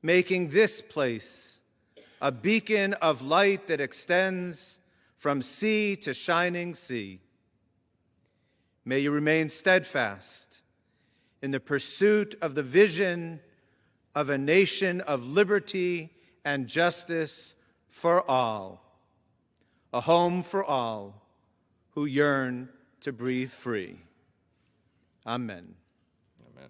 making this place a beacon of light that extends from sea to shining sea. May you remain steadfast in the pursuit of the vision of a nation of liberty and justice for all, a home for all who yearn to breathe free. Amen. Amen.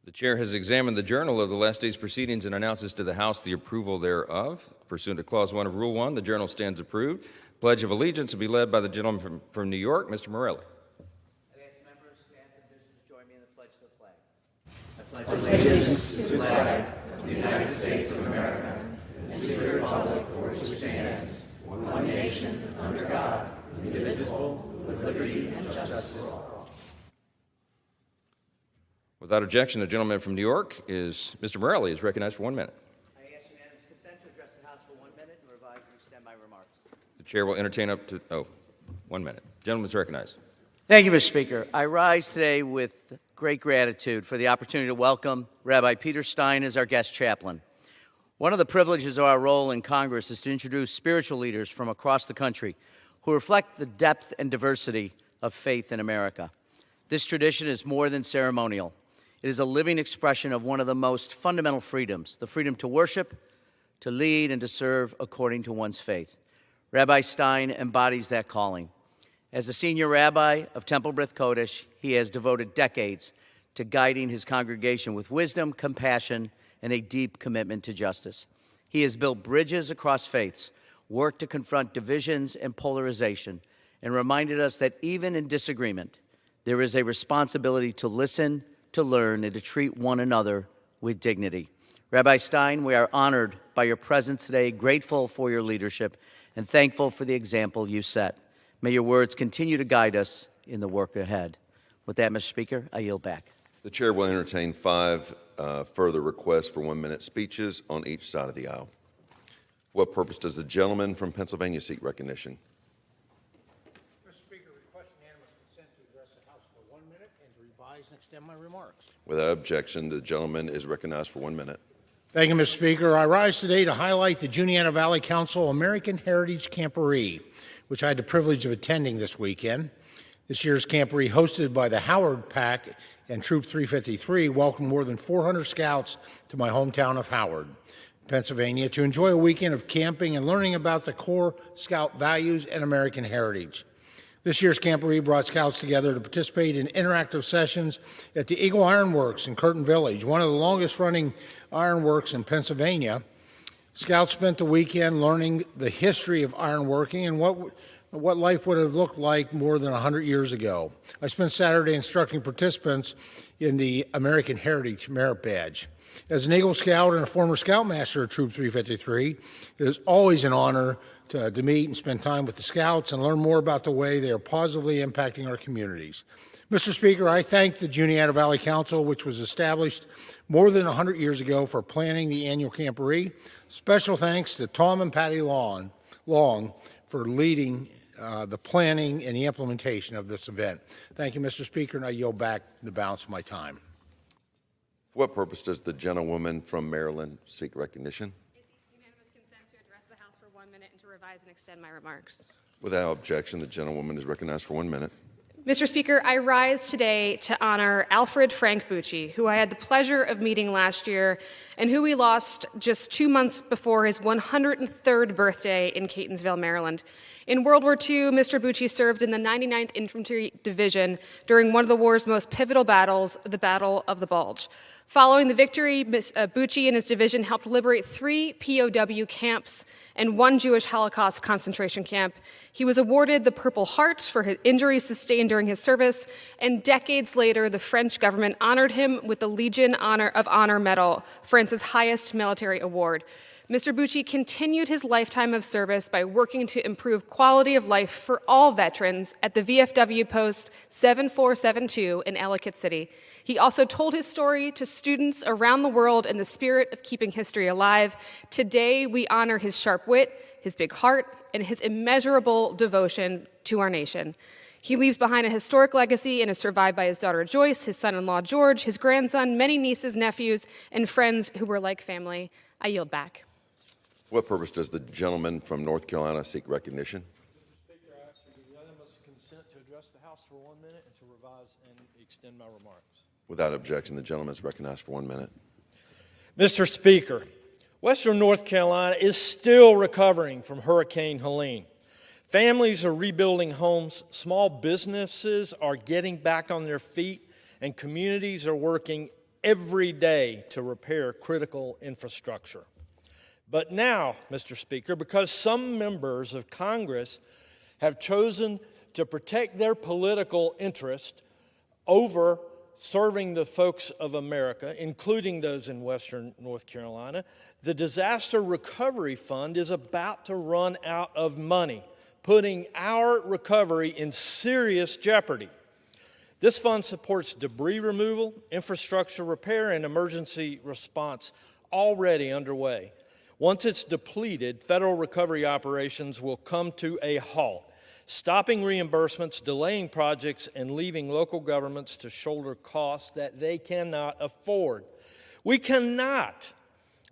The chair has examined the journal of the last day's proceedings and announces to the House the approval thereof. Pursuant to Clause 1 of Rule 1, the journal stands approved. Pledge of Allegiance will be led by the gentleman from New York, Mr. Morelli. I ask members to stand for business to join me in the pledge to the flag. I pledge allegiance to the flag of the United States of America and to the republic for which it stands, one nation, under God, indivisible, with liberty and justice for all. Without objection, the gentleman from New York is Mr. Morelli is recognized for 1 minute. I ask unanimous consent to address the House for 1 minute and revise and extend my remarks. The chair will entertain up to 1 minute. Gentleman is recognized. Thank you, Mr. Speaker. I rise today with great gratitude for the opportunity to welcome Rabbi Peter Stein as our guest chaplain. One of the privileges of our role in Congress is to introduce spiritual leaders from across the country who reflect the depth and diversity of faith in America. This tradition is more than ceremonial. It is a living expression of one of the most fundamental freedoms, the freedom to worship, to lead, and to serve according to one's faith. Rabbi Stein embodies that calling. As a senior rabbi of Temple B'rith Kodesh, he has devoted decades to guiding his congregation with wisdom, compassion, and a deep commitment to justice. He has built bridges across faiths, worked to confront divisions and polarization, and reminded us that even in disagreement, there is a responsibility to listen, to learn, and to treat one another with dignity. Rabbi Stein, we are honored by your presence today, grateful for your leadership, and thankful for the example you set. May your words continue to guide us in the work ahead. With that, Mr. Speaker, I yield back. The chair will entertain 5 further requests for 1-minute speeches on each side of the aisle. For what purpose does the gentleman from Pennsylvania seek recognition? Mr. Speaker, request unanimous consent to address the House for 1 minute and to revise and extend my remarks. Without objection, the gentleman is recognized for 1 minute. Thank you, Mr. Speaker. I rise today to highlight the Juniata Valley Council American Heritage Camporee, which I had the privilege of attending this weekend. This year's camporee, hosted by the Howard PAC and Troop 353, welcomed more than 400 scouts to my hometown of Howard, Pennsylvania, to enjoy a weekend of camping and learning about the core Scout values and American heritage. This year's camporee brought scouts together to participate in interactive sessions at the Eagle Iron Works in Curtin Village, one of the longest-running ironworks in Pennsylvania. Scouts spent the weekend learning the history of ironworking and what life would have looked like more than 100 years ago. I spent Saturday instructing participants in the American Heritage Merit Badge. As an Eagle Scout and a former Scoutmaster of Troop 353, it is always an honor to meet and spend time with the Scouts and learn more about the way they are positively impacting our communities. Mr. Speaker, I thank the Juniata Valley Council, which was established more than 100 years ago, for planning the annual camporee. Special thanks to Tom and Patty Long for leading the planning and the implementation of this event. Thank you, Mr. Speaker, and I yield back the balance of my time. For what purpose does the gentlewoman from Maryland seek recognition? I seek unanimous consent to address the House for 1 minute and to revise and extend my remarks. Without objection, the gentlewoman is recognized for 1 minute. Mr. Speaker, I rise today to honor Alfred Frank Bucci, who I had the pleasure of meeting last year and who we lost just 2 months before his 103rd birthday in Catonsville, Maryland. In World War II, Mr. Bucci served in the 99th Infantry Division during one of the war's most pivotal battles, the Battle of the Bulge. Following the victory, Bucci and his division helped liberate 3 POW camps and 1 Jewish Holocaust concentration camp. He was awarded the Purple Heart for his injuries sustained during his service, and decades later, the French government honored him with the Legion of Honor Medal, France's highest military award. Mr. Bucci continued his lifetime of service by working to improve quality of life for all veterans at the VFW Post 7472 in Ellicott City. He also told his story to students around the world in the spirit of keeping history alive. Today, we honor his sharp wit, his big heart, and his immeasurable devotion to our nation. He leaves behind a historic legacy and is survived by his daughter Joyce, his son-in-law George, his grandson, many nieces, nephews, and friends who were like family. I yield back. For what purpose does the gentleman from North Carolina seek recognition? Mr. Speaker, I ask for unanimous consent to address the House for 1 minute and to revise and extend my remarks. Without objection, the gentleman is recognized for 1 minute. Mr. Speaker, Western North Carolina is still recovering from Hurricane Helene. Families are rebuilding homes, small businesses are getting back on their feet, and communities are working every day to repair critical infrastructure. But now, Mr. Speaker, because some members of Congress have chosen to protect their political interest over serving the folks of America, including those in Western North Carolina, the Disaster Recovery Fund is about to run out of money, putting our recovery in serious jeopardy. This fund supports debris removal, infrastructure repair, and emergency response already underway. Once it's depleted, federal recovery operations will come to a halt, stopping reimbursements, delaying projects, and leaving local governments to shoulder costs that they cannot afford. We cannot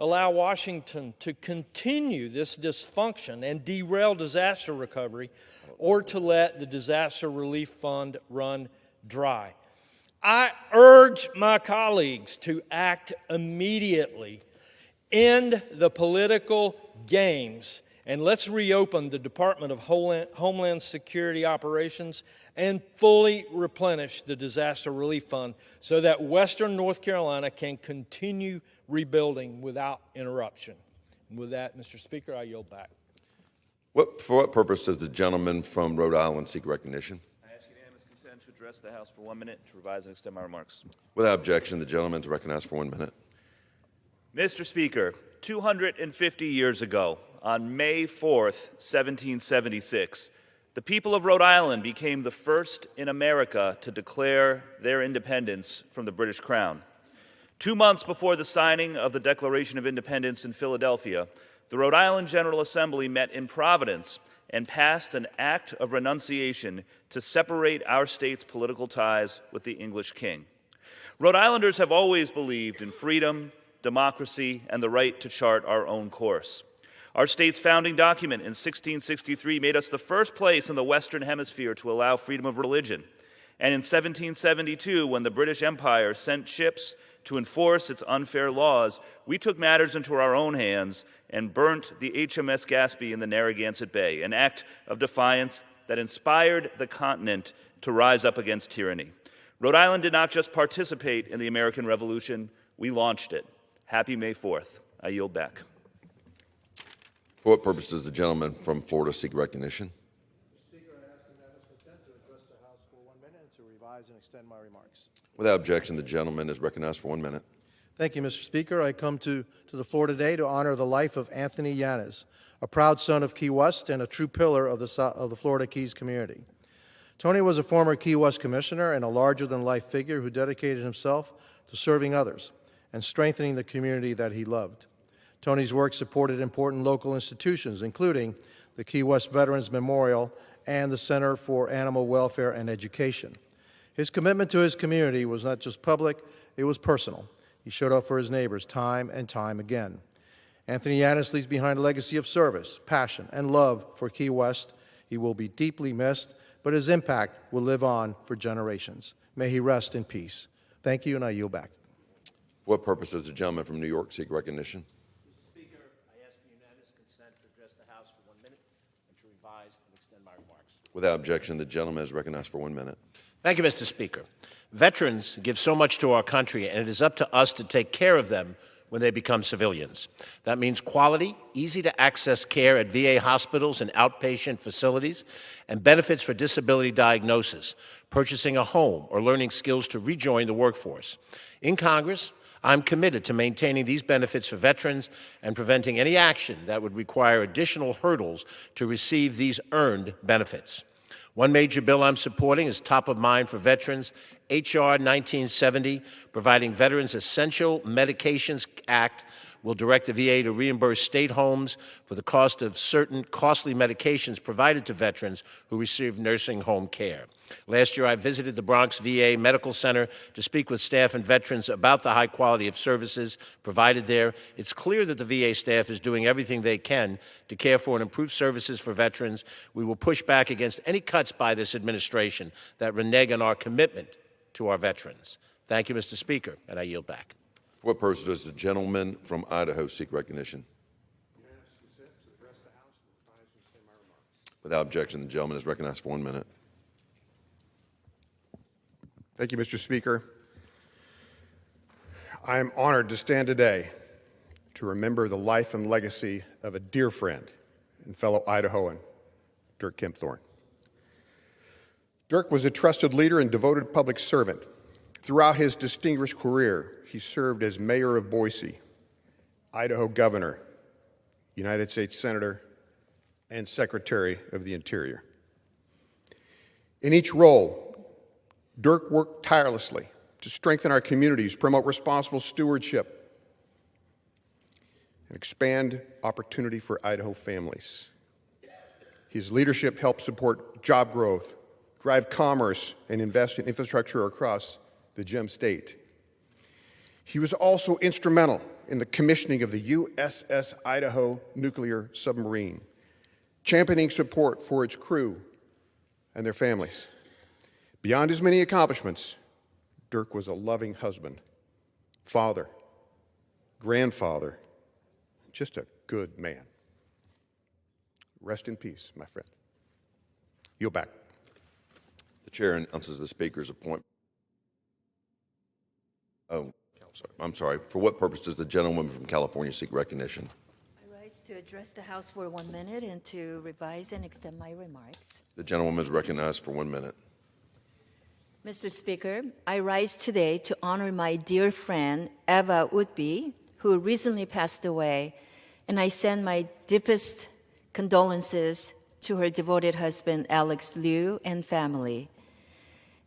allow Washington to continue this dysfunction and derail disaster recovery, or to let the Disaster Relief Fund run dry. I urge my colleagues to act immediately, end the political games, and let's reopen the Department of Homeland Security operations and fully replenish the Disaster Relief Fund so that Western North Carolina can continue rebuilding without interruption. And with that, Mr. Speaker, I yield back. For what purpose does the gentleman from Rhode Island seek recognition? I ask unanimous consent to address the House for 1 minute to revise and extend my remarks. Without objection, the gentleman is recognized for 1 minute. Mr. Speaker, 250 years ago, on May 4th, 1776, the people of Rhode Island became the first in America to declare their independence from the British Crown. 2 months before the signing of the Declaration of Independence in Philadelphia, the Rhode Island General Assembly met in Providence and passed an act of renunciation to separate our state's political ties with the English king. Rhode Islanders have always believed in freedom, democracy, and the right to chart our own course. Our state's founding document in 1663 made us the first place in the Western Hemisphere to allow freedom of religion. And in 1772, when the British Empire sent ships to enforce its unfair laws, we took matters into our own hands and burnt the HMS Gaspee in the Narragansett Bay, an act of defiance that inspired the continent to rise up against tyranny. Rhode Island did not just participate in the American Revolution, we launched it. Happy May 4th. I yield back. For what purpose does the gentleman from Florida seek recognition? Mr. Speaker, I ask unanimous consent to address the House for 1 minute and to revise and extend my remarks. Without objection, the gentleman is recognized for 1 minute. Thank you, Mr. Speaker. I come to the floor today to honor the life of Anthony Yanez, a proud son of Key West and a true pillar of the Florida Keys community. Tony was a former Key West commissioner and a larger-than-life figure who dedicated himself to serving others and strengthening the community that he loved. Tony's work supported important local institutions, including the Key West Veterans Memorial and the Center for Animal Welfare and Education. His commitment to his community was not just public, it was personal. He showed up for his neighbors time and time again. Anthony Yanez leaves behind a legacy of service, passion, and love for Key West. He will be deeply missed, but his impact will live on for generations. May he rest in peace. Thank you, and I yield back. For what purpose does the gentleman from New York seek recognition? Mr. Speaker, I ask for unanimous consent to address the House for 1 minute and to revise and extend my remarks. Without objection, the gentleman is recognized for 1 minute. Thank you, Mr. Speaker. Veterans give so much to our country, and it is up to us to take care of them when they become civilians. That means quality, easy-to-access care at VA hospitals and outpatient facilities, and benefits for disability diagnosis, purchasing a home, or learning skills to rejoin the workforce. In Congress, I'm committed to maintaining these benefits for veterans and preventing any action that would require additional hurdles to receive these earned benefits. One major bill I'm supporting is top of mind for veterans, H.R. 1970, providing Veterans Essential Medications Act, will direct the VA to reimburse state homes for the cost of certain costly medications provided to veterans who receive nursing home care. Last year, I visited the Bronx VA Medical Center to speak with staff and veterans about the high quality of services provided there. It's clear that the VA staff is doing everything they can to care for and improve services for veterans. We will push back against any cuts by this administration that renege on our commitment to our veterans. Thank you, Mr. Speaker, and I yield back. For what purpose does the gentleman from Idaho seek recognition? Without objection, the gentleman is recognized for 1 minute. Thank you, Mr. Speaker. I am honored to stand today to remember the life and legacy of a dear friend and fellow Idahoan, Dirk Kempthorne. Dirk was a trusted leader and devoted public servant. Throughout his distinguished career, he served as mayor of Boise, Idaho governor, United States senator, and secretary of the Interior. In each role, Dirk worked tirelessly to strengthen our communities, promote responsible stewardship, and expand opportunity for Idaho families. His leadership helped support job growth, drive commerce, and invest in infrastructure across the Gem State. He was also instrumental in the commissioning of the USS Idaho nuclear submarine, championing support for its crew and their families. Beyond his many accomplishments, Dirk was a loving husband, father, grandfather, just a good man. Rest in peace, my friend. Yield back. The chair announces the speaker's appointment. Oh, I'm sorry. For what purpose does the gentleman from California seek recognition? I rise to address the House for 1 minute and to revise and extend my remarks. The gentlewoman is recognized for 1 minute. Mr. Speaker, I rise today to honor my dear friend, Eva Whitby, who recently passed away, and I send my deepest condolences to her devoted husband, Alex Liu, and family.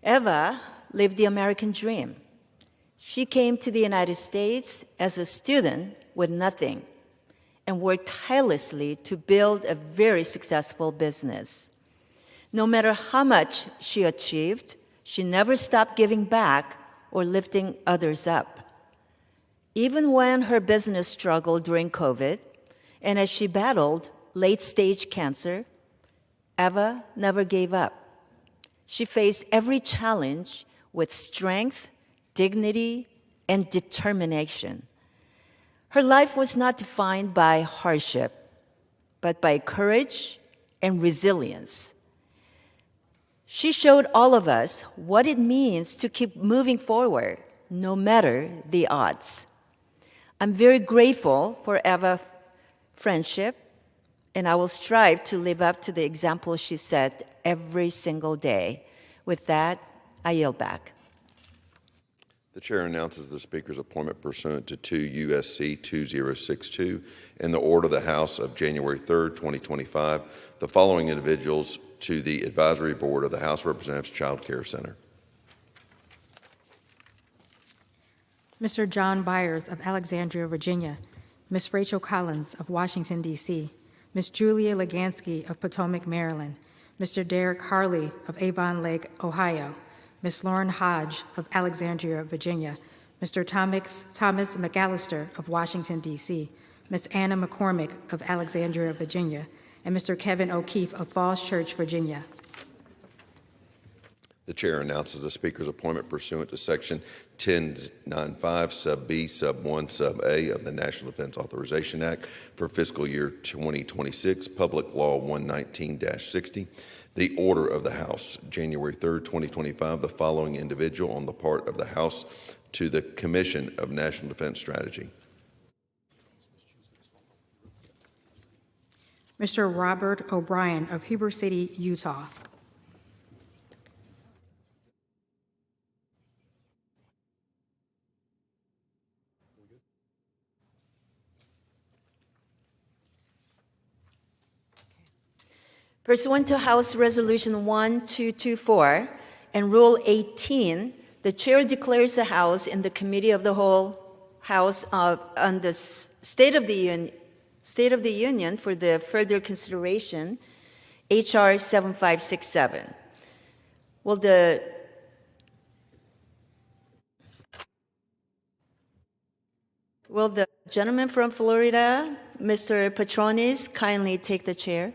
Eva lived the American dream. She came to the United States as a student with nothing and worked tirelessly to build a very successful business. No matter how much she achieved, she never stopped giving back or lifting others up. Even when her business struggled during COVID, and as she battled late-stage cancer, Eva never gave up. She faced every challenge with strength, dignity, and determination. Her life was not defined by hardship, but by courage and resilience. She showed all of us what it means to keep moving forward, no matter the odds. I'm very grateful for Eva's friendship, and I will strive to live up to the example she set every single day. With that, I yield back. The chair announces the speaker's appointment pursuant to 2 U.S.C. 2062 in the order of the House of January 3rd, 2025. The following individuals to the Advisory Board of the House Representatives Child Care Center. Mr. John Byers of Alexandria, Virginia, Ms. Rachel Collins of Washington, D.C., Ms. Julia Legansky of Potomac, Maryland, Mr. Derek Harley of Avon Lake, Ohio, Ms. Lauren Hodge of Alexandria, Virginia, Mr. Thomas McAllister of Washington, D.C., Ms. Anna McCormick of Alexandria, Virginia, and Mr. Kevin O'Keefe of Falls Church, Virginia. The chair announces the speaker's appointment pursuant to Section 1095 Sub B Sub 1 Sub A of the National Defense Authorization Act for fiscal year 2026, Public Law 119-60. The order of the House, January 3rd, 2025, the following individual on the part of the House to the Commission of National Defense Strategy. Mr. Robert O'Brien of Heber City, Utah. Pursuant to House Resolution 1224 and Rule 18, the Chair declares the House in the Committee of the Whole House on the State of the Union for the further consideration, H.R. 7567. Will the gentleman from Florida, Mr. Patronis, kindly take the chair?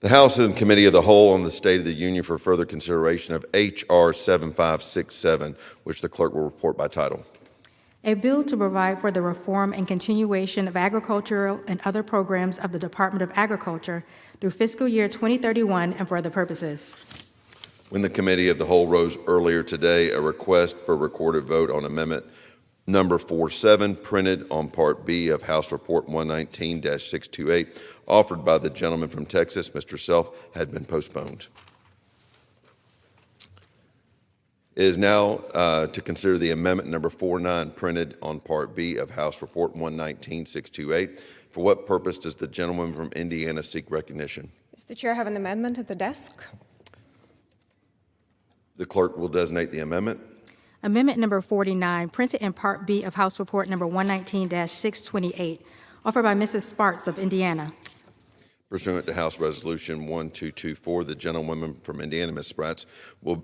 The House is in Committee of the Whole on the State of the Union for further consideration of H.R. 7567, which the clerk will report by title. A bill to provide for the reform and continuation of agricultural and other programs of the Department of Agriculture through fiscal year 2031 and for other purposes. When the Committee of the Whole rose earlier today, a request for recorded vote on amendment number 47, printed on Part B of House Report 119-628, offered by the gentleman from Texas, Mr. Self, had been postponed. It is now to consider the amendment number 49, printed on Part B of House Report 119-628. For what purpose does the gentleman from Indiana seek recognition? Mr. Chair, I have an amendment at the desk. The clerk will designate the amendment. Amendment number 49, printed in Part B of House Report number 119-628, offered by Mrs. Sparks of Indiana. Pursuant to House Resolution 1224, the gentlewoman from Indiana, Ms. Spratz,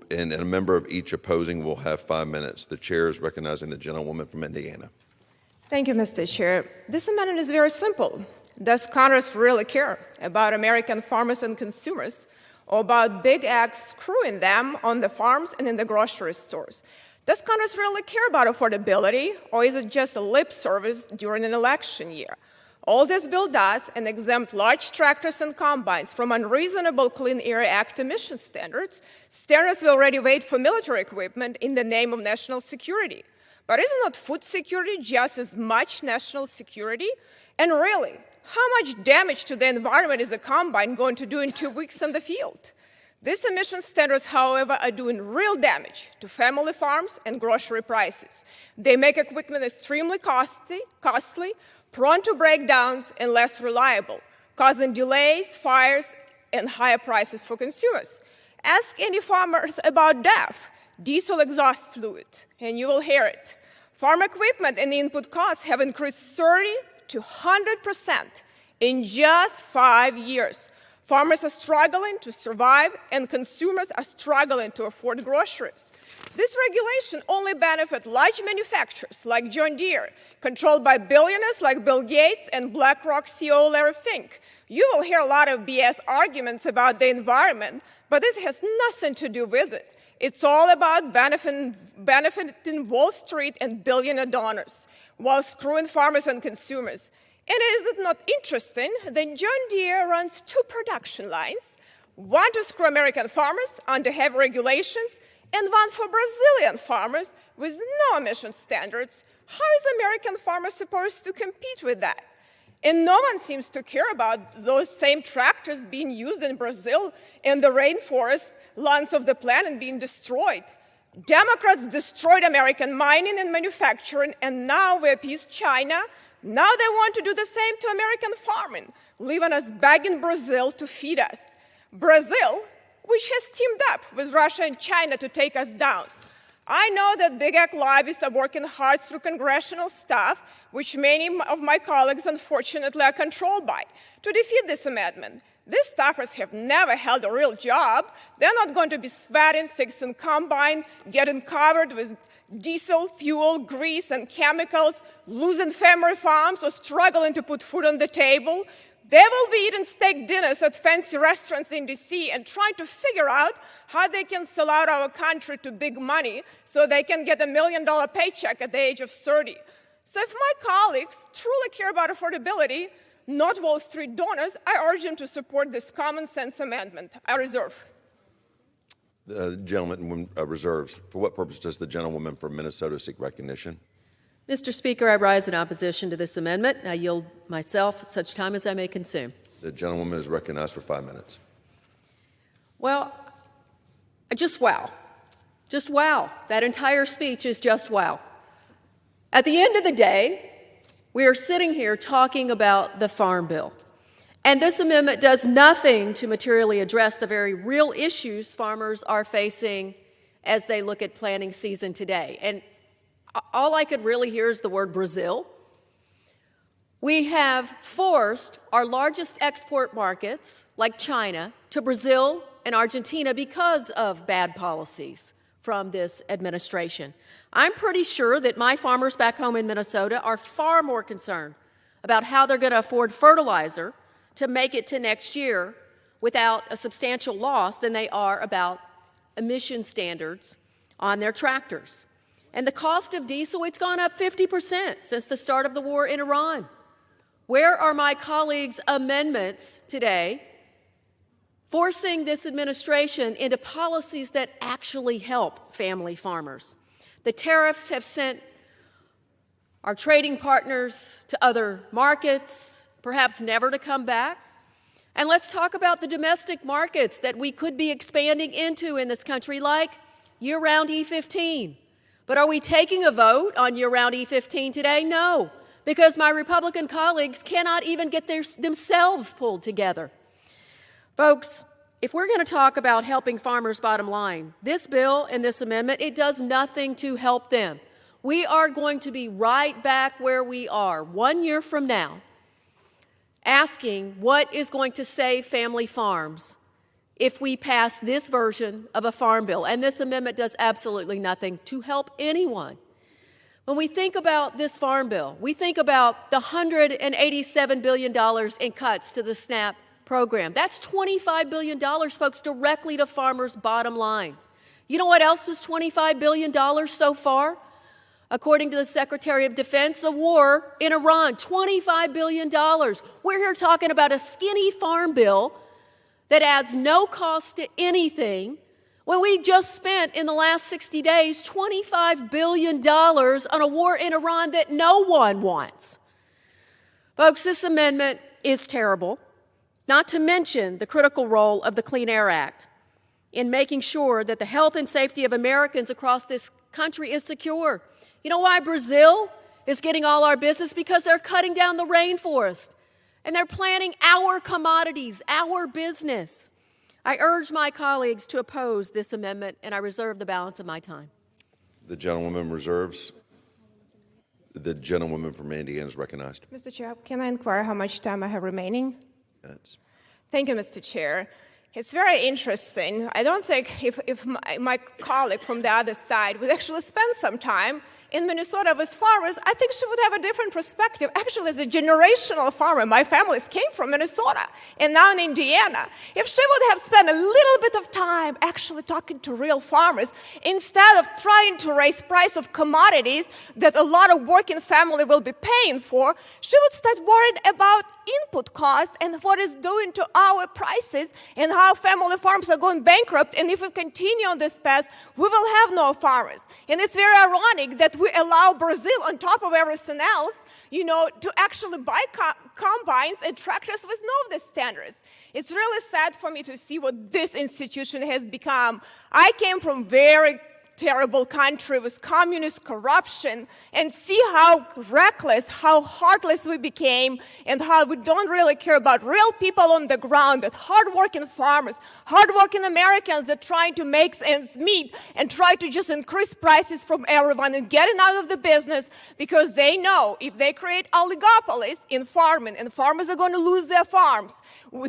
and a member of each opposing will have 5 minutes. The chair is recognizing the gentlewoman from Indiana. Thank you, Mr. Chair. This amendment is very simple. Does Congress really care about American farmers and consumers, or about big ag screwing them on the farms and in the grocery stores? Does Congress really care about affordability, or is it just a lip service during an election year? All this bill does is exempt large tractors and combines from unreasonable Clean Air Act emission standards we already wait for military equipment in the name of national security. But isn't not food security just as much national security? And really, how much damage to the environment is a combine going to do in 2 weeks in the field? These emission standards, however, are doing real damage to family farms and grocery prices. They make equipment extremely costly, prone to breakdowns, and less reliable, causing delays, fires, and higher prices for consumers. Ask any farmers about DEF, diesel exhaust fluid, and you will hear it. Farm equipment and input costs have increased 30 to 100% in just 5 years. Farmers are struggling to survive, and consumers are struggling to afford groceries. This regulation only benefits large manufacturers like John Deere, controlled by billionaires like Bill Gates and BlackRock CEO Larry Fink. You will hear a lot of BS arguments about the environment, but this has nothing to do with it. It's all about benefiting Wall Street and billionaire donors, while screwing farmers and consumers. And is it not interesting that John Deere runs 2 production lines, one to screw American farmers under heavy regulations, and one for Brazilian farmers with no emission standards? How is American farmers supposed to compete with that? And no one seems to care about those same tractors being used in Brazil and the rainforest lands of the planet being destroyed. Democrats destroyed American mining and manufacturing, and now we appease China. Now they want to do the same to American farming, leaving us begging Brazil to feed us. Brazil, which has teamed up with Russia and China to take us down. I know that big ag lobbyists are working hard through congressional staff, which many of my colleagues unfortunately are controlled by, to defeat this amendment. These staffers have never held a real job. They're not going to be sweating, fixing combine, getting covered with diesel, fuel, grease, and chemicals, losing family farms, or struggling to put food on the table. They will be eating steak dinners at fancy restaurants in D.C. and trying to figure out how they can sell out our country to big money so they can get $1 million paycheck at the age of 30. So if my colleagues truly care about affordability, not Wall Street donors, I urge them to support this common sense amendment. I reserve. The gentleman reserves. For what purpose does the gentlewoman from Minnesota seek recognition? Mr. Speaker, I rise in opposition to this amendment. I yield myself such time as I may consume. The gentlewoman is recognized for 5 minutes. Well, just wow. Just wow. That entire speech is just wow. At the end of the day, we are sitting here talking about the Farm Bill. And this amendment does nothing to materially address the very real issues farmers are facing as they look at planting season today. And all I could really hear is the word Brazil. We have forced our largest export markets, like China, to Brazil and Argentina because of bad policies from this administration. I'm pretty sure that my farmers back home in Minnesota are far more concerned about how they're going to afford fertilizer to make it to next year without a substantial loss than they are about emission standards on their tractors. And the cost of diesel, it's gone up 50% since the start of the war in Iran. Where are my colleagues' amendments today forcing this administration into policies that actually help family farmers? The tariffs have sent our trading partners to other markets, perhaps never to come back. And let's talk about the domestic markets that we could be expanding into in this country, like year-round E15. But are we taking a vote on year-round E15 today? No, because my Republican colleagues cannot even get themselves pulled together. Folks, if we're going to talk about helping farmers' bottom line, this bill and this amendment, it does nothing to help them. We are going to be right back where we are 1 year from now, asking what is going to save family farms if we pass this version of a farm bill. And this amendment does absolutely nothing to help anyone. When we think about this farm bill, we think about the $187 billion in cuts to the SNAP program. That's $25 billion, folks, directly to farmers' bottom line. You know what else was $25 billion so far? According to the Secretary of Defense, the war in Iran, $25 billion. We're here talking about a skinny farm bill that adds no cost to anything when we just spent in the last 60 days $25 billion on a war in Iran that no one wants. Folks, this amendment is terrible, not to mention the critical role of the Clean Air Act in making sure that the health and safety of Americans across this country is secure. You know why Brazil is getting all our business? Because they're cutting down the rainforest and they're planting our commodities, our business. I urge my colleagues to oppose this amendment, and I reserve the balance of my time. The gentlewoman reserves. The gentlewoman from Indiana is recognized. Mr. Chair, can I inquire how much time I have remaining? Minutes. Thank you, Mr. Chair. It's very interesting. I don't think if my colleague from the other side would actually spend some time in Minnesota with farmers, I think she would have a different perspective. Actually, as a generational farmer, my family came from Minnesota and now in Indiana. If she would have spent a little bit of time actually talking to real farmers instead of trying to raise price of commodities that a lot of working family will be paying for, she would start worrying about input costs and what it's doing to our prices and how family farms are going bankrupt. And if we continue on this path, we will have no farmers. And it's very ironic that we allow Brazil, on top of everything else, to actually buy combines and tractors with none of the standards. It's really sad for me to see what this institution has become. I came from very terrible country with communist corruption and see how reckless, how heartless we became, and how we don't really care about real people on the ground, that hardworking farmers, hardworking Americans that are trying to make ends meet and try to just increase prices from everyone and getting out of the business because they know if they create oligopolies in farming and farmers are going to lose their farms,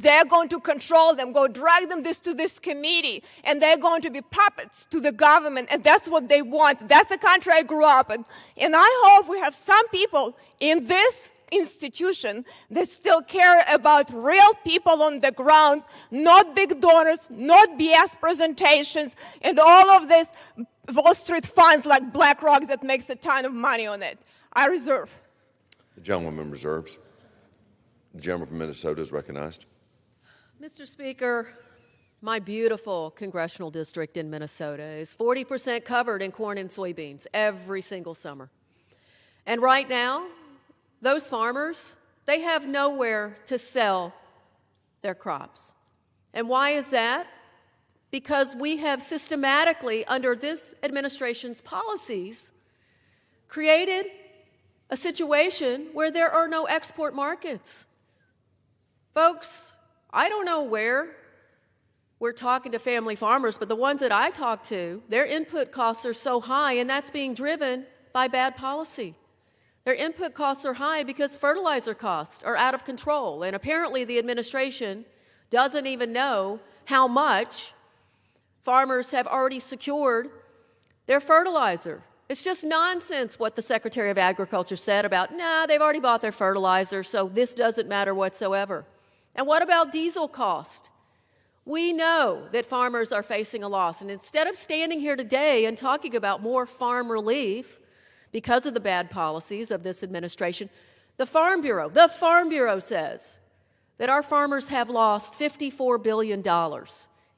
they're going to control them, go drag them to this committee, and they're going to be puppets to the government, and that's what they want. That's the country I grew up in. And I hope we have some people in this institution that still care about real people on the ground, not big donors, not BS presentations, and all of this Wall Street funds like BlackRock that makes a ton of money on it. I reserve. The gentlewoman reserves. The gentleman from Minnesota is recognized. Mr. Speaker, my beautiful congressional district in Minnesota is 40% covered in corn and soybeans every single summer. And right now, those farmers, they have nowhere to sell their crops. And why is that? Because we have systematically, under this administration's policies, created a situation where there are no export markets. Folks, I don't know where we're talking to family farmers, but the ones that I talk to, their input costs are so high, and that's being driven by bad policy. Their input costs are high because fertilizer costs are out of control, and apparently the administration doesn't even know how much farmers have already secured their fertilizer. It's just nonsense what the Secretary of Agriculture said about, they've already bought their fertilizer, so this doesn't matter whatsoever. And what about diesel cost? We know that farmers are facing a loss, and instead of standing here today and talking about more farm relief because of the bad policies of this administration, the Farm Bureau says that our farmers have lost $54 billion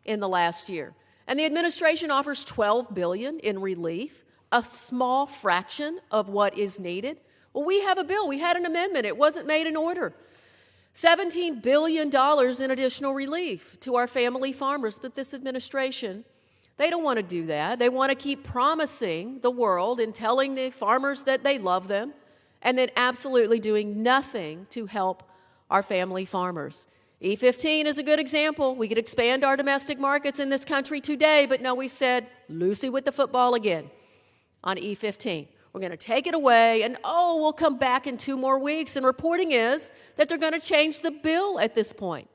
in the last year. And the administration offers $12 billion in relief, a small fraction of what is needed. Well, we have a bill. We had an amendment. It wasn't made in order. $17 billion in additional relief to our family farmers. But this administration, they don't want to do that. They want to keep promising the world and telling the farmers that they love them, and then absolutely doing nothing to help our family farmers. E15 is a good example. We could expand our domestic markets in this country today, but no, we've said, Lucy with the football again on E15. We're going to take it away, and we'll come back in 2 more weeks. And reporting is that they're going to change the bill at this point.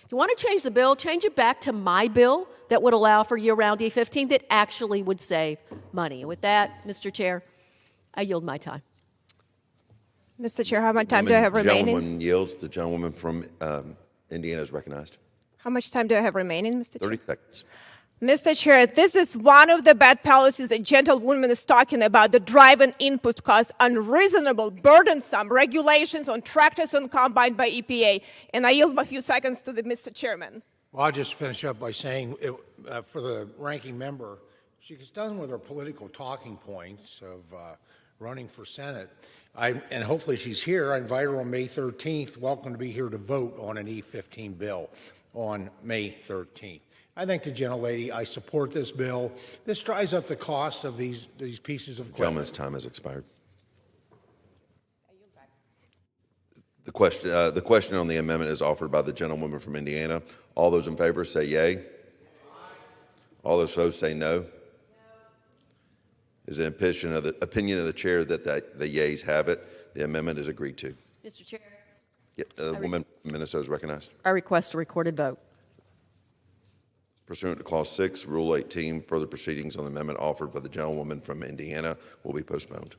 If you want to change the bill, change it back to my bill that would allow for year-round E15 that actually would save money. And with that, Mr. Chair, I yield my time. Mr. Chair, how much time do I have remaining? Gentleman yields. The gentlewoman from Indiana is recognized. How much time do I have remaining, Mr. Chair? 30 seconds. Mr. Chair, this is one of the bad policies the gentlewoman is talking about, the driving input costs, unreasonable, burdensome regulations on tractors and combine by EPA. And I yield a few seconds to the Mr. Chairman. Well, I'll just finish up by saying, for the ranking member, she's done with her political talking points of running for Senate. And hopefully she's here. I invite her on May 13th. Welcome to be here to vote on an E15 bill on May 13th. I thank the gentlelady. I support this bill. This dries up the cost of these pieces of equipment. Gentleman's time has expired. The question on the amendment is offered by the gentlewoman from Indiana. All those in favor say yea. All those opposed say no. Is it opinion of the chair that the yeas have it? The amendment is agreed to. Mr. Chair. The woman from Minnesota is recognized. I request a recorded vote. Pursuant to Clause 6, Rule 18, further proceedings on the amendment offered by the gentlewoman from Indiana will be postponed.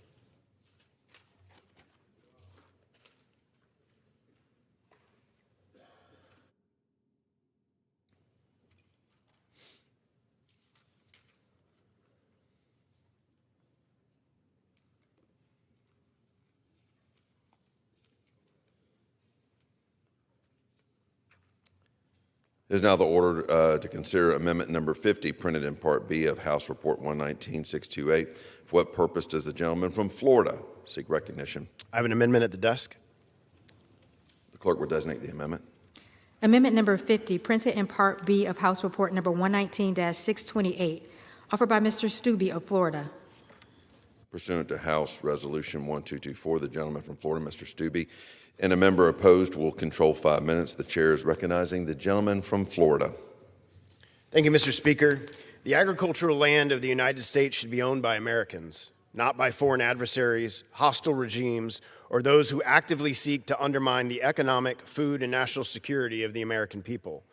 It is now the order to consider Amendment Number 50, printed in Part B of House Report 119-628. For what purpose does the gentleman from Florida seek recognition? I have an amendment at the desk. The clerk will designate the amendment. Amendment number 50, printed in Part B of House Report number 119-628, offered by Mr. Stubbe of Florida. Pursuant to House Resolution 1224, the gentleman from Florida, Mr. Stubbe, and a member opposed will control 5 minutes. The chair is recognizing the gentleman from Florida. Thank you, Mr. Speaker. The agricultural land of the United States should be owned by Americans, not by foreign adversaries, hostile regimes, or those who actively seek to undermine the economic, food, and national security of the American people.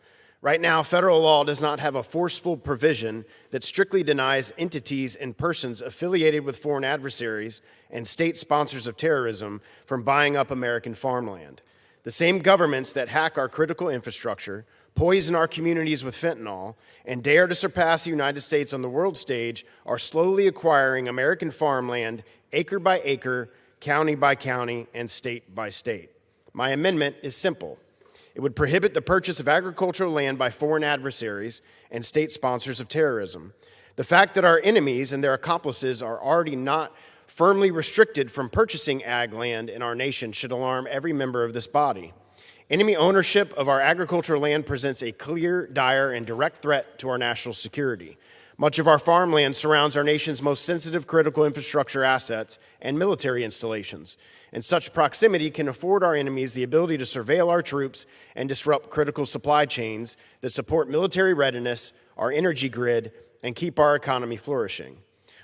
Right now, federal law does not have a forceful provision that strictly denies entities and persons affiliated with foreign adversaries and state sponsors of terrorism from buying up American farmland. The same governments that hack our critical infrastructure, poison our communities with fentanyl, and dare to surpass the United States on the world stage are slowly acquiring American farmland acre by acre, county by county, and state by state. My amendment is simple. It would prohibit the purchase of agricultural land by foreign adversaries and state sponsors of terrorism. The fact that our enemies and their accomplices are already not firmly restricted from purchasing ag land in our nation should alarm every member of this body. Enemy ownership of our agricultural land presents a clear, dire, and direct threat to our national security. Much of our farmland surrounds our nation's most sensitive critical infrastructure assets and military installations, and such proximity can afford our enemies the ability to surveil our troops and disrupt critical supply chains that support military readiness, our energy grid, and keep our economy flourishing.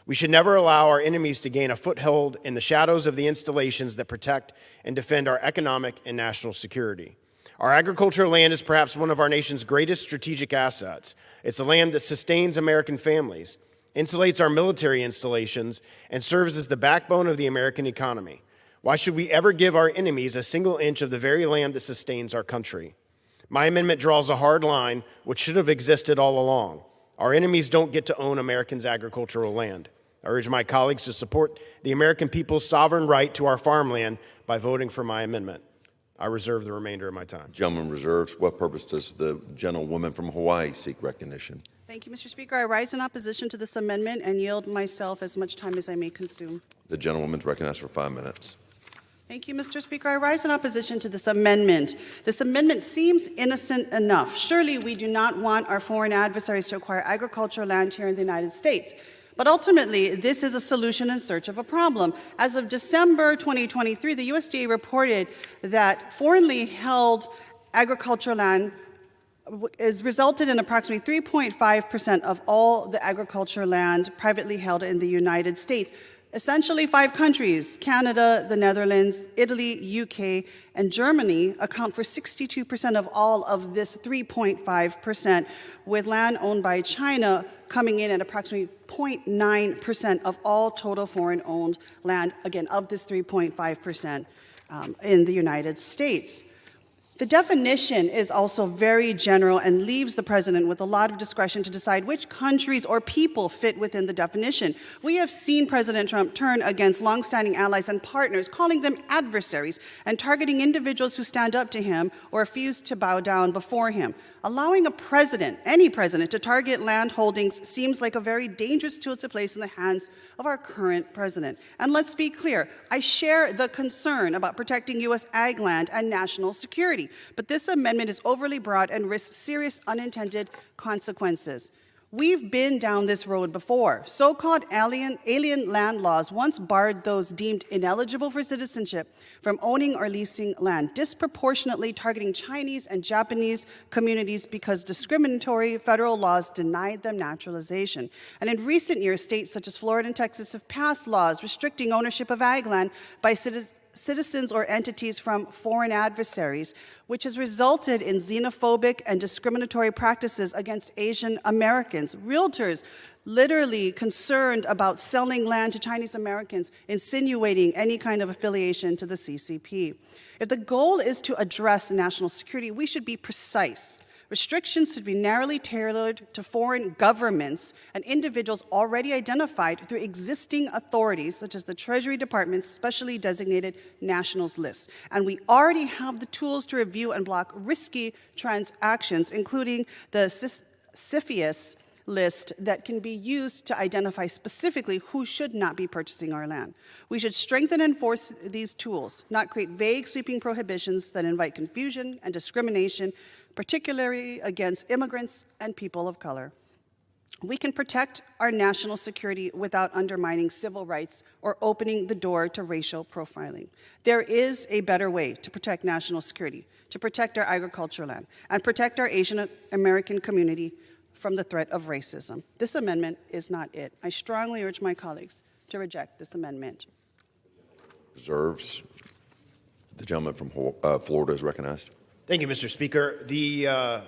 We should never allow our enemies to gain a foothold in the shadows of the installations that protect and defend our economic and national security. Our agricultural land is perhaps one of our nation's greatest strategic assets. It's the land that sustains American families, insulates our military installations, and serves as the backbone of the American economy. Why should we ever give our enemies a single inch of the very land that sustains our country? My amendment draws a hard line, which should have existed all along. Our enemies don't get to own Americans' agricultural land. I urge my colleagues to support the American people's sovereign right to our farmland by voting for my amendment. I reserve the remainder of my time. Gentleman reserves. What purpose does the gentlewoman from Hawaii seek recognition? Thank you, Mr. Speaker. I rise in opposition to this amendment and yield myself as much time as I may consume. The gentlewoman is recognized for 5 minutes. Thank you, Mr. Speaker. I rise in opposition to this amendment. This amendment seems innocent enough. Surely we do not want our foreign adversaries to acquire agricultural land here in the United States. But ultimately, this is a solution in search of a problem. As of December 2023, the USDA reported that foreignly held agricultural land has resulted in approximately 3.5% of all the agricultural land privately held in the United States. Essentially, 5 countries, Canada, the Netherlands, Italy, UK, and Germany, account for 62% of all of this 3.5%, with land owned by China coming in at approximately 0.9% of all total foreign-owned land, again, of this 3.5% in the United States. The definition is also very general and leaves the president with a lot of discretion to decide which countries or people fit within the definition. We have seen President Trump turn against longstanding allies and partners, calling them adversaries and targeting individuals who stand up to him or refuse to bow down before him. Allowing a president, any president, to target land holdings seems like a very dangerous tool to place in the hands of our current president. And let's be clear, I share the concern about protecting U.S. ag land and national security, but this amendment is overly broad and risks serious unintended consequences. We've been down this road before. So-called alien land laws once barred those deemed ineligible for citizenship from owning or leasing land, disproportionately targeting Chinese and Japanese communities because discriminatory federal laws denied them naturalization. And in recent years, states such as Florida and Texas have passed laws restricting ownership of ag land by citizens or entities from foreign adversaries, which has resulted in xenophobic and discriminatory practices against Asian Americans. Realtors literally concerned about selling land to Chinese Americans, insinuating any kind of affiliation to the CCP. If the goal is to address national security, we should be precise. Restrictions should be narrowly tailored to foreign governments and individuals already identified through existing authorities, such as the Treasury Department's specially designated nationals list. And we already have the tools to review and block risky transactions, including the CFIUS list that can be used to identify specifically who should not be purchasing our land. We should strengthen and enforce these tools, not create vague, sweeping prohibitions that invite confusion and discrimination, particularly against immigrants and people of color. We can protect our national security without undermining civil rights or opening the door to racial profiling. There is a better way to protect national security, to protect our agricultural land, and protect our Asian American community from the threat of racism. This amendment is not it. I strongly urge my colleagues to reject this amendment. Reserves. The gentleman from Florida is recognized. Thank you, Mr. Speaker. The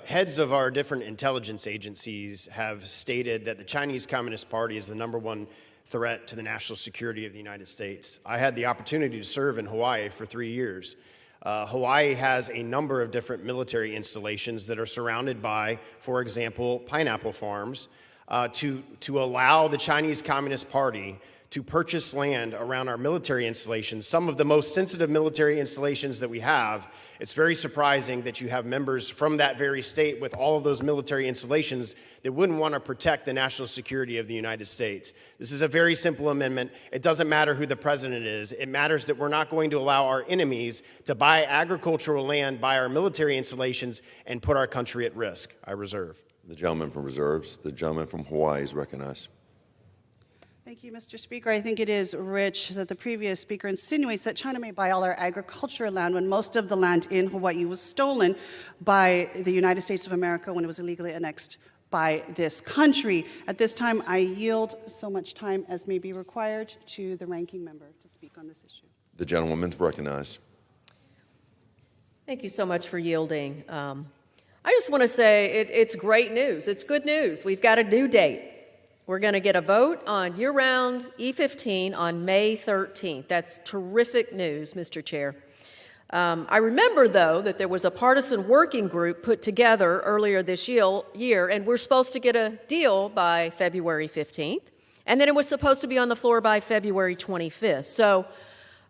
heads of our different intelligence agencies have stated that the Chinese Communist Party is the #1 threat to the national security of the United States. I had the opportunity to serve in Hawaii for 3 years. Hawaii has a number of different military installations that are surrounded by, for example, pineapple farms, to allow the Chinese Communist Party to purchase land around our military installations, some of the most sensitive military installations that we have. It's very surprising that you have members from that very state with all of those military installations that wouldn't want to protect the national security of the United States. This is a very simple amendment. It doesn't matter who the president is. It matters that we're not going to allow our enemies to buy agricultural land by our military installations and put our country at risk. I reserve. The gentleman from reserves. The gentleman from Hawaii is recognized. Thank you, Mr. Speaker. I think it is rich that the previous speaker insinuates that China may buy all our agricultural land when most of the land in Hawaii was stolen by the United States of America when it was illegally annexed by this country. At this time, I yield so much time as may be required to the ranking member to speak on this issue. The gentlewoman's recognized. Thank you so much for yielding. I just want to say it's great news. It's good news. We've got a due date. We're going to get a vote on year-round E15 on May 13th. That's terrific news, Mr. Chair. I remember, though, that there was a partisan working group put together earlier this year, and we're supposed to get a deal by February 15th, and then it was supposed to be on the floor by February 25th. So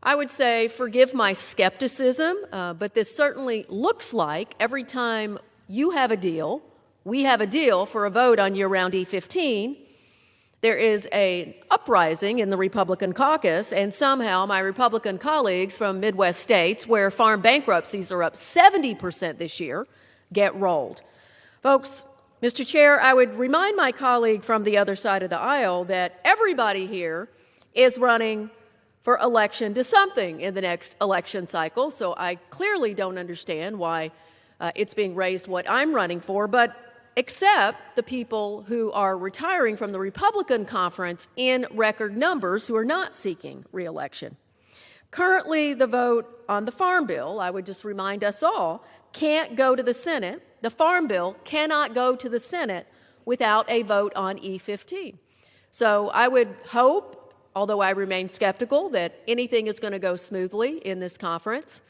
I would say forgive my skepticism, but this certainly looks like every time you have a deal, we have a deal for a vote on year-round E15, there is an uprising in the Republican caucus, and somehow my Republican colleagues from Midwest states, where farm bankruptcies are up 70% this year, get rolled. Folks, Mr. Chair, I would remind my colleague from the other side of the aisle that everybody here is running for election to something in the next election cycle, so I clearly don't understand why it's being raised what I'm running for, but except the people who are retiring from the Republican conference in record numbers who are not seeking re-election. Currently, the vote on the Farm Bill, I would just remind us all, can't go to the Senate. The Farm Bill cannot go to the Senate without a vote on E15. So I would hope, although I remain skeptical, that anything is going to go smoothly in this conference,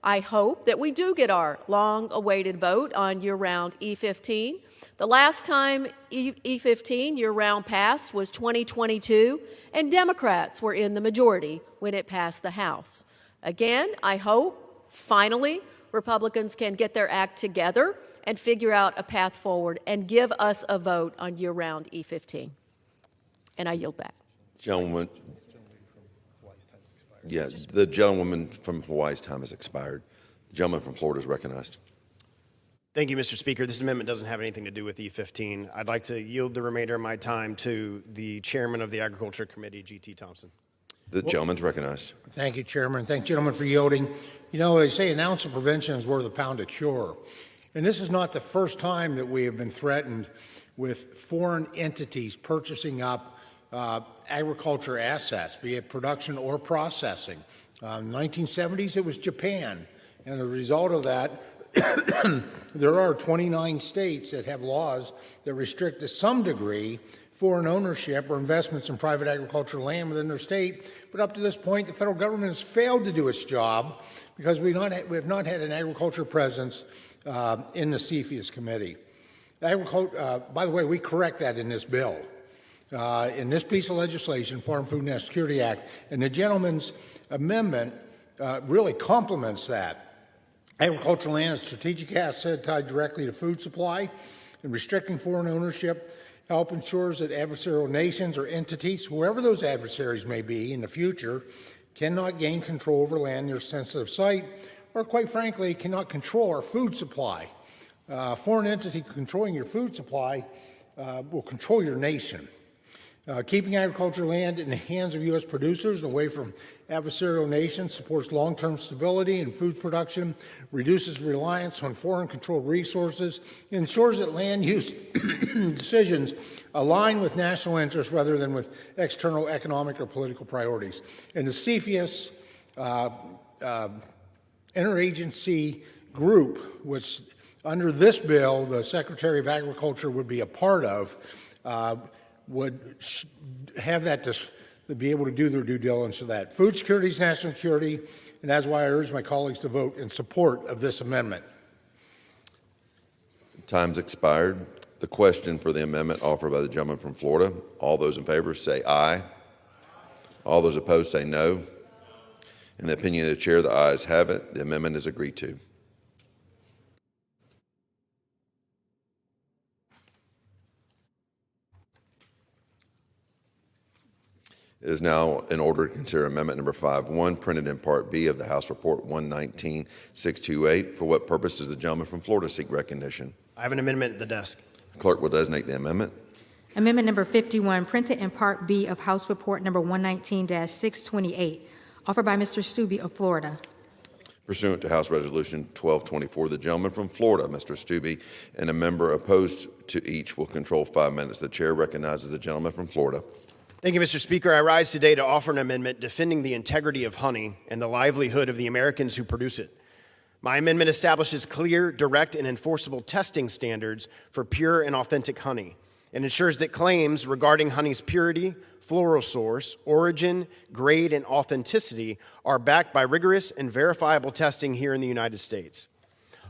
I hope that we do get our long-awaited vote on year-round E15. The last time E15 year-round passed was 2022, and Democrats were in the majority when it passed the House. Again, I hope, finally, Republicans can get their act together and figure out a path forward and give us a vote on year-round E15. And I yield back. Gentleman. Yeah, the gentlewoman from Hawaii's time has expired. The gentleman from Florida is recognized. Thank you, Mr. Speaker. This amendment doesn't have anything to do with E15. I'd like to yield the remainder of my time to the chairman of the Agriculture Committee, G.T. Thompson. The gentleman's recognized. Thank you, Chairman. Thank gentlemen for yielding. You know, they say an ounce of prevention is worth a pound of cure. And this is not the first time that we have been threatened with foreign entities purchasing up agriculture assets, be it production or processing. In the 1970s, it was Japan. And as a result of that, there are 29 states that have laws that restrict to some degree foreign ownership or investments in private agricultural land within their state. But up to this point, the federal government has failed to do its job because we have not had an agriculture presence in the CFIUS committee. By the way, we correct that in this bill. In this piece of legislation, Farm Food National Security Act, and the gentleman's amendment really complements that. Agricultural land is a strategic asset tied directly to food supply, and restricting foreign ownership help ensures that adversarial nations or entities, whoever those adversaries may be in the future, cannot gain control over land near sensitive site, or quite frankly, cannot control our food supply. A foreign entity controlling your food supply will control your nation. Keeping agricultural land in the hands of U.S. producers and away from adversarial nations supports long-term stability in food production, reduces reliance on foreign-controlled resources, and ensures that land use decisions align with national interests rather than with external economic or political priorities. And the CFIUS interagency group, which under this bill the Secretary of Agriculture would be a part of, would have that to be able to do their due diligence of that. Food security is national security, and that's why I urge my colleagues to vote in support of this amendment. Time's expired. The question for the amendment offered by the gentleman from Florida. All those in favor say aye. All those opposed say no. In the opinion of the chair, the ayes have it. The amendment is agreed to. It is now in order to consider amendment number 5.1, printed in Part B of the House Report 119-628. For what purpose does the gentleman from Florida seek recognition? I have an amendment at the desk. Clerk will designate the amendment. Amendment number 51, printed in Part B of House Report number 119-628, offered by Mr. Stube of Florida. Pursuant to House Resolution 1224, the gentleman from Florida, Mr. Stube, and a member opposed to each will control 5 minutes. The chair recognizes the gentleman from Florida. Thank you, Mr. Speaker. I rise today to offer an amendment defending the integrity of honey and the livelihood of the Americans who produce it. My amendment establishes clear, direct, and enforceable testing standards for pure and authentic honey and ensures that claims regarding honey's purity, floral source, origin, grade, and authenticity are backed by rigorous and verifiable testing here in the United States.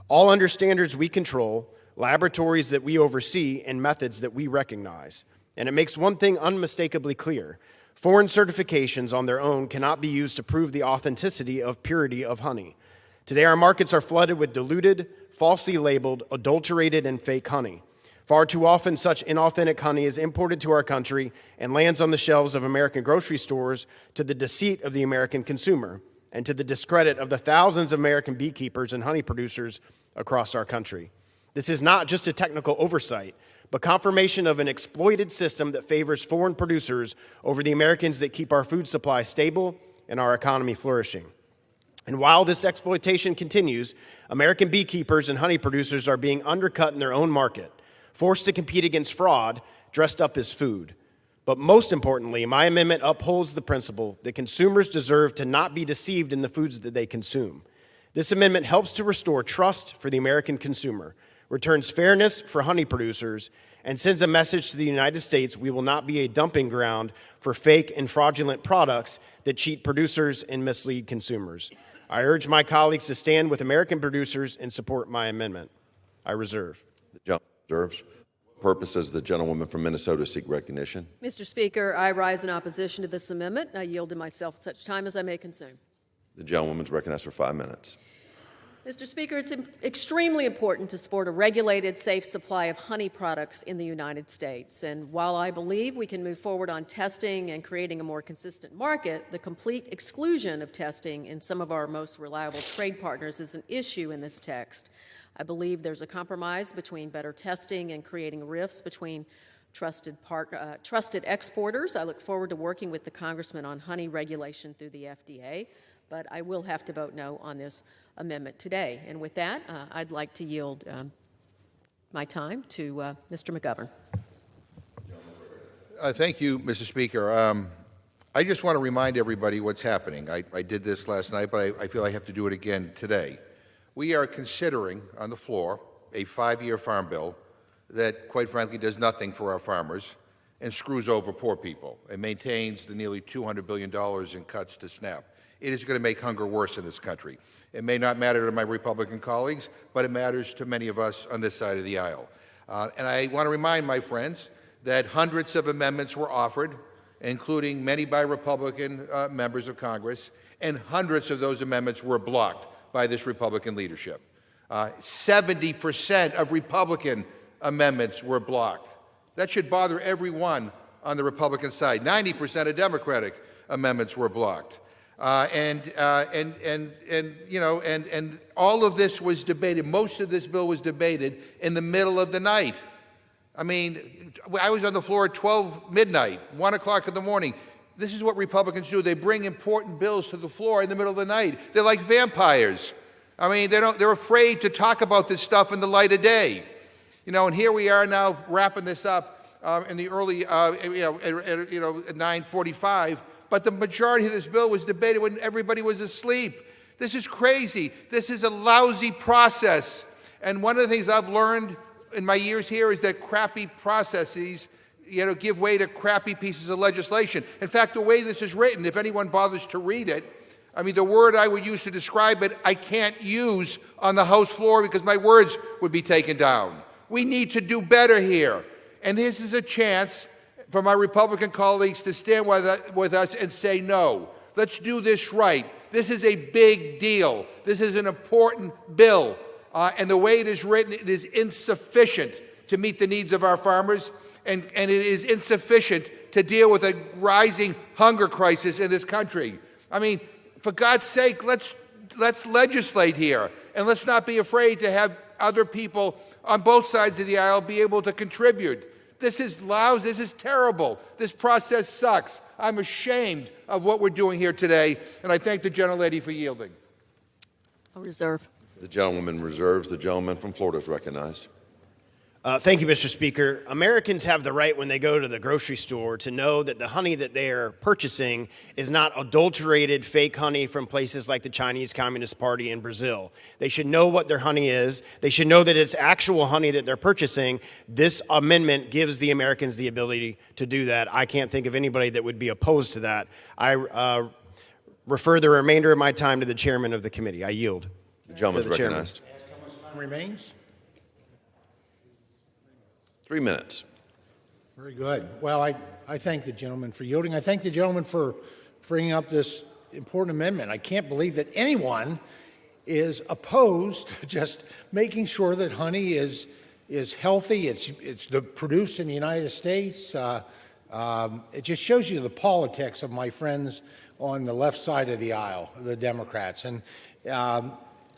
All under standards we control, laboratories that we oversee, and methods that we recognize. And it makes one thing unmistakably clear. Foreign certifications on their own cannot be used to prove the authenticity of purity of honey. Today, our markets are flooded with diluted, falsely labeled, adulterated, and fake honey. Far too often, such inauthentic honey is imported to our country and lands on the shelves of American grocery stores to the deceit of the American consumer and to the discredit of the thousands of American beekeepers and honey producers across our country. This is not just a technical oversight, but confirmation of an exploited system that favors foreign producers over the Americans that keep our food supply stable and our economy flourishing. And while this exploitation continues, American beekeepers and honey producers are being undercut in their own market, forced to compete against fraud dressed up as food. But most importantly, my amendment upholds the principle that consumers deserve to not be deceived in the foods that they consume. This amendment helps to restore trust for the American consumer, returns fairness for honey producers, and sends a message to the United States we will not be a dumping ground for fake and fraudulent products that cheat producers and mislead consumers. I urge my colleagues to stand with American producers and support my amendment. I reserve. The gentleman reserves. What purpose does the gentlewoman from Minnesota seek recognition? Mr. Speaker, I rise in opposition to this amendment. I yield to myself such time as I may consume. The gentlewoman is recognized for 5 minutes. Mr. Speaker, it's extremely important to support a regulated, safe supply of honey products in the United States. And while I believe we can move forward on testing and creating a more consistent market, the complete exclusion of testing in some of our most reliable trade partners is an issue in this text. I believe there's a compromise between better testing and creating rifts between trusted exporters. I look forward to working with the Congressman on honey regulation through the FDA, but I will have to vote no on this amendment today. And with that, I'd like to yield my time to Mr. McGovern. Thank you, Mr. Speaker. I just want to remind everybody what's happening. I did this last night, but I feel I have to do it again today. We are considering on the floor a 5-year farm bill that, quite frankly, does nothing for our farmers and screws over poor people and maintains the nearly $200 billion in cuts to SNAP. It is going to make hunger worse in this country. It may not matter to my Republican colleagues, but it matters to many of us on this side of the aisle. And I want to remind my friends that hundreds of amendments were offered, including many by Republican members of Congress, and hundreds of those amendments were blocked by this Republican leadership. 70% of Republican amendments were blocked. That should bother everyone on the Republican side. 90% of Democratic amendments were blocked. And all of this was debated. Most of this bill was debated in the middle of the night. I mean, I was on the floor at 12 midnight, 1 o'clock in the morning. This is what Republicans do. They bring important bills to the floor in the middle of the night. They're like vampires. I mean, they're afraid to talk about this stuff in the light of day. And here we are now wrapping this up in the early, at 9:45. But the majority of this bill was debated when everybody was asleep. This is crazy. This is a lousy process. And one of the things I've learned in my years here is that crappy processes, give way to crappy pieces of legislation. In fact, the way this is written, if anyone bothers to read it, I mean, the word I would use to describe it, I can't use on the House floor because my words would be taken down. We need to do better here. And this is a chance for my Republican colleagues to stand with us and say no. Let's do this right. This is a big deal. This is an important bill. And the way it is written, it is insufficient to meet the needs of our farmers, and it is insufficient to deal with a rising hunger crisis in this country. I mean, for God's sake, let's legislate here, and let's not be afraid to have other people on both sides of the aisle be able to contribute. This is lousy. This is terrible. This process sucks. I'm ashamed of what we're doing here today, and I thank the gentlelady for yielding. I'll reserve. The gentlewoman reserves. The gentleman from Florida is recognized. Thank you, Mr. Speaker. Americans have the right when they go to the grocery store to know that the honey that they are purchasing is not adulterated fake honey from places like the Chinese Communist Party in Brazil. They should know what their honey is. They should know that it's actual honey that they're purchasing. This amendment gives the Americans the ability to do that. I can't think of anybody that would be opposed to that. I refer the remainder of my time to the chairman of the committee. I yield. The gentleman is recognized. Ask how much time remains. 3 minutes. Very good. Well, I thank the gentleman for yielding. I thank the gentleman for bringing up this important amendment. I can't believe that anyone is opposed to just making sure that honey is healthy. It's produced in the United States. It just shows you the politics of my friends on the left side of the aisle, the Democrats.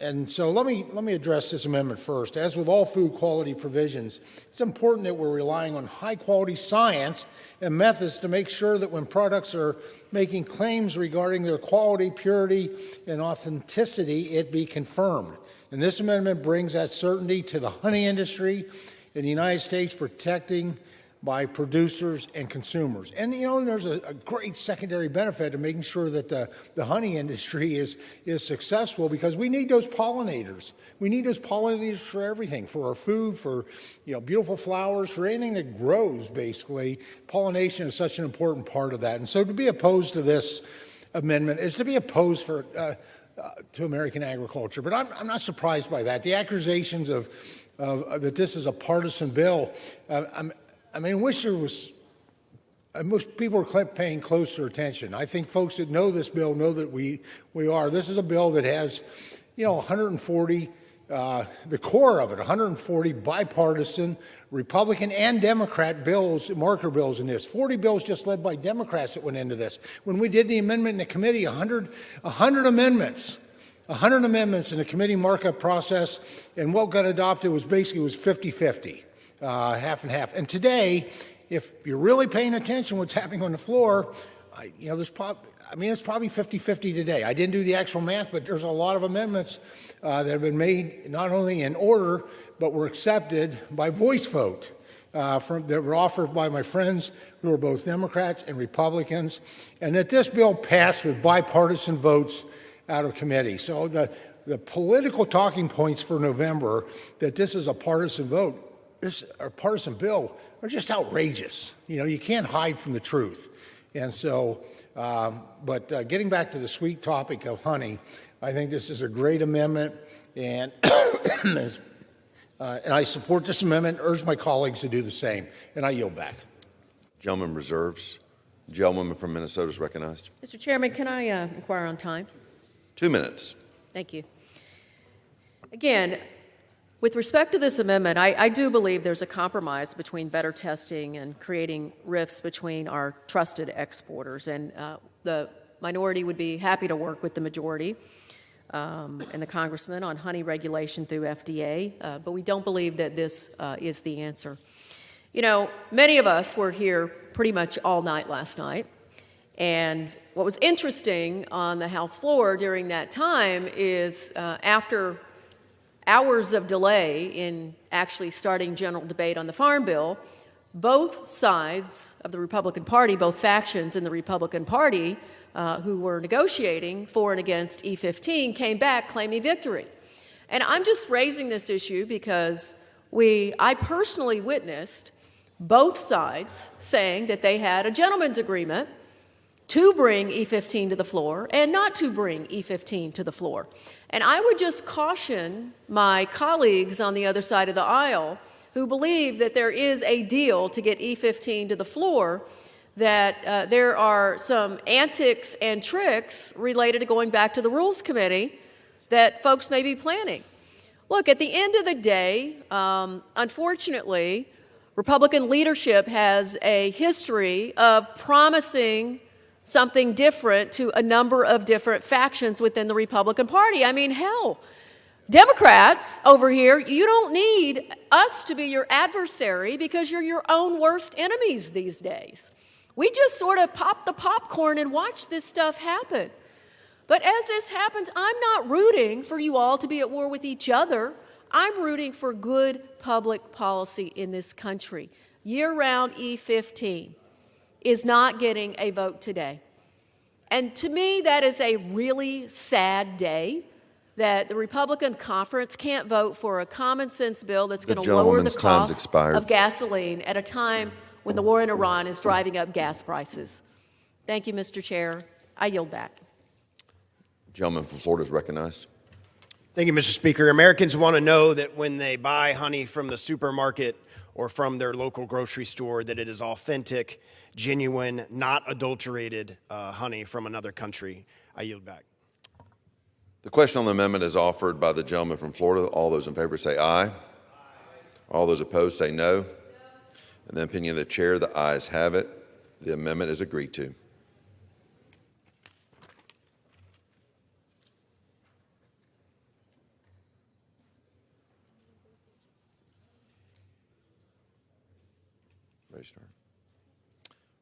And so let me address this amendment first. As with all food quality provisions, it's important that we're relying on high-quality science and methods to make sure that when products are making claims regarding their quality, purity, and authenticity, it be confirmed. And this amendment brings that certainty to the honey industry in the United States, protecting by producers and consumers. And, you know, there's a great secondary benefit of making sure that the honey industry is successful, because we need those pollinators. We need those pollinators for everything, for our food, for, you know, beautiful flowers, for anything that grows, basically. Pollination is such an important part of that. And so to be opposed to this amendment is to be opposed to American agriculture. But I'm not surprised by that. The accusations of that this is a partisan bill, I wish people were paying closer attention. I think folks that know this bill know that we are. This is a bill that has, 140, the core of it, 140 bipartisan Republican and Democrat bills, marker bills in this. 40 bills just led by Democrats that went into this. When we did the amendment in the committee, 100 amendments. 100 amendments in the committee markup process, and what got adopted was basically 50-50. Half and half. And today, if you're really paying attention to what's happening on the floor, it's probably 50-50 today. I didn't do the actual math, but there's a lot of amendments that have been made not only in order, but were accepted by voice vote that were offered by my friends who are both Democrats and Republicans, and that this bill passed with bipartisan votes out of committee. So the political talking points for November that this is a partisan vote, a partisan bill, are just outrageous. You can't hide from the truth. And so, but getting back to the sweet topic of honey, I think this is a great amendment, and and I support this amendment, urge my colleagues to do the same, and I yield back. Gentleman reserves. Gentlewoman from Minnesota is recognized. Mr. Chairman, can I inquire on time? 2 minutes. Thank you. Again, with respect to this amendment, I do believe there's a compromise between better testing and creating rifts between our trusted exporters. And the minority would be happy to work with the majority and the congressman on honey regulation through FDA, but we don't believe that this is the answer. Many of us were here pretty much all night last night. And what was interesting on the House floor during that time is after hours of delay in actually starting general debate on the Farm Bill, both sides of the Republican Party, both factions in the Republican Party who were negotiating for and against E15 came back claiming victory. And I'm just raising this issue because I personally witnessed both sides saying that they had a gentleman's agreement to bring E15 to the floor and not to bring E15 to the floor. And I would just caution my colleagues on the other side of the aisle who believe that there is a deal to get E15 to the floor, that there are some antics and tricks related to going back to the Rules Committee that folks may be planning. Look, at the end of the day, unfortunately, Republican leadership has a history of promising something different to a number of different factions within the Republican Party. Hell, Democrats over here, you don't need us to be your adversary because you're your own worst enemies these days. We just sort of pop the popcorn and watch this stuff happen. But as this happens, I'm not rooting for you all to be at war with each other. I'm rooting for good public policy in this country. Year-round E15 is not getting a vote today. And to me, that is a really sad day that the Republican conference can't vote for a common sense bill that's going to lower the cost of gasoline at a time when the war in Iran is driving up gas prices. Thank you, Mr. Chair. I yield back. Gentleman from Florida is recognized. Thank you, Mr. Speaker. Americans want to know that when they buy honey from the supermarket or from their local grocery store, that it is authentic, genuine, not adulterated honey from another country. I yield back. The question on the amendment is offered by the gentleman from Florida. All those in favor say aye. All those opposed say no. In the opinion of the chair, the ayes have it. The amendment is agreed to. Ready to start?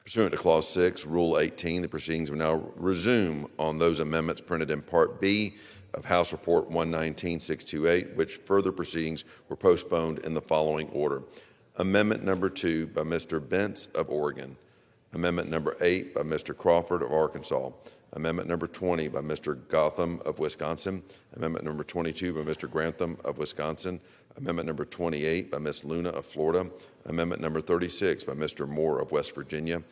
Pursuant to Clause 6, Rule 18, the proceedings will now resume on those amendments printed in Part B of House Report 119-628, which further proceedings were postponed in the following order. Amendment number 2 by Mr. Bentz of Oregon. Amendment number 8 by Mr. Crawford of Arkansas. Amendment number 20 by Mr. Gotham of Wisconsin. Amendment number 22 by Mr. Grantham of Wisconsin. Amendment number 28 by Ms. Luna of Florida. Amendment number 36 by Mr. Moore of West Virginia.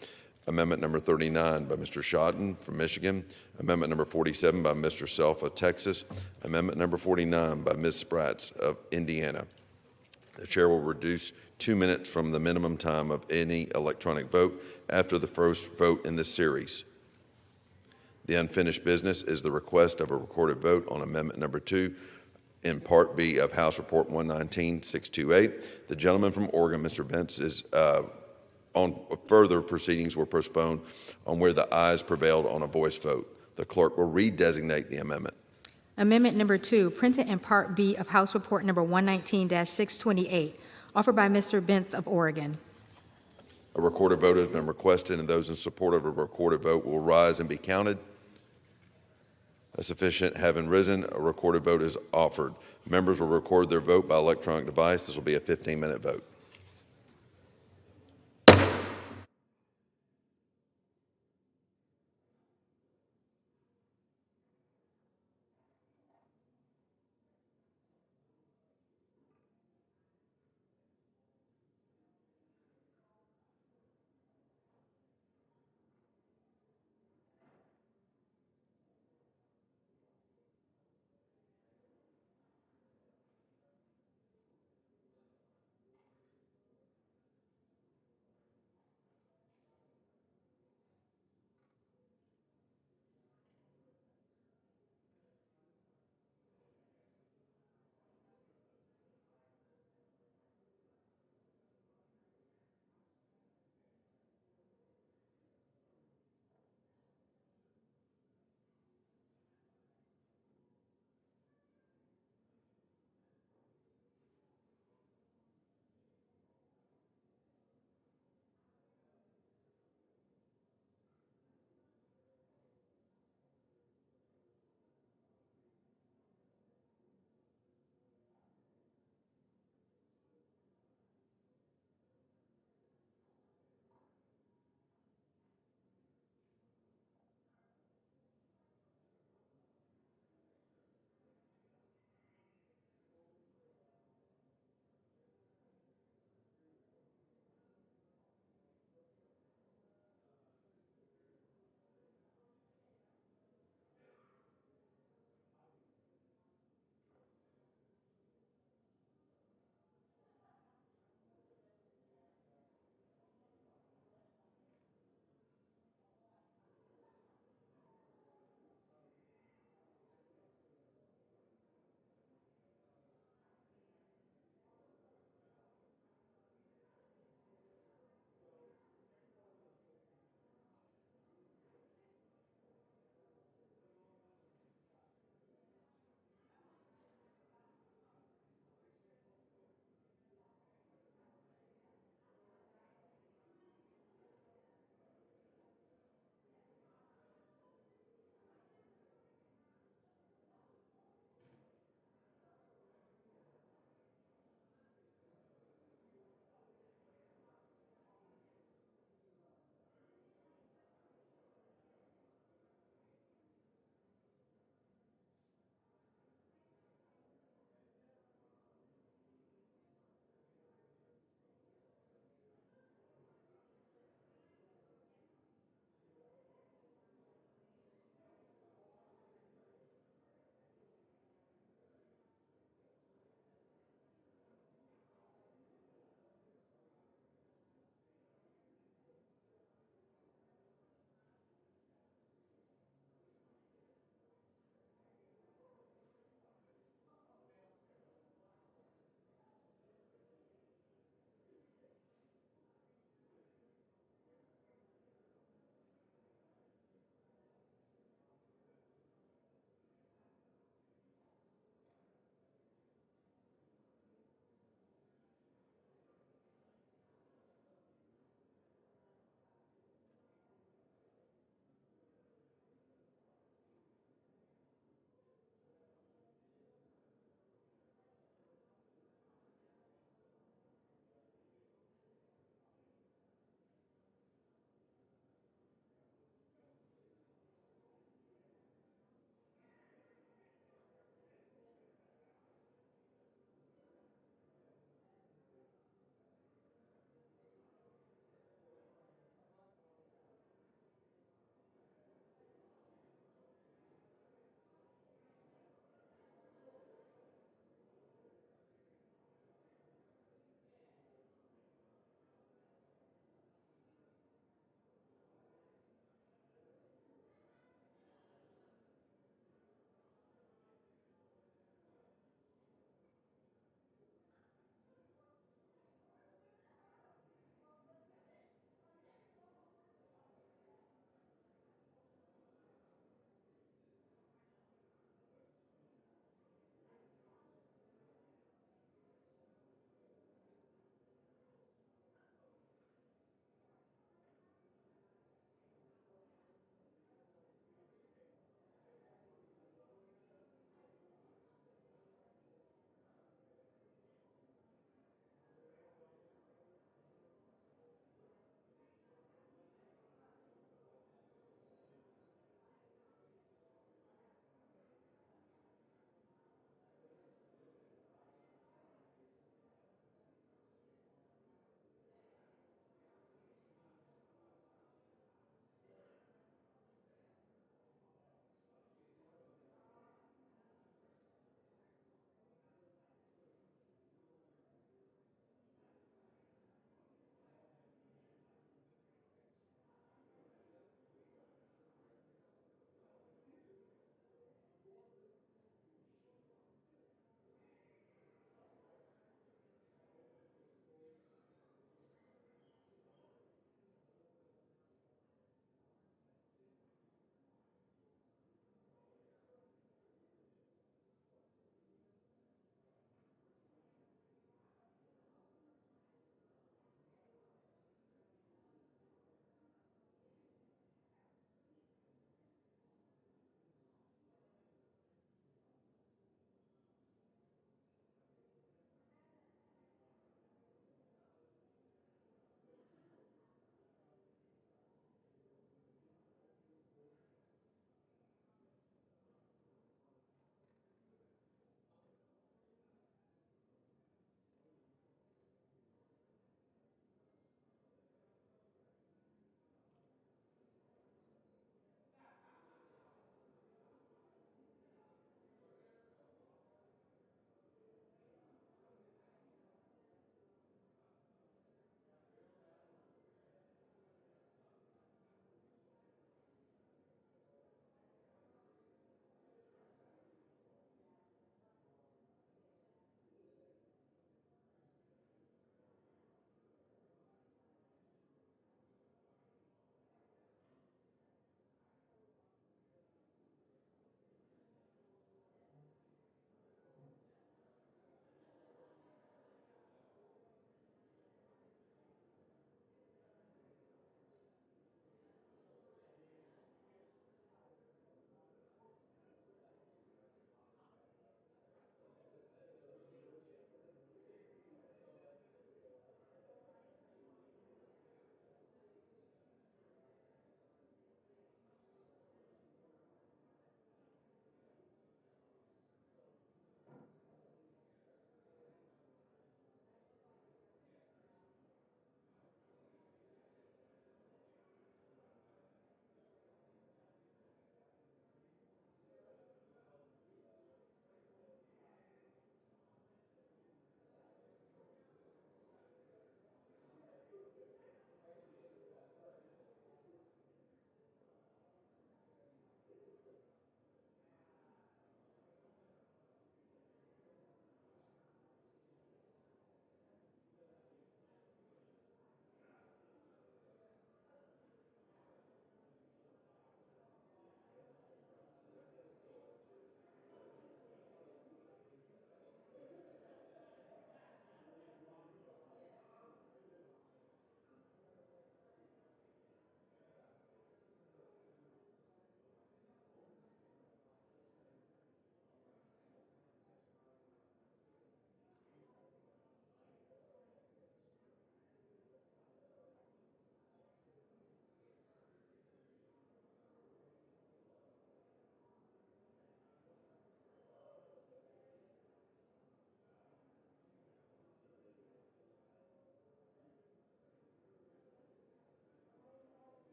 Amendment number 39 by Mr. Shodden from Michigan. Amendment number 47 by Mr. Self of Texas. Amendment number 49 by Ms. Spratz of Indiana. The chair will reduce 2 minutes from the minimum time of any electronic vote after the first vote in this series. The unfinished business is the request of a recorded vote on Amendment number 2 in Part B of House Report 119-628. The gentleman from Oregon, Mr. Bentz, is on further proceedings were postponed on where the ayes prevailed on a voice vote. The clerk will redesignate the amendment. Amendment number 2, printed in Part B of House Report number 119-628, offered by Mr. Bentz of Oregon. A recorded vote has been requested, and those in support of a recorded vote will rise and be counted. A sufficient having risen, a recorded vote is offered. Members will record their vote by electronic device. This will be a 15-minute vote.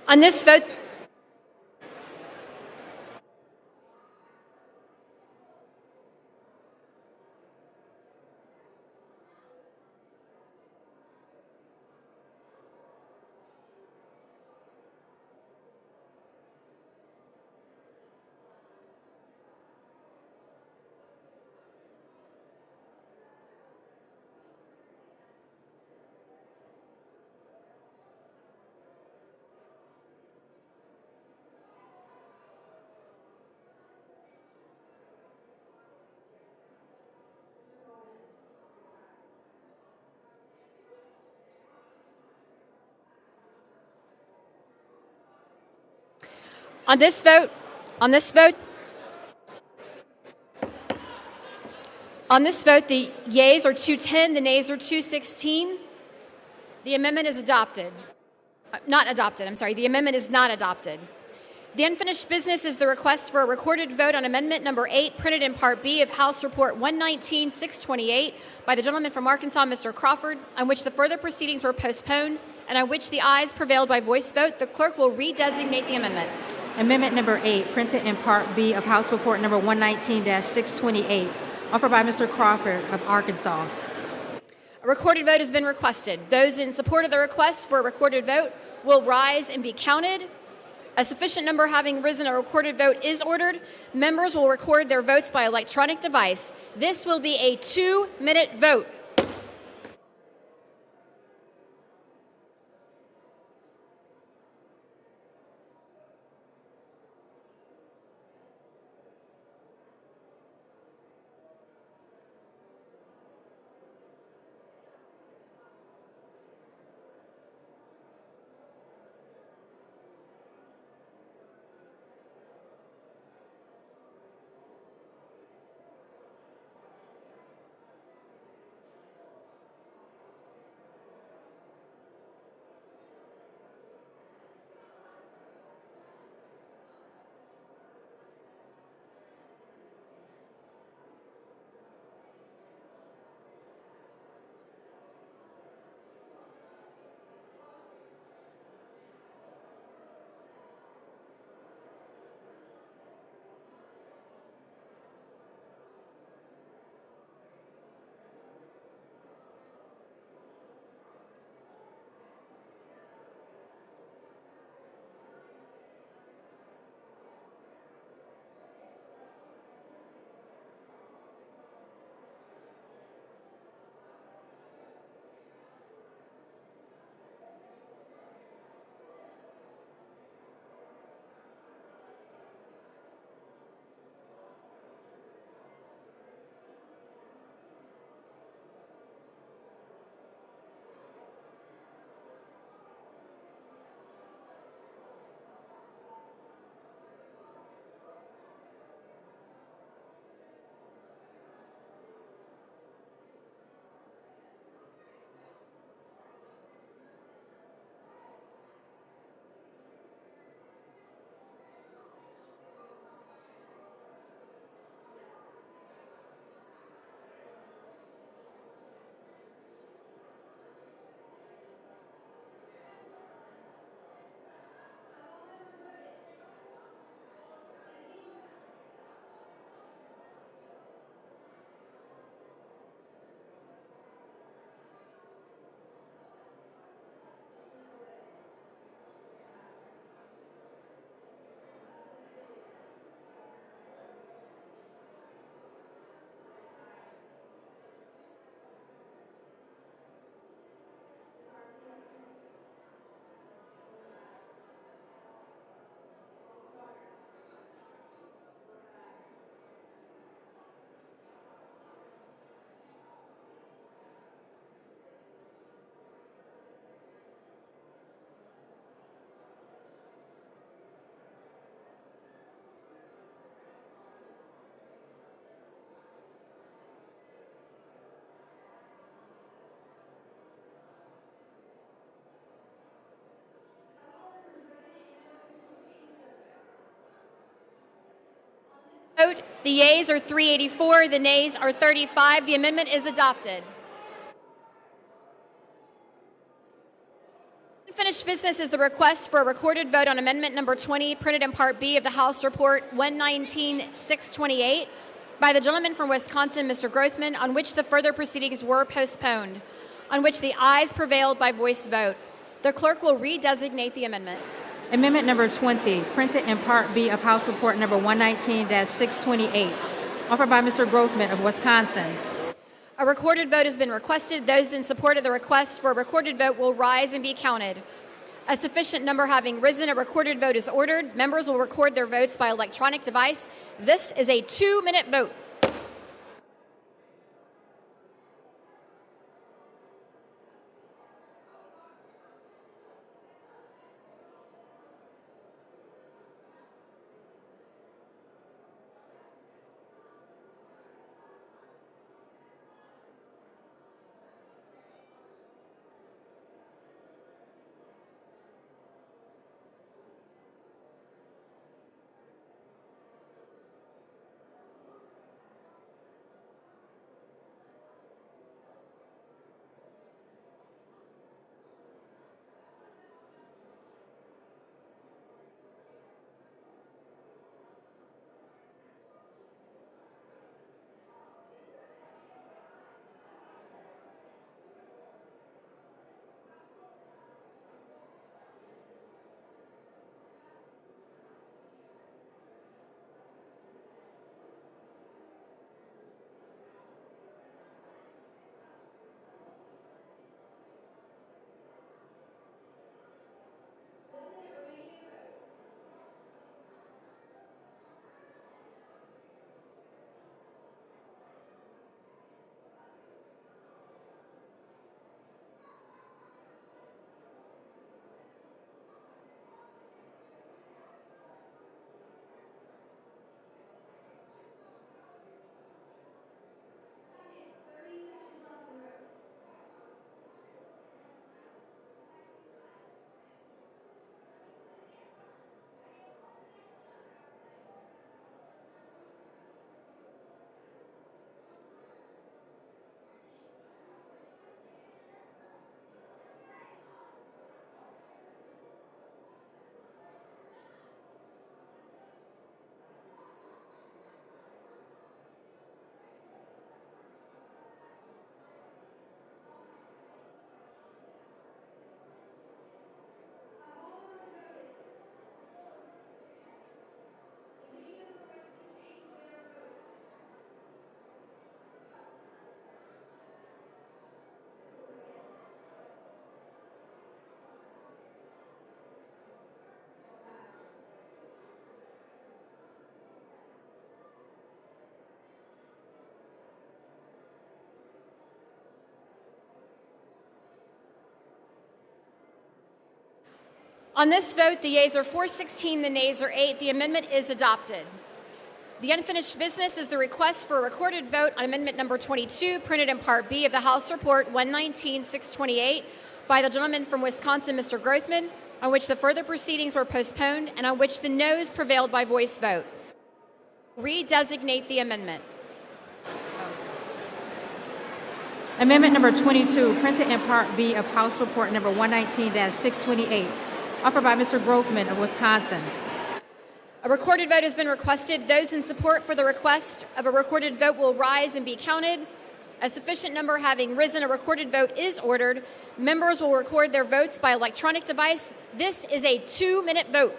On this vote, on this vote, the yeas are 210, the nays are 216. The amendment is adopted. Not adopted, I'm sorry. The amendment is not adopted. The unfinished business is the request for a recorded vote on amendment number 8, printed in Part B of House Report 119-628 by the gentleman from Arkansas, Mr. Crawford, on which the further proceedings were postponed and on which the ayes prevailed by voice vote. The clerk will redesignate the amendment. Amendment number 8, printed in Part B of House Report number 119-628, offered by Mr. Crawford of Arkansas. A recorded vote has been requested. Those in support of the request for a recorded vote will rise and be counted. A sufficient number having risen, a recorded vote is ordered. Members will record their votes by electronic device. This will be a 2-minute vote. Vote. The yeas are 384, the nays are 35. The amendment is adopted. Unfinished business is the request for a recorded vote on amendment number 20, printed in Part B of the House Report 119-628 by the gentleman from Wisconsin, Mr. Grothman, on which the further proceedings were postponed, on which the ayes prevailed by voice vote. The clerk will redesignate the amendment. Amendment number 20, printed in Part B of House Report number 119-628, offered by Mr. Grothman of Wisconsin. A recorded vote has been requested. Those in support of the request for a recorded vote will rise and be counted. A sufficient number having risen, a recorded vote is ordered. Members will record their votes by electronic device. This is a 2-minute vote. On this vote, the yeas are 416, the nays are 8. The amendment is adopted. The unfinished business is the request for a recorded vote on amendment number 22, printed in Part B of the House Report 119-628 by the gentleman from Wisconsin, Mr. Grothman, on which the further proceedings were postponed and on which the noes prevailed by voice vote. Redesignate the amendment. Amendment number 22, printed in Part B of House Report number 119-628, offered by Mr. Grothman of Wisconsin. A recorded vote has been requested. Those in support for the request of a recorded vote will rise and be counted. A sufficient number having risen, a recorded vote is ordered. Members will record their votes by electronic device. This is a 2-minute vote.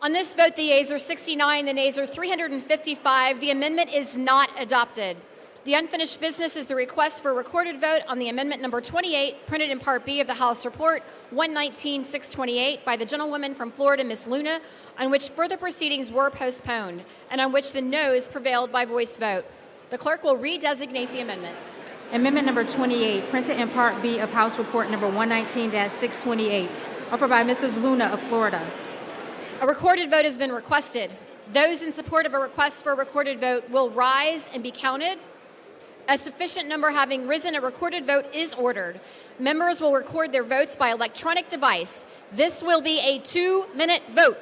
On this vote, the yeas are 69, the nays are 355. The amendment is not adopted. The unfinished business is the request for a recorded vote on the amendment number 28, printed in Part B of the House Report 119-628 by the gentlewoman from Florida, Ms. Luna, on which further proceedings were postponed, and on which the noes prevailed by voice vote. The clerk will redesignate the amendment. Amendment number 28, printed in Part B of House Report number 119-628, offered by Mrs. Luna of Florida. A recorded vote has been requested. Those in support of a request for a recorded vote will rise and be counted. A sufficient number having risen, a recorded vote is ordered. Members will record their votes by electronic device. This will be a 2-minute vote.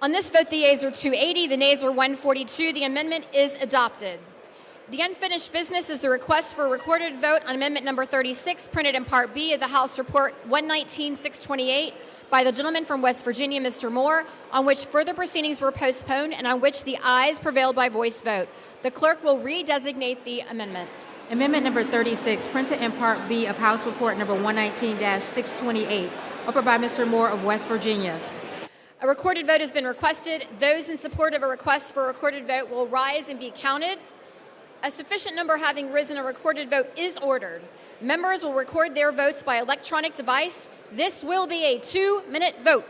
On this vote, the yeas are 280, the nays are 142. The amendment is adopted. The unfinished business is the request for a recorded vote on amendment number 36, printed in Part B of the House Report 119-628 by the gentleman from West Virginia, Mr. Moore, on which further proceedings were postponed and on which the ayes prevailed by voice vote. The clerk will redesignate the amendment. Amendment number 36, printed in Part B of House Report number 119-628, offered by Mr. Moore of West Virginia. A recorded vote has been requested. Those in support of a request for a recorded vote will rise and be counted. A sufficient number having risen, a recorded vote is ordered. Members will record their votes by electronic device. This will be a 2-minute vote.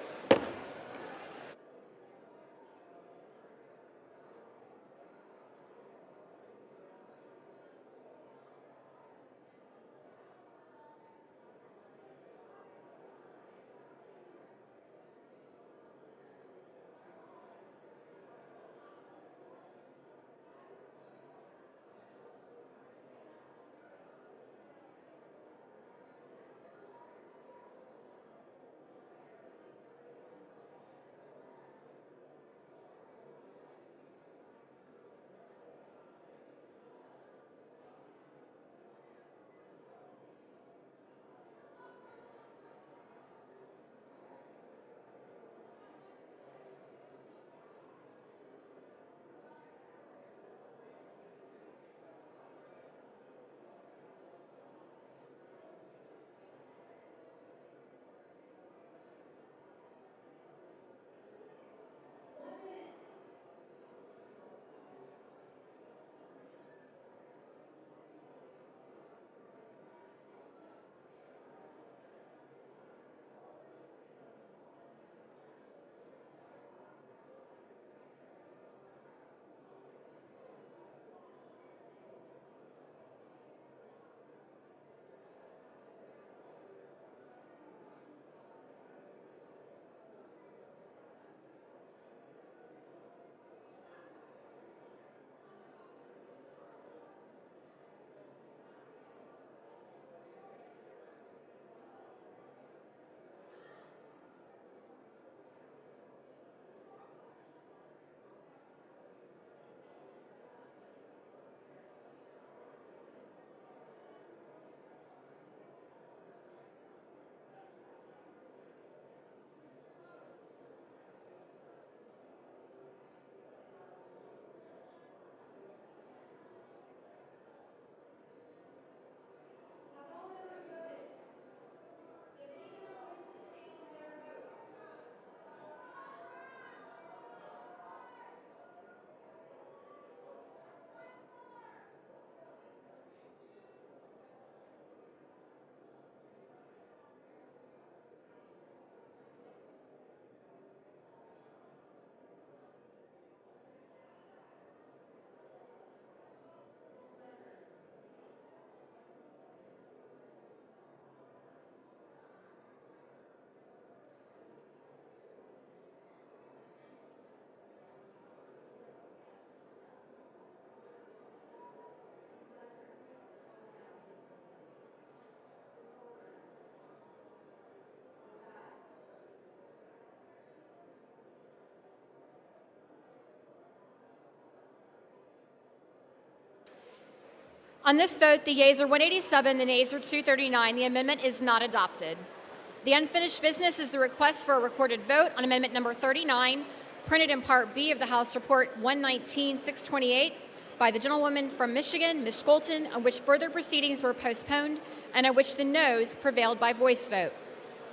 On this vote, the yeas are 187, the nays are 239. The amendment is not adopted. The unfinished business is the request for a recorded vote on amendment number 39, printed in Part B of the House Report 119-628 by the gentlewoman from Michigan, Ms. Scholten, on which further proceedings were postponed and on which the noes prevailed by voice vote.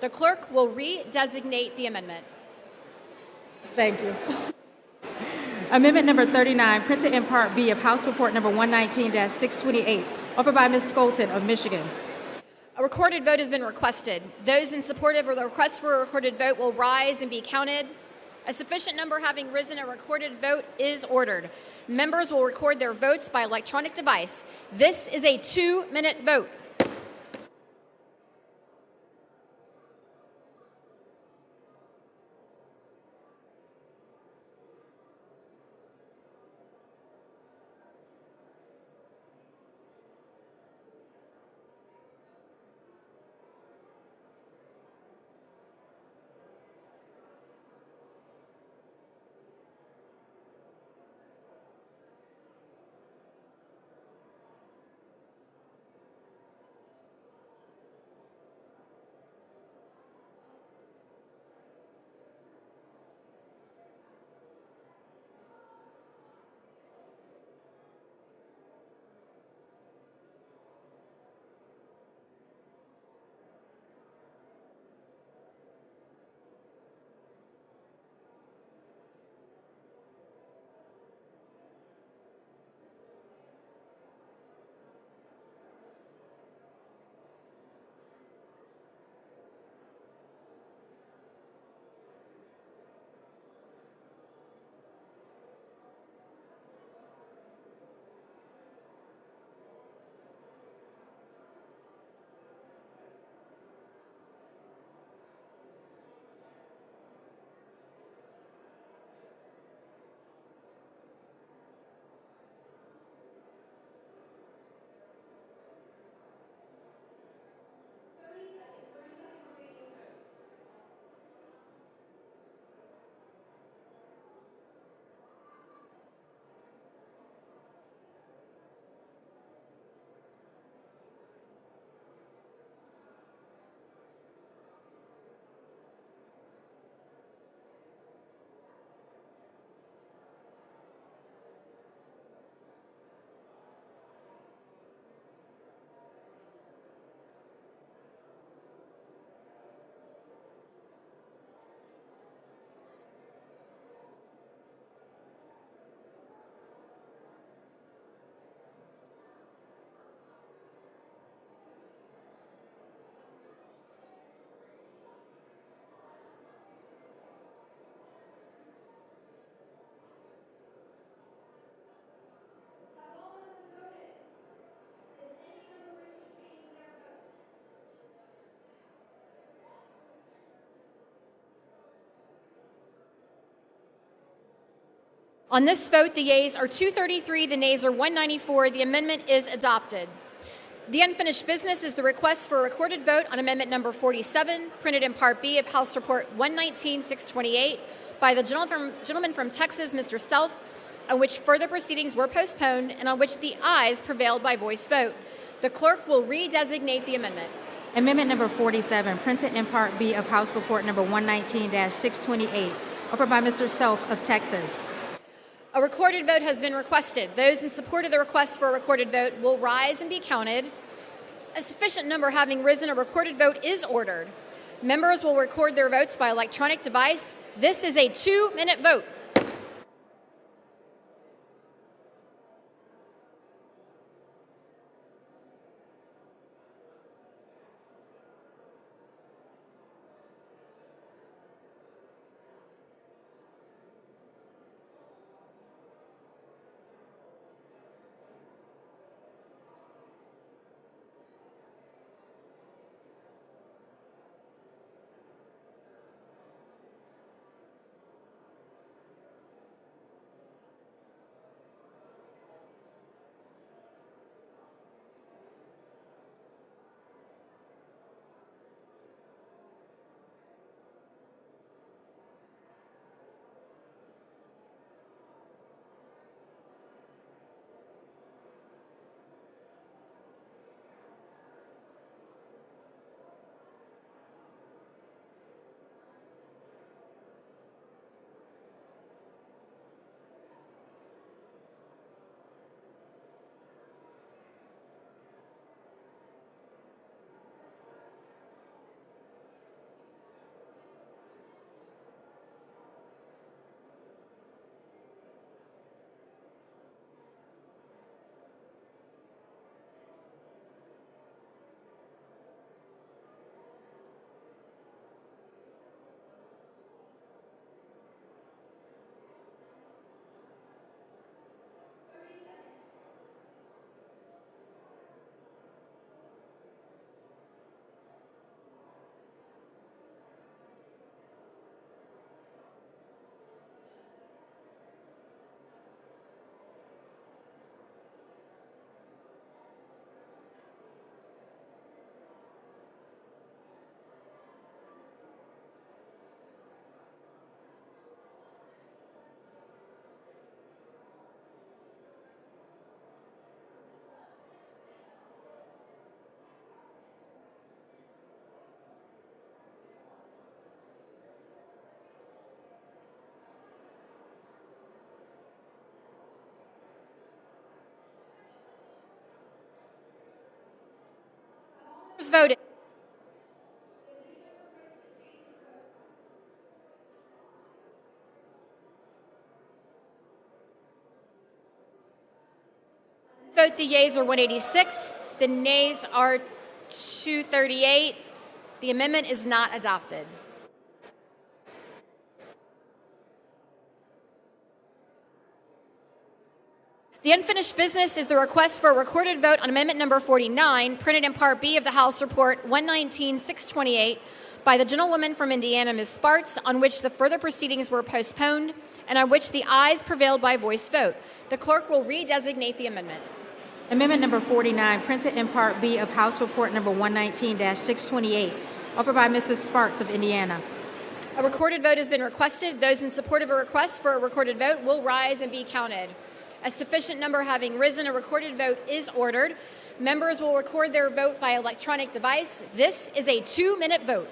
The clerk will redesignate the amendment. Thank you. Amendment number 39, printed in Part B of House Report number 119-628, offered by Ms. Scholten of Michigan. A recorded vote has been requested. Those in support of the request for a recorded vote will rise and be counted. A sufficient number having risen, a recorded vote is ordered. Members will record their votes by electronic device. This is a 2-minute vote. On this vote, the yeas are 233, the nays are 194. The amendment is adopted. The unfinished business is the request for a recorded vote on amendment number 47, printed in Part B of House Report 119-628 by the gentleman from Texas, Mr. Self, on which further proceedings were postponed and on which the ayes prevailed by voice vote. The clerk will redesignate the amendment. Amendment number 47, printed in Part B of House Report number 119-628, offered by Mr. Self of Texas. A recorded vote has been requested. Those in support of the request for a recorded vote will rise and be counted. A sufficient number having risen, a recorded vote is ordered. Members will record their votes by electronic device. This is a 2-minute vote. Voted. Vote the yeas are 186, the nays are 238. The amendment is not adopted. The unfinished business is the request for a recorded vote on amendment number 49, printed in Part B of the House Report 119-628 by the gentlewoman from Indiana, Ms. Spartz, on which the further proceedings were postponed and on which the ayes prevailed by voice vote. The clerk will redesignate the amendment. Amendment number 49, printed in Part B of House Report number 119-628, offered by Mrs. Spartz of Indiana. A recorded vote has been requested. Those in support of a request for a recorded vote will rise and be counted. A sufficient number having risen, a recorded vote is ordered. Members will record their vote by electronic device. This is a 2-minute vote.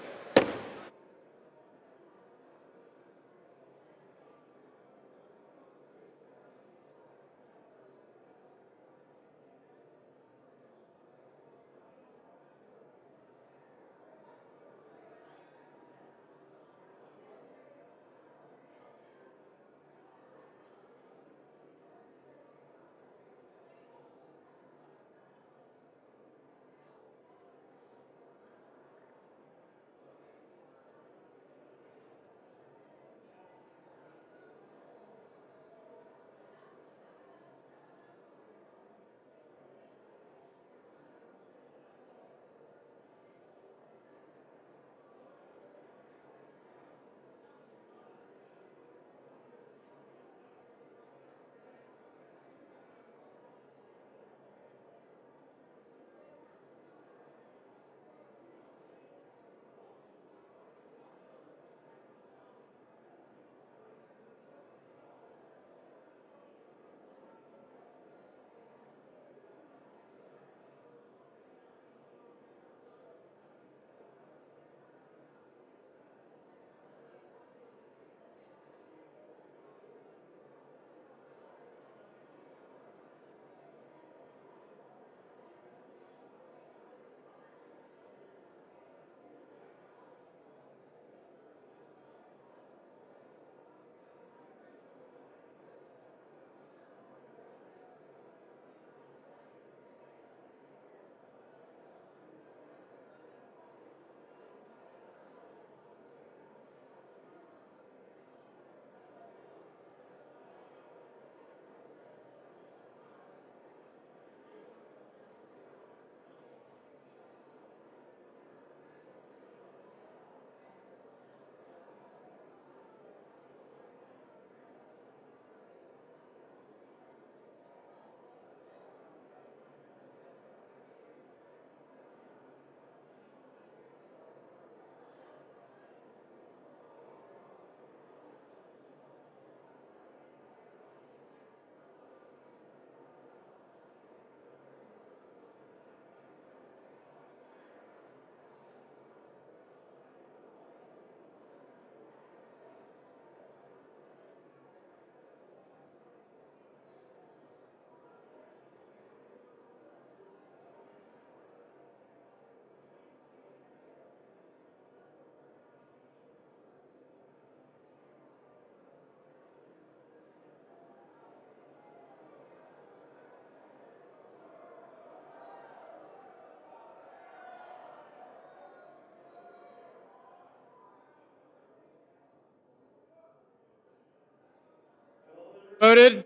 Voted.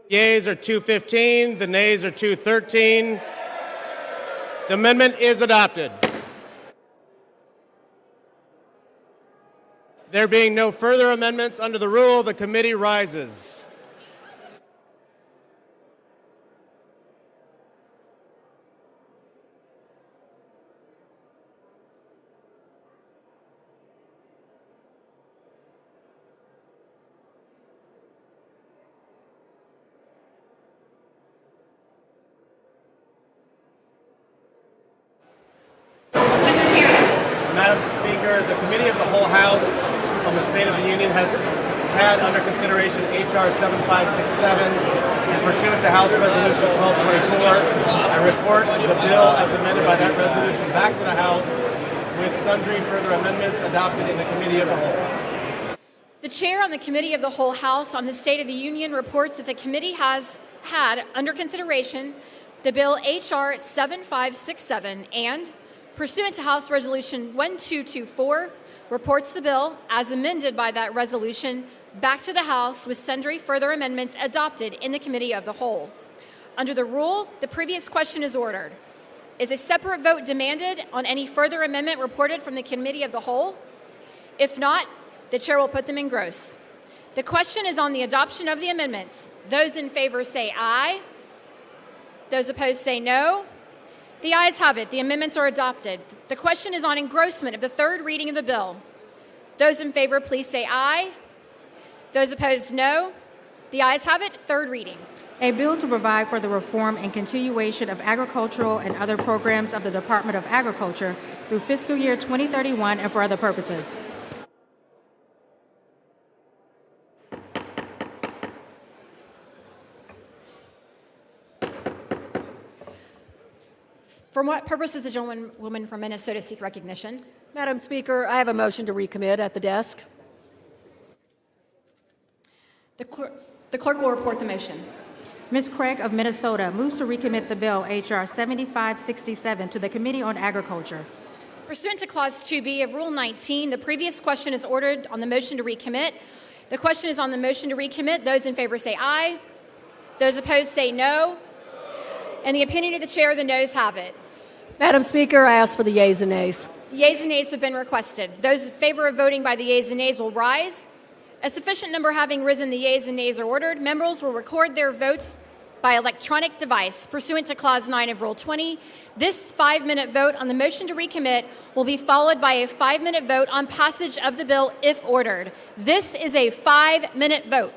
Yeas are 215, the nays are 213. The amendment is adopted. There being no further amendments under the rule, the committee rises. Madam Speaker, the Committee of the Whole House on the State of the Union has had under consideration H.R. 7567 and pursuant to House Resolution 1224, I report the bill as amended by that resolution back to the House with sundry further amendments adopted in the Committee of the Whole. The chair on the Committee of the Whole House on the State of the Union reports that the committee has had under consideration the bill H.R. 7567 and, pursuant to House Resolution 1224, reports the bill, as amended by that resolution, back to the House with sundry further amendments adopted in the Committee of the Whole. Under the rule, the previous question is ordered. Is a separate vote demanded on any further amendment reported from the Committee of the Whole? If not, the chair will put them in gross. The question is on the adoption of the amendments. Those in favor say aye. Those opposed say no. The ayes have it. The amendments are adopted. The question is on engrossment of the third reading of the bill. Those in favor, please say aye. Those opposed, no. The ayes have it. Third reading. A bill to provide for the reform and continuation of agricultural and other programs of the Department of Agriculture through fiscal year 2031 and for other purposes. For what purpose does the gentlewoman from Minnesota seek recognition? Madam Speaker, I have a motion to recommit at the desk. The clerk will report the motion. Ms. Craig of Minnesota moves to recommit the bill H.R. 7567 to the Committee on Agriculture. Pursuant to Clause 2B of Rule 19, the previous question is ordered on the motion to recommit. The question is on the motion to recommit. Those in favor say aye. Those opposed say no. In the opinion of the chair, the noes have it. Madam Speaker, I ask for the yeas and nays. The yeas and nays have been requested. Those in favor of voting by the yeas and nays will rise. A sufficient number having risen, the yeas and nays are ordered. Members will record their votes by electronic device. Pursuant to Clause 9 of Rule 20, this 5-minute vote on the motion to recommit will be followed by a 5-minute vote on passage of the bill if ordered. This is a 5-minute vote.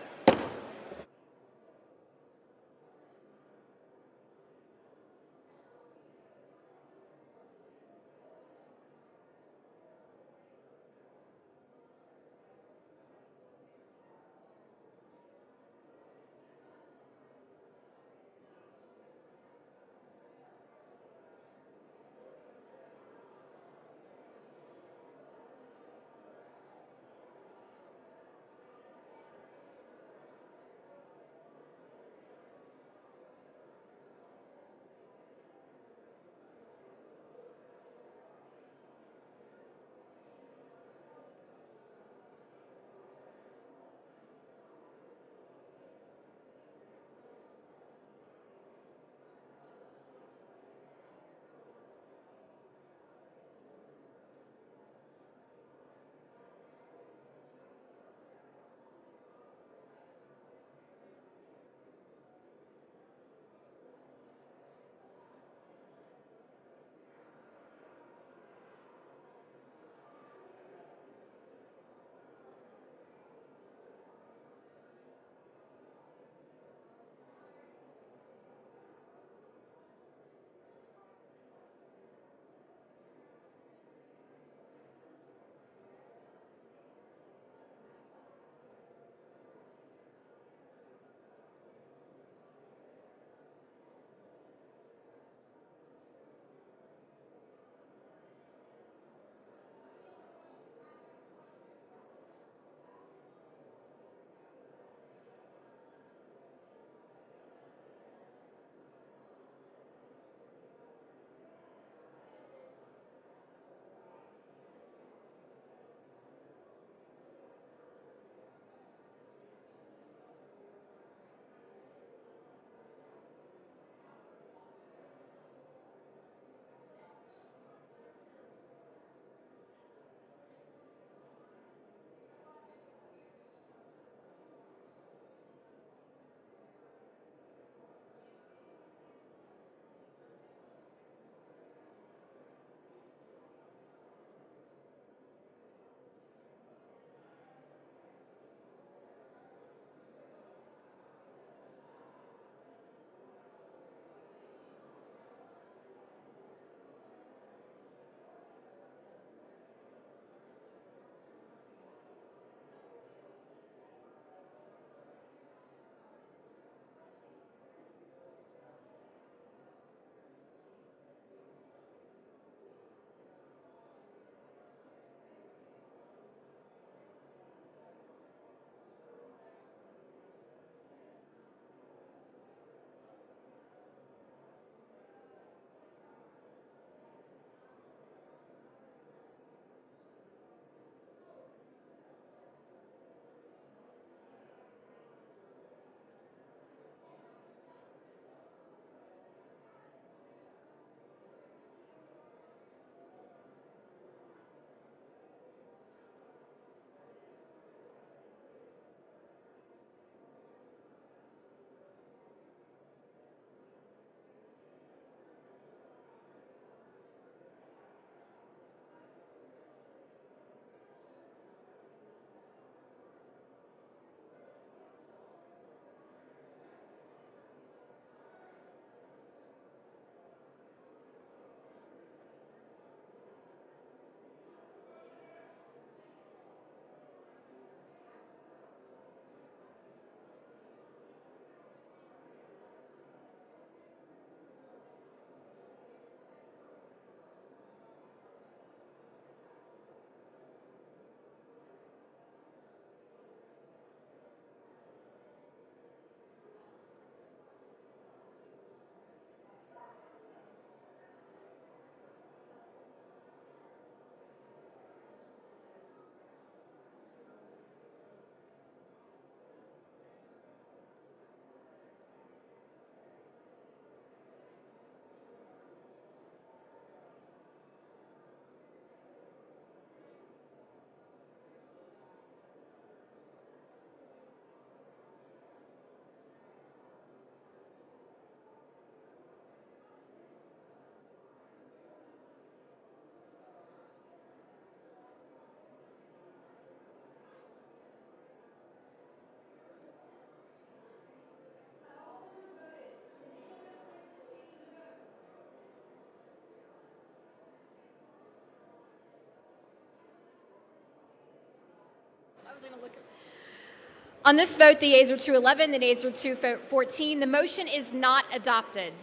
On this vote, the yeas are 211, the nays are 214. The motion is not adopted.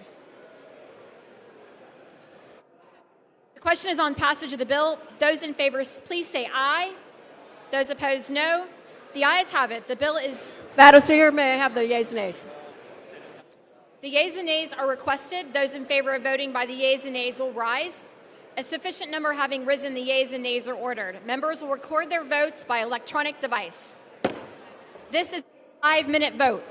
The question is on passage of the bill. Those in favor, please say aye. Those opposed, no. The ayes have it. The bill is... Madam Speaker, may I have the yeas and nays? The yeas and nays are requested. Those in favor of voting by the yeas and nays will rise. A sufficient number having risen, the yeas and nays are ordered. Members will record their votes by electronic device. This is a 5-minute vote.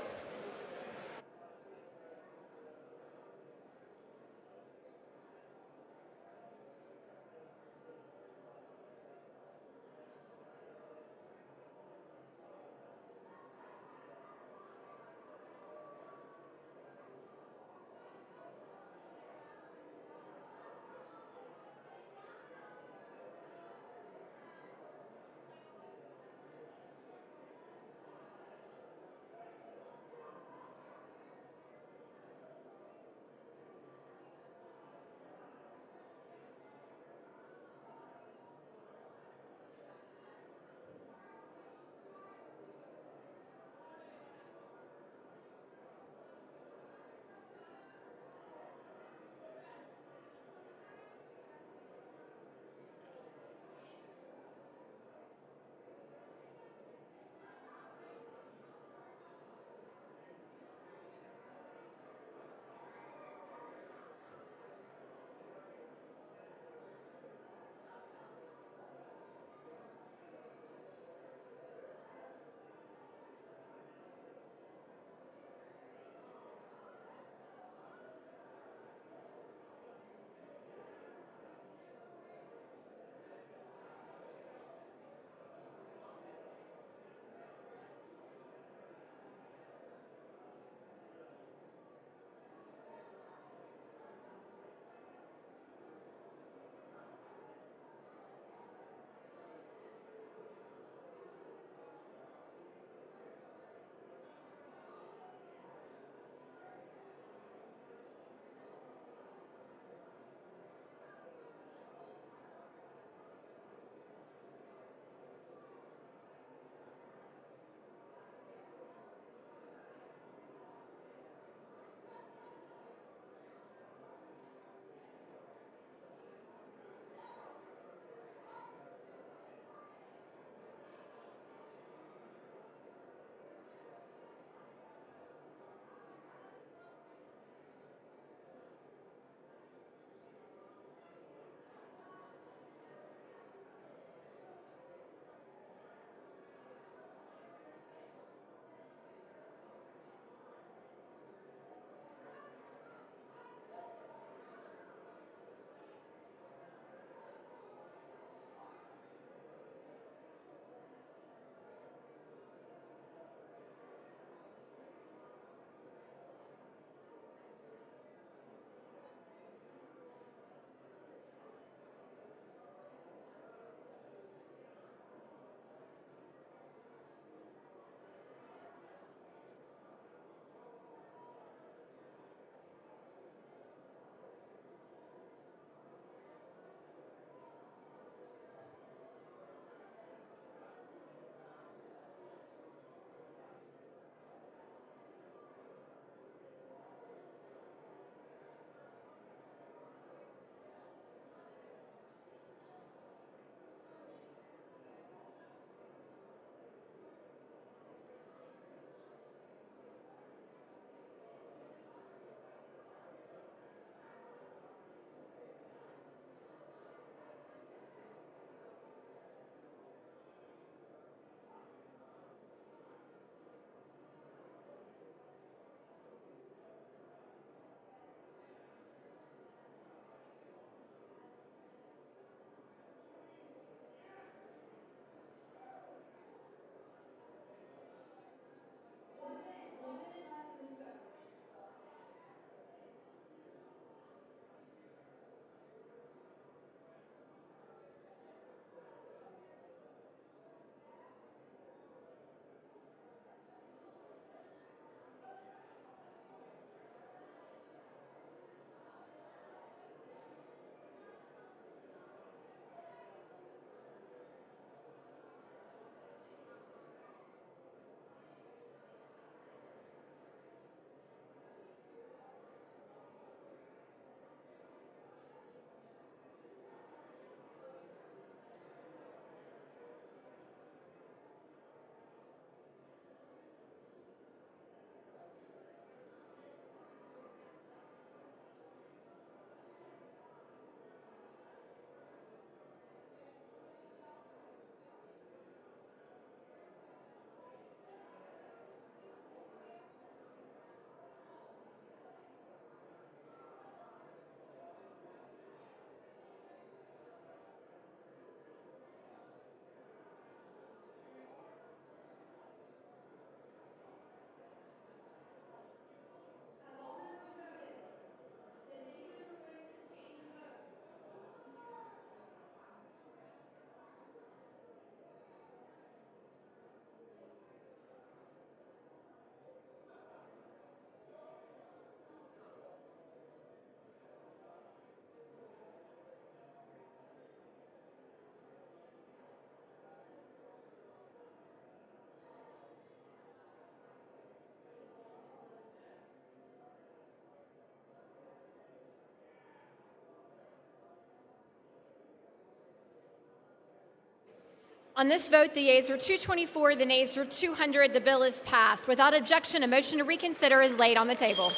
On this vote, the yeas are 224, the nays are 200. The bill is passed. Without objection, a motion to reconsider is laid on the table.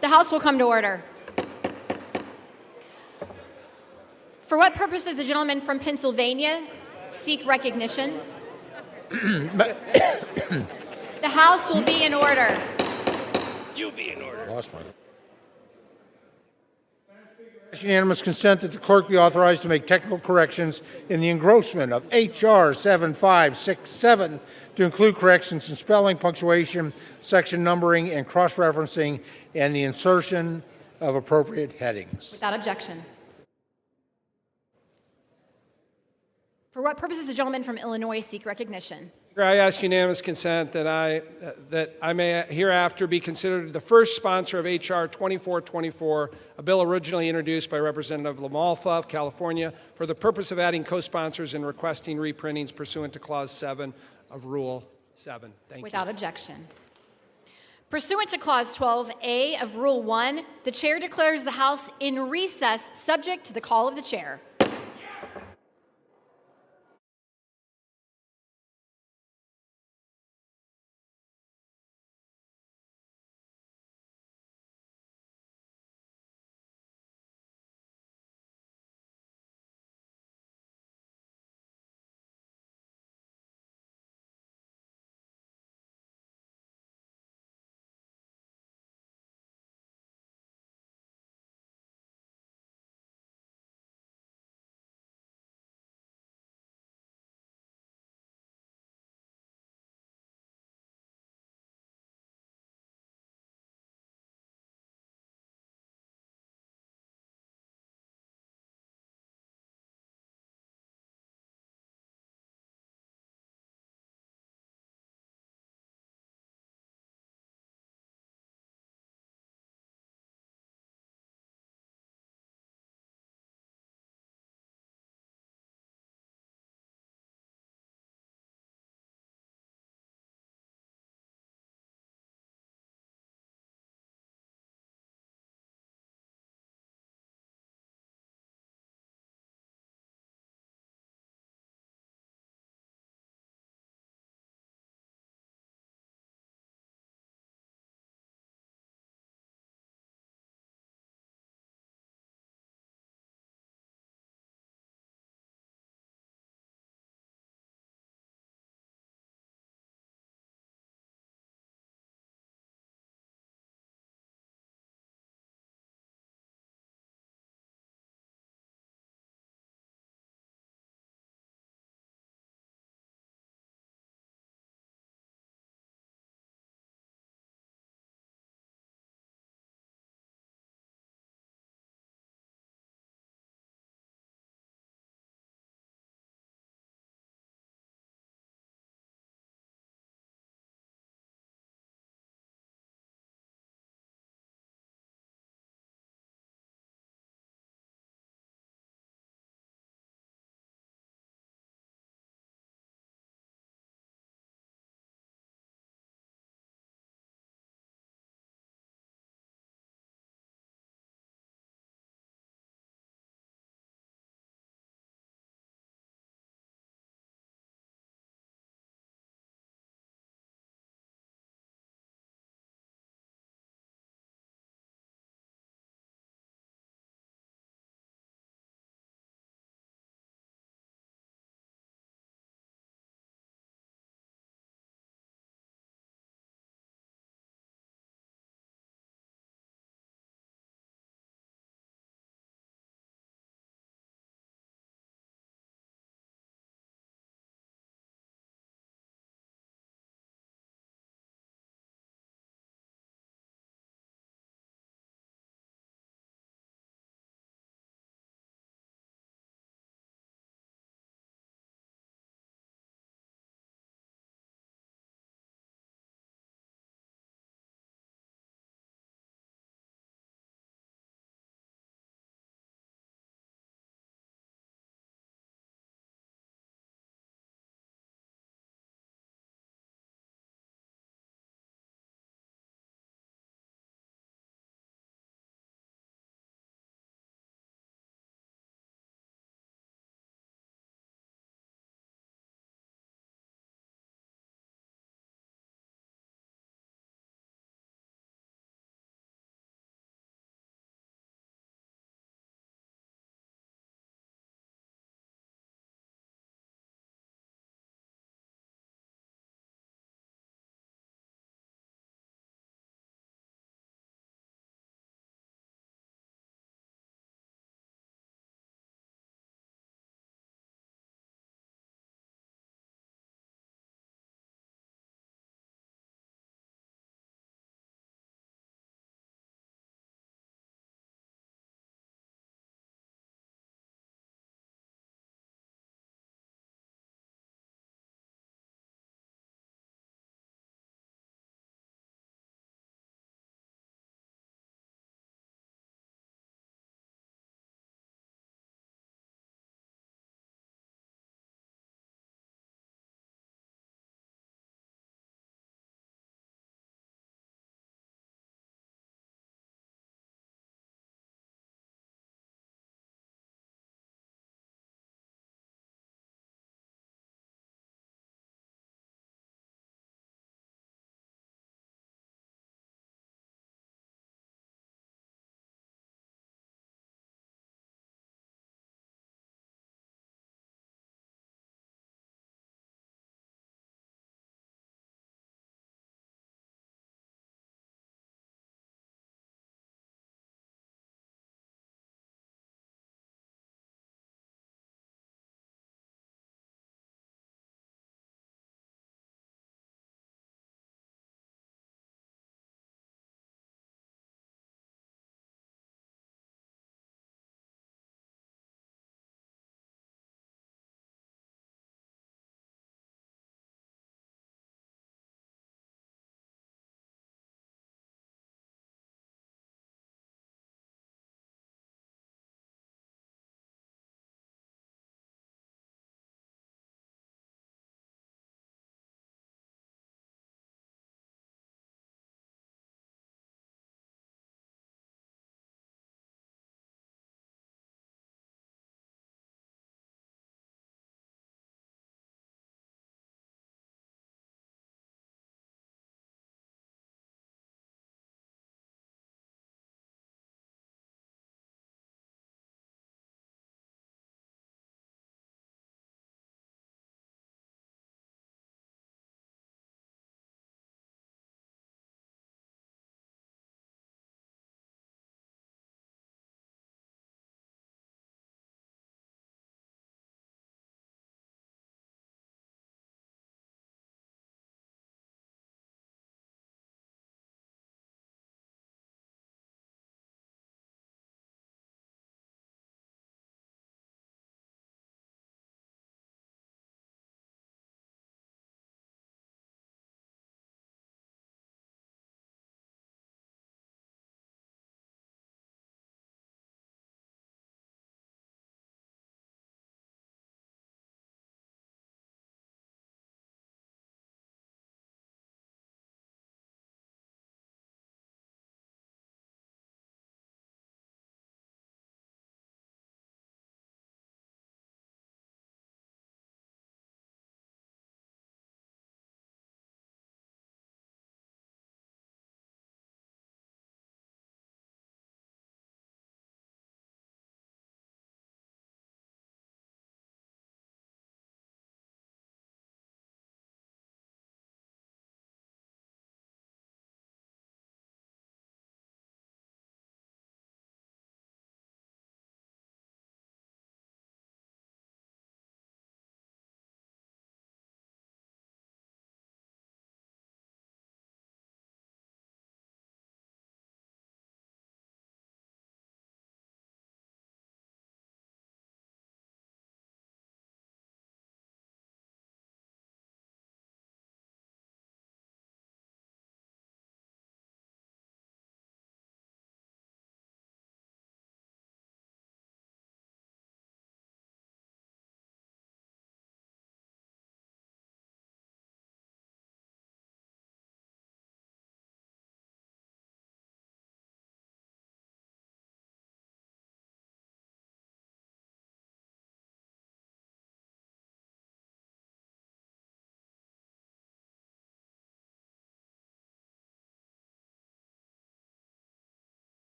The House will come to order. For what purpose does the gentleman from Pennsylvania seek recognition? The House will be in order. You be in order. Lost one. Unanimous consent that the clerk be authorized to make technical corrections in the engrossment of H.R. 7567 to include corrections in spelling, punctuation, section numbering, and cross-referencing, and the insertion of appropriate headings. Without objection. For what purpose does the gentleman from Illinois seek recognition? I ask unanimous consent that I may hereafter be considered the first sponsor of H.R. 2424, a bill originally introduced by Representative LaMalfa of California for the purpose of adding co-sponsors and requesting reprintings pursuant to Clause 7 of Rule 7. Thank you. Without objection. Pursuant to Clause 12A of Rule 1, the Chair declares the House in recess subject to the call of the Chair.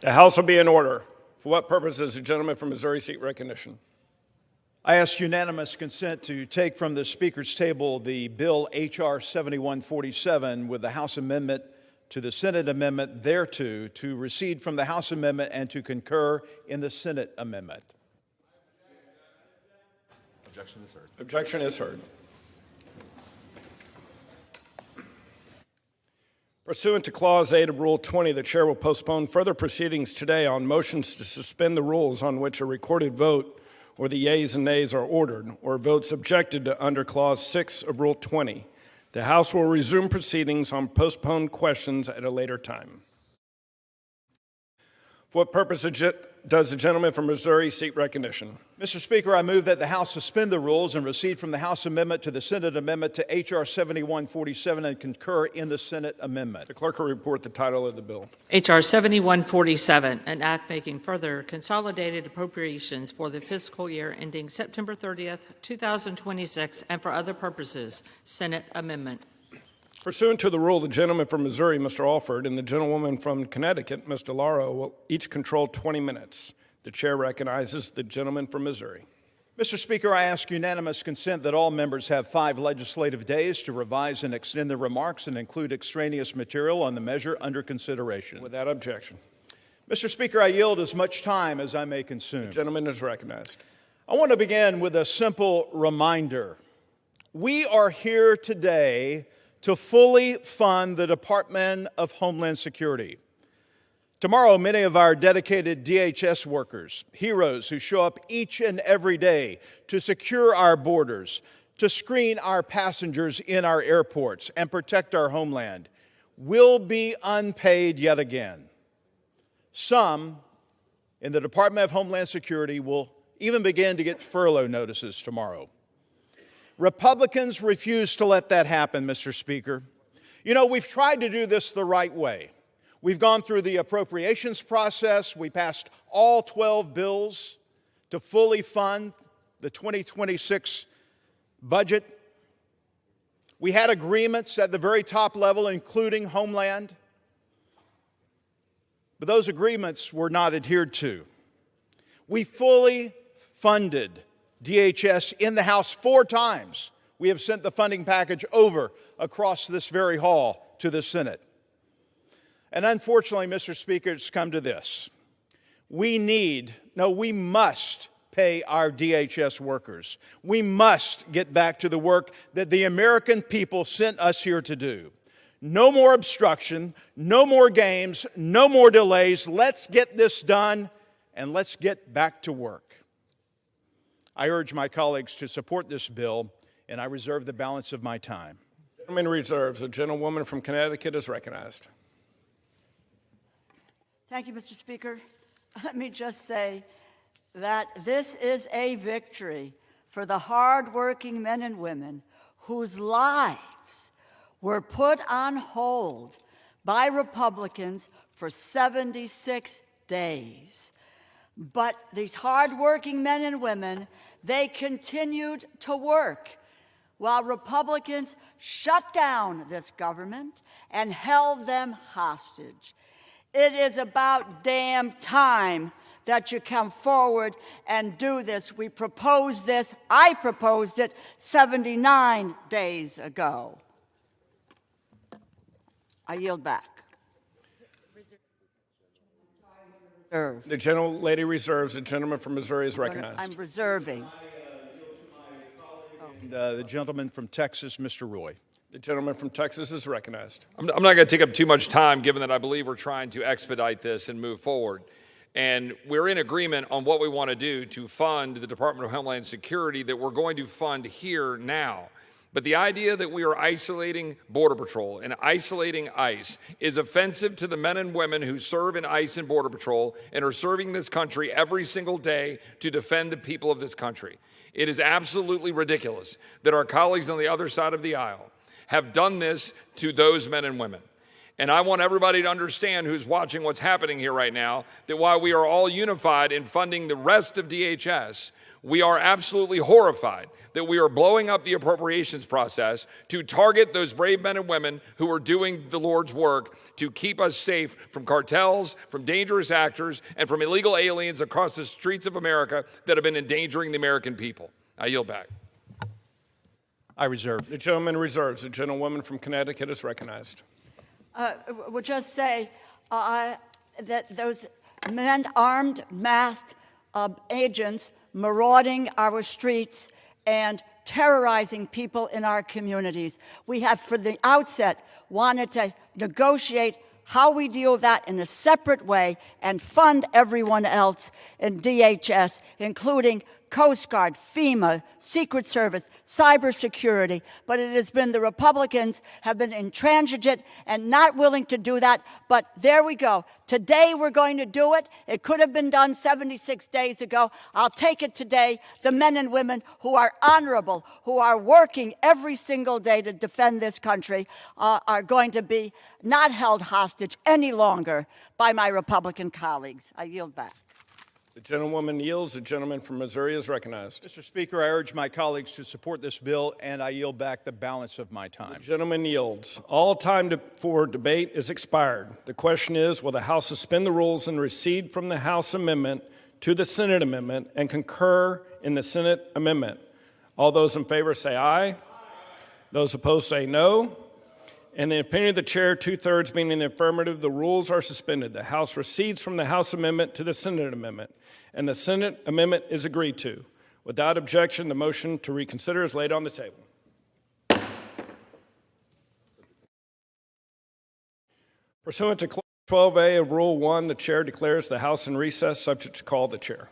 The House will be in order. For what purpose does the gentleman from Missouri seek recognition? I ask unanimous consent to take from the Speaker's table the bill H.R. 7147 with the House amendment to the Senate amendment thereto, to recede from the House amendment and to concur in the Senate amendment. Objection is heard. Objection is heard. Pursuant to Clause 8 of Rule 20, the Chair will postpone further proceedings today on motions to suspend the rules on which a recorded vote or the yeas and nays are ordered, or votes objected to under Clause 6 of Rule 20. The House will resume proceedings on postponed questions at a later time. For what purpose does the gentleman from Missouri seek recognition? Mr. Speaker, I move that the House suspend the rules and recede from the House amendment to the Senate amendment to H.R. 7147 and concur in the Senate amendment. The clerk will report the title of the bill. H.R. 7147, an act making further consolidated appropriations for the fiscal year ending September 30th, 2026, and for other purposes. Senate amendment. Pursuant to the rule, the gentleman from Missouri, Mr. Alford, and the gentlewoman from Connecticut, Ms. DeLauro, will each control 20 minutes. The chair recognizes the gentleman from Missouri. Mr. Speaker, I ask unanimous consent that all members have 5 legislative days to revise and extend their remarks and include extraneous material on the measure under consideration. Without objection. Mr. Speaker, I yield as much time as I may consume. The gentleman is recognized. I want to begin with a simple reminder. We are here today to fully fund the Department of Homeland Security. Tomorrow, many of our dedicated DHS workers, heroes who show up each and every day to secure our borders, to screen our passengers in our airports, and protect our homeland, will be unpaid yet again. Some in the Department of Homeland Security will even begin to get furlough notices tomorrow. Republicans refuse to let that happen, Mr. Speaker. You know, we've tried to do this the right way. We've gone through the appropriations process. We passed all 12 bills to fully fund the 2026 budget. We had agreements at the very top level, including Homeland. But those agreements were not adhered to. We fully funded DHS in the House 4 times. We have sent the funding package over across this very hall to the Senate. And unfortunately, Mr. Speaker, it's come to this. We must pay our DHS workers. We must get back to the work that the American people sent us here to do. No more obstruction, no more games, no more delays. Let's get this done, and let's get back to work. I urge my colleagues to support this bill, and I reserve the balance of my time. The gentleman reserves. The gentlewoman from Connecticut is recognized. Thank you, Mr. Speaker. Let me just say that this is a victory for the hardworking men and women whose lives were put on hold by Republicans for 76 days. But these hardworking men and women, they continued to work while Republicans shut down this government and held them hostage. It is about damn time that you come forward and do this. We proposed this. I proposed it 79 days ago. I yield back. The gentlelady reserves. The gentleman from Missouri is recognized. I'm reserving. The gentleman from Texas, Mr. Roy. The gentleman from Texas is recognized. I'm not going to take up too much time, given that I believe we're trying to expedite this and move forward. And we're in agreement on what we want to do to fund the Department of Homeland Security that we're going to fund here now. But the idea that we are isolating Border Patrol and isolating ICE is offensive to the men and women who serve in ICE and Border Patrol and are serving this country every single day to defend the people of this country. It is absolutely ridiculous that our colleagues on the other side of the aisle have done this to those men and women. And I want everybody to understand who's watching what's happening here right now, that while we are all unified in funding the rest of DHS, we are absolutely horrified that we are blowing up the appropriations process to target those brave men and women who are doing the Lord's work to keep us safe from cartels, from dangerous actors, and from illegal aliens across the streets of America that have been endangering the American people. I yield back. I reserve. The gentleman reserves. The gentlewoman from Connecticut is recognized. Would just say that those men, armed, masked agents marauding our streets and terrorizing people in our communities. We have, from the outset, wanted to negotiate how we deal with that in a separate way and fund everyone else in DHS, including Coast Guard, FEMA, Secret Service, cybersecurity, but it has been the Republicans have been intransigent and not willing to do that, but there we go. Today we're going to do it. It could have been done 76 days ago. I'll take it today. The men and women who are honorable, who are working every single day to defend this country, are going to be not held hostage any longer by my Republican colleagues. I yield back. The gentlewoman yields. The gentleman from Missouri is recognized. Mr. Speaker, I urge my colleagues to support this bill, and I yield back the balance of my time. The gentleman yields. All time for debate is expired. The question is, will the House suspend the rules and recede from the House amendment to the Senate amendment and concur in the Senate amendment? All those in favor say aye. Those opposed say no. In the opinion of the chair, 2/3 being in the affirmative, the rules are suspended. The House recedes from the House amendment to the Senate amendment, and the Senate amendment is agreed to. Without objection, the motion to reconsider is laid on the table. Pursuant to Clause 12A of Rule 1, the chair declares the House in recess, subject to call of the chair.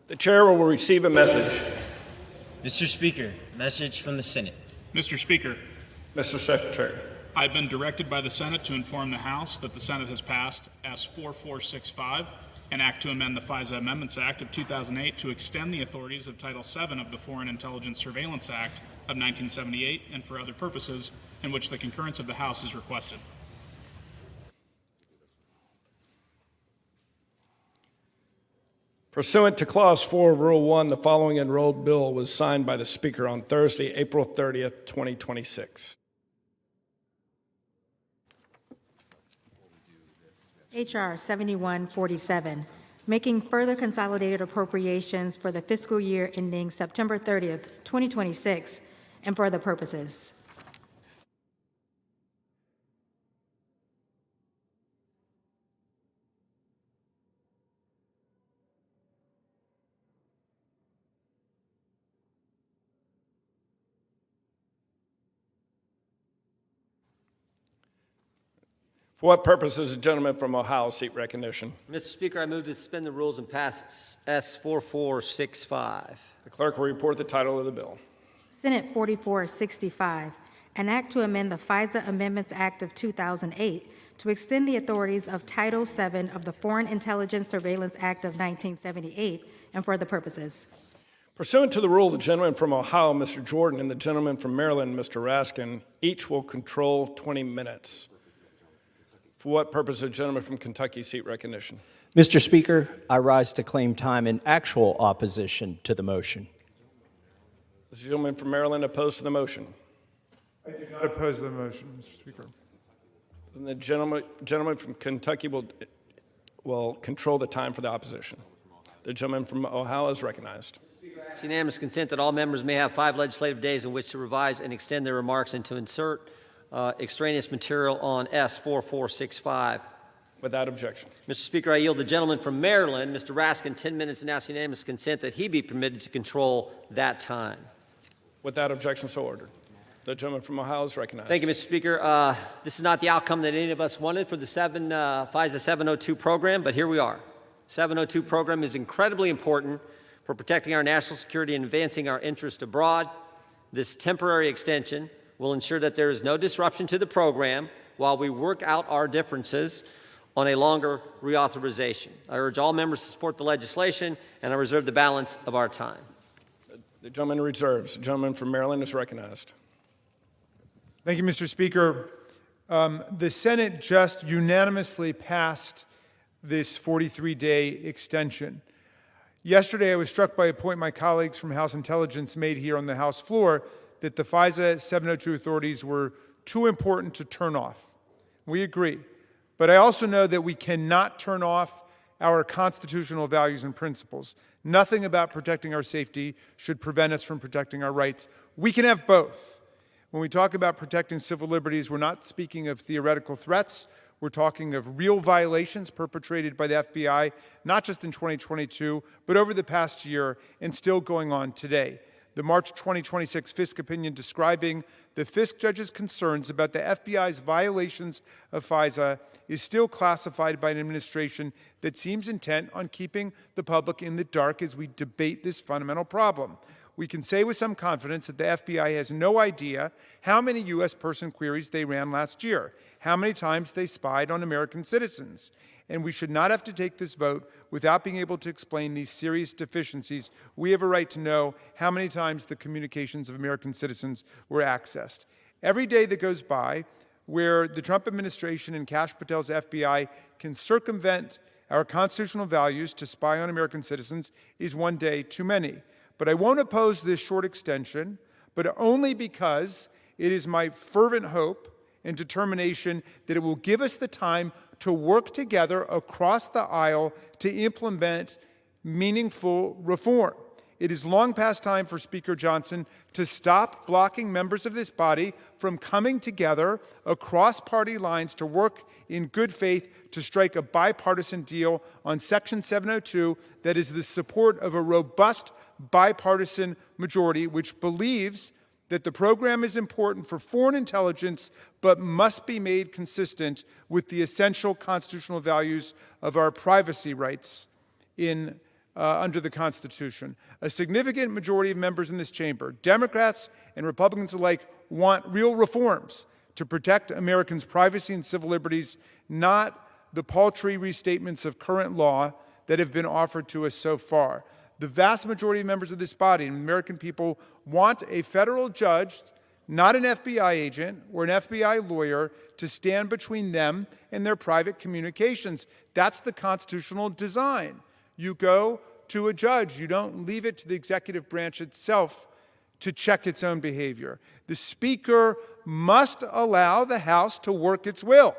The chair will receive a message. Mr. Speaker, message from the Senate. Mr. Speaker, Mr. Secretary. I've been directed by the Senate to inform the House that the Senate has passed S-4465, an act to amend the FISA Amendments Act of 2008 to extend the authorities of Title VII of the Foreign Intelligence Surveillance Act of 1978 and for other purposes, in which the concurrence of the House is requested. Pursuant to Clause 4 of Rule 1, the following enrolled bill was signed by the Speaker on Thursday, April 30th, 2026. H.R. 7147, making further consolidated appropriations for the fiscal year ending September 30th, 2026, and for other purposes. For what purpose does the gentleman from Ohio seek recognition? Mr. Speaker, I move to suspend the rules and pass S-4465. The clerk will report the title of the bill. Senate 4465, an act to amend the FISA Amendments Act of 2008 to extend the authorities of Title VII of the Foreign Intelligence Surveillance Act of 1978 and for other purposes. Pursuant to the rule, the gentleman from Ohio, Mr. Jordan, and the gentleman from Maryland, Mr. Raskin, each will control 20 minutes. For what purpose does the gentleman from Kentucky seek recognition? Mr. Speaker, I rise to claim time in actual opposition to the motion. Does the gentleman from Maryland oppose to the motion? I do not oppose the motion, Mr. Speaker. Then the gentleman from Kentucky will control the time for the opposition. The gentleman from Ohio is recognized. It's unanimous consent that all members may have 5 legislative days in which to revise and extend their remarks and to insert extraneous material on S-4465. Without objection. Mr. Speaker, I yield the gentleman from Maryland, Mr. Raskin, 10 minutes, and ask unanimous consent that he be permitted to control that time. Without objection, so ordered. The gentleman from Ohio is recognized. Thank you, Mr. Speaker. This is not the outcome that any of us wanted for the FISA 702 program, but here we are. 702 program is incredibly important for protecting our national security and advancing our interest abroad. This temporary extension will ensure that there is no disruption to the program while we work out our differences on a longer reauthorization. I urge all members to support the legislation, and I reserve the balance of our time. The gentleman reserves. The gentleman from Maryland is recognized. Thank you, Mr. Speaker. The Senate just unanimously passed this 43-day extension. Yesterday, I was struck by a point my colleagues from House Intelligence made here on the House floor, that the FISA 702 authorities were too important to turn off. We agree. But I also know that we cannot turn off our constitutional values and principles. Nothing about protecting our safety should prevent us from protecting our rights. We can have both. When we talk about protecting civil liberties, we're not speaking of theoretical threats. We're talking of real violations perpetrated by the FBI, not just in 2022, but over the past year and still going on today. The March 2026 Fisk opinion describing the Fisk judge's concerns about the FBI's violations of FISA is still classified by an administration that seems intent on keeping the public in the dark as we debate this fundamental problem. We can say with some confidence that the FBI has no idea how many U.S. person queries they ran last year, how many times they spied on American citizens. And we should not have to take this vote without being able to explain these serious deficiencies. We have a right to know how many times the communications of American citizens were accessed. Every day that goes by where the Trump administration and Kash Patel's FBI can circumvent our constitutional values to spy on American citizens is one day too many. But I won't oppose this short extension, but only because it is my fervent hope and determination that it will give us the time to work together across the aisle to implement meaningful reform. It is long past time for Speaker Johnson to stop blocking members of this body from coming together across party lines to work in good faith to strike a bipartisan deal on Section 702 that is the support of a robust bipartisan majority which believes that the program is important for foreign intelligence but must be made consistent with the essential constitutional values of our privacy rights in under the Constitution. A significant majority of members in this chamber, Democrats and Republicans alike, want real reforms to protect Americans' privacy and civil liberties, not the paltry restatements of current law that have been offered to us so far. The vast majority of members of this body and American people want a federal judge, not an FBI agent or an FBI lawyer, to stand between them and their private communications. That's the constitutional design. You go to a judge. You don't leave it to the executive branch itself to check its own behavior. The Speaker must allow the House to work its will.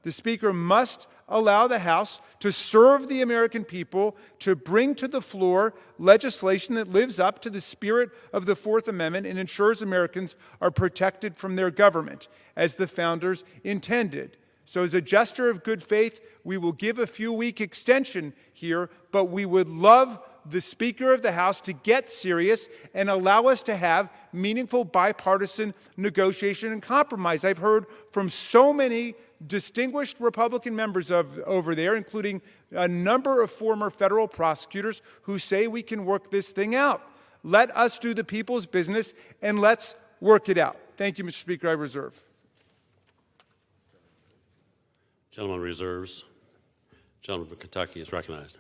The Speaker must allow the House to serve the American people, to bring to the floor legislation that lives up to the spirit of the Fourth Amendment and ensures Americans are protected from their government, as the founders intended. So as a gesture of good faith, we will give a few-week extension here, but we would love the Speaker of the House to get serious and allow us to have meaningful bipartisan negotiation and compromise. I've heard from so many distinguished Republican members over there, including a number of former federal prosecutors, who say we can work this thing out. Let us do the people's business and let's work it out. Thank you, Mr. Speaker. I reserve. Gentleman reserves. Gentleman from Kentucky is recognized.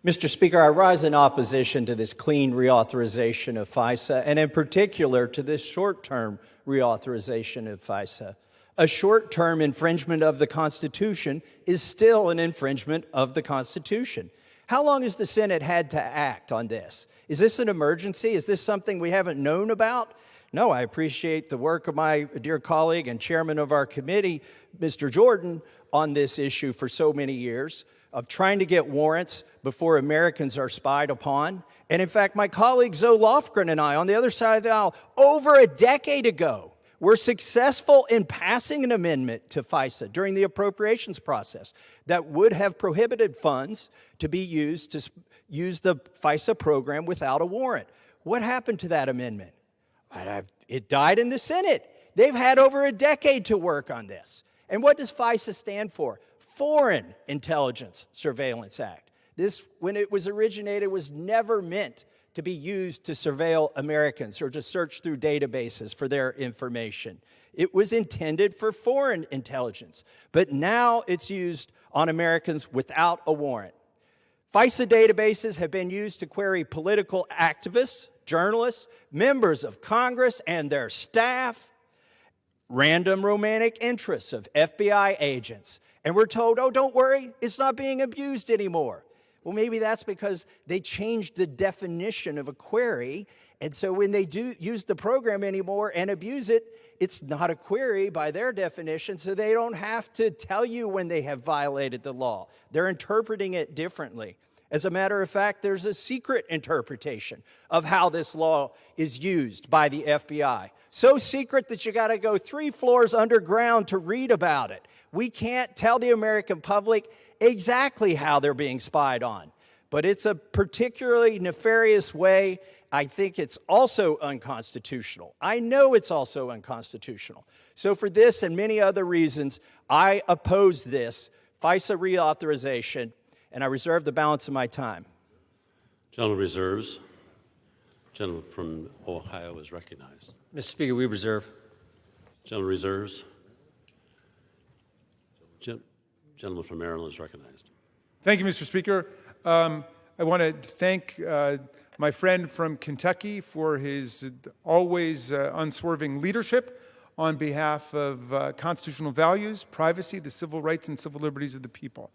Mr. Speaker, I rise in opposition to this clean reauthorization of FISA, and in particular to this short-term reauthorization of FISA. A short-term infringement of the Constitution is still an infringement of the Constitution. How long has the Senate had to act on this? Is this an emergency? Is this something we haven't known about? No, I appreciate the work of my dear colleague and chairman of our committee, Mr. Jordan, on this issue for so many years, of trying to get warrants before Americans are spied upon. And in fact, my colleague Zoe Lofgren and I, on the other side of the aisle, over a decade ago, were successful in passing an amendment to FISA during the appropriations process that would have prohibited funds to be used to use the FISA program without a warrant. What happened to that amendment? It died in the Senate. They've had over a decade to work on this. And what does FISA stand for? Foreign Intelligence Surveillance Act. This, when it was originated, was never meant to be used to surveil Americans or to search through databases for their information. It was intended for foreign intelligence, but now it's used on Americans without a warrant. FISA databases have been used to query political activists, journalists, members of Congress and their staff, random romantic interests of FBI agents. And we're told, oh, don't worry, it's not being abused anymore. Well, maybe that's because they changed the definition of a query, and so when they do use the program anymore and abuse it, it's not a query by their definition, so they don't have to tell you when they have violated the law. They're interpreting it differently. As a matter of fact, there's a secret interpretation of how this law is used by the FBI. So secret that you got to go 3 floors underground to read about it. We can't tell the American public exactly how they're being spied on. But it's a particularly nefarious way. I think it's also unconstitutional. I know it's also unconstitutional. So for this and many other reasons, I oppose this FISA reauthorization, and I reserve the balance of my time. Gentleman reserves. Gentleman from Ohio is recognized. Mr. Speaker, we reserve. Gentleman reserves. Gentleman from Maryland is recognized. Thank you, Mr. Speaker. I want to thank my friend from Kentucky for his always unswerving leadership on behalf of constitutional values, privacy, the civil rights and civil liberties of the people.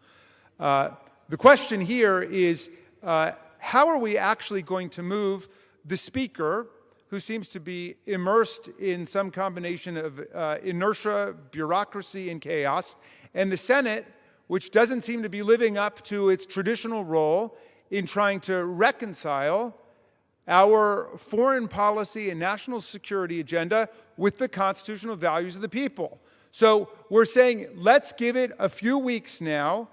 The question here is, how are we actually going to move the Speaker, who seems to be immersed in some combination of inertia, bureaucracy, and chaos, and the Senate, which doesn't seem to be living up to its traditional role in trying to reconcile our foreign policy and national security agenda with the constitutional values of the people. So we're saying, let's give it a few weeks now.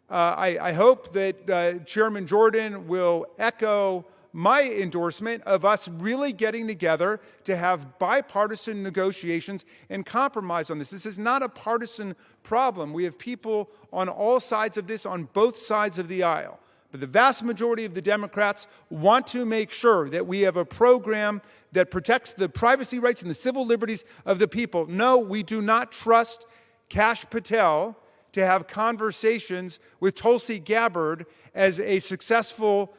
I hope that Chairman Jordan will echo my endorsement of us really getting together to have bipartisan negotiations and compromise on this. This is not a partisan problem. We have people on all sides of this, on both sides of the aisle. But the vast majority of the Democrats want to make sure that we have a program that protects the privacy rights and the civil liberties of the people. No, we do not trust Kash Patel to have conversations with Tulsi Gabbard as a successful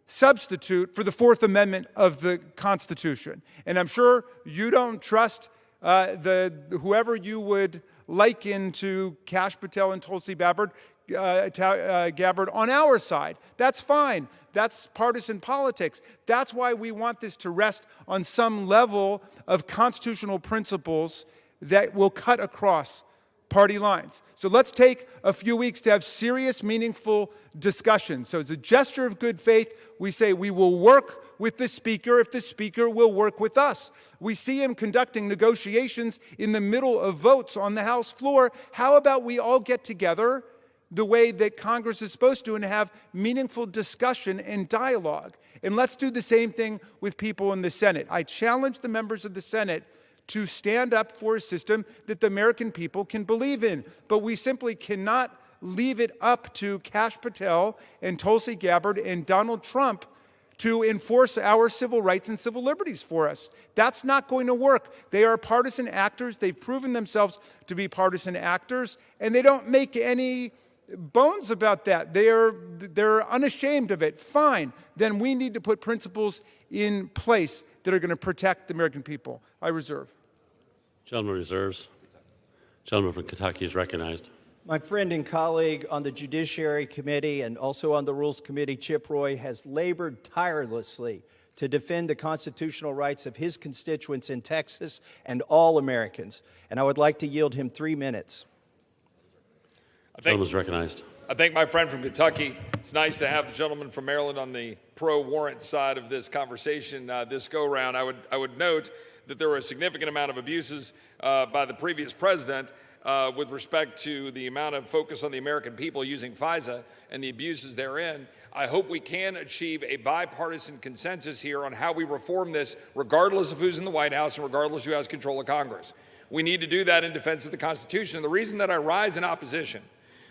substitute for the Fourth Amendment of the Constitution. And I'm sure you don't trust whoever you would liken to Kash Patel and Tulsi Gabbard on our side. That's fine. That's partisan politics. That's why we want this to rest on some level of constitutional principles that will cut across party lines. So let's take a few weeks to have serious, meaningful discussions. So as a gesture of good faith, we say we will work with the Speaker if the Speaker will work with us. We see him conducting negotiations in the middle of votes on the House floor. How about we all get together the way that Congress is supposed to and have meaningful discussion and dialogue? And let's do the same thing with people in the Senate. I challenge the members of the Senate to stand up for a system that the American people can believe in. But we simply cannot leave it up to Kash Patel and Tulsi Gabbard and Donald Trump to enforce our civil rights and civil liberties for us. That's not going to work. They are partisan actors. They've proven themselves to be partisan actors, and they don't make any bones about that. They're unashamed of it. Fine. Then we need to put principles in place that are going to protect the American people. I reserve. Gentleman reserves. Gentleman from Kentucky is recognized. My friend and colleague on the Judiciary Committee and also on the Rules Committee, Chip Roy, has labored tirelessly to defend the constitutional rights of his constituents in Texas and all Americans. And I would like to yield him 3 minutes. Gentleman is recognized. I thank my friend from Kentucky. It's nice to have the gentleman from Maryland on the pro-warrant side of this conversation this go-round. I would note that there were a significant amount of abuses by the previous president with respect to the amount of focus on the American people using FISA and the abuses therein. I hope we can achieve a bipartisan consensus here on how we reform this, regardless of who's in the White House and regardless of who has control of Congress. We need to do that in defense of the Constitution. And the reason that I rise in opposition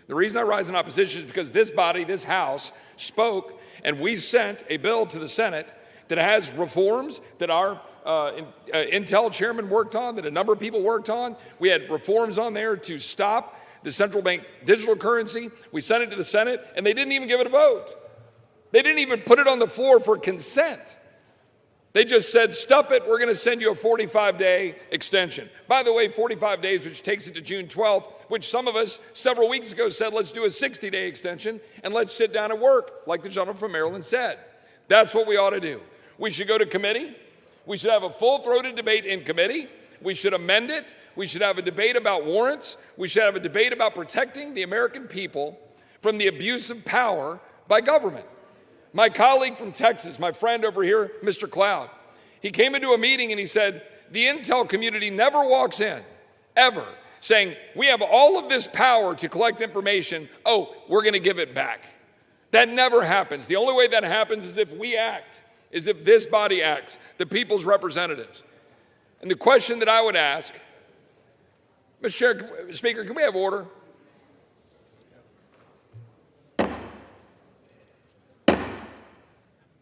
is because this body, this House, spoke, and we sent a bill to the Senate that has reforms that our Intel chairman worked on, that a number of people worked on. We had reforms on there to stop the central bank digital currency. We sent it to the Senate, and they didn't even give it a vote. They didn't even put it on the floor for consent. They just said, stuff it, we're going to send you a 45-day extension. By the way, 45 days, which takes it to June 12th, which some of us several weeks ago said, let's do a 60-day extension and let's sit down and work, like the gentleman from Maryland said. That's what we ought to do. We should go to committee. We should have a full-throated debate in committee. We should amend it. We should have a debate about warrants. We should have a debate about protecting the American people from the abuse of power by government. My colleague from Texas, my friend over here, Mr. Cloud, he came into a meeting and he said, the Intel community never walks in, ever, saying, we have all of this power to collect information, oh, we're going to give it back. That never happens. The only way that happens is if we act, is if this body acts, the people's representatives. And the question that I would ask, Mr. Speaker, can we have order?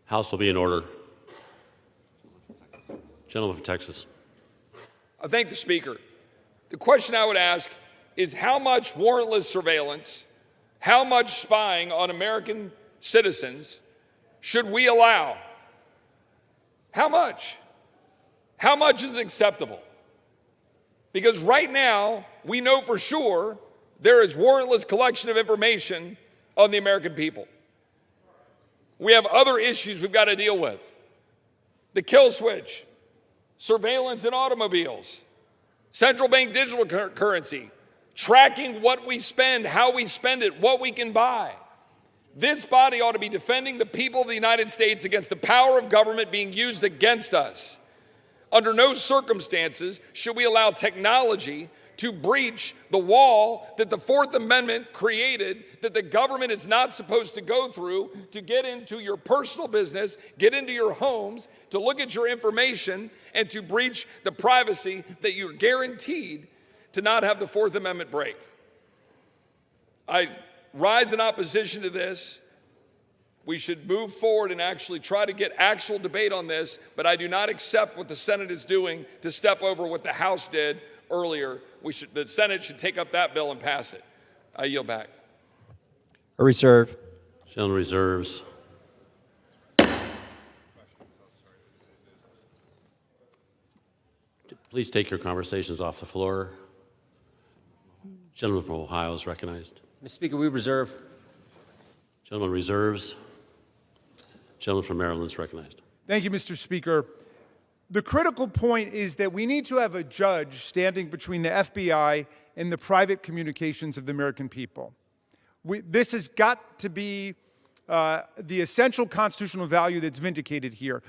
House will be in order. Gentleman from Texas. I thank the Speaker. The question I would ask is how much warrantless surveillance, how much spying on American citizens should we allow? How much? How much is acceptable? Because right now, we know for sure there is warrantless collection of information on the American people. We have other issues we've got to deal with. The kill switch, surveillance in automobiles, central bank digital currency, tracking what we spend, how we spend it, what we can buy. This body ought to be defending the people of the United States against the power of government being used against us. Under no circumstances should we allow technology to breach the wall that the Fourth Amendment created, that the government is not supposed to go through to get into your personal business, get into your homes, to look at your information, and to breach the privacy that you're guaranteed to not have the Fourth Amendment break. I rise in opposition to this. We should move forward and actually try to get actual debate on this, but I do not accept what the Senate is doing to step over what the House did earlier. The Senate should take up that bill and pass it. I yield back. A reserve. Gentleman reserves. Please take your conversations off the floor. Gentleman from Ohio is recognized. Mr. Speaker, we reserve. Gentleman reserves. Gentleman from Maryland is recognized. Thank you, Mr. Speaker. The critical point is that we need to have a judge standing between the FBI and the private communications of the American people. This has got to be the essential constitutional value that's vindicated here.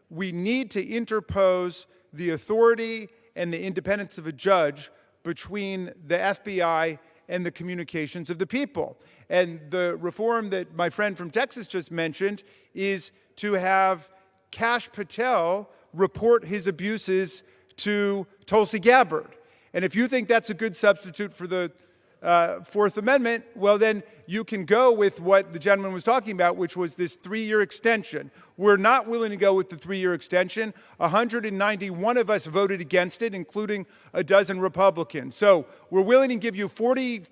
We need to interpose the authority and the independence of a judge between the FBI and the communications of the people. And the reform that my friend from Texas just mentioned is to have Kash Patel report his abuses to Tulsi Gabbard. And if you think that's a good substitute for the Fourth Amendment, well, then you can go with what the gentleman was talking about, which was this 3-year extension. We're not willing to go with the 3-year extension. 191 of us voted against it, including a dozen Republicans. So we're willing to give you 40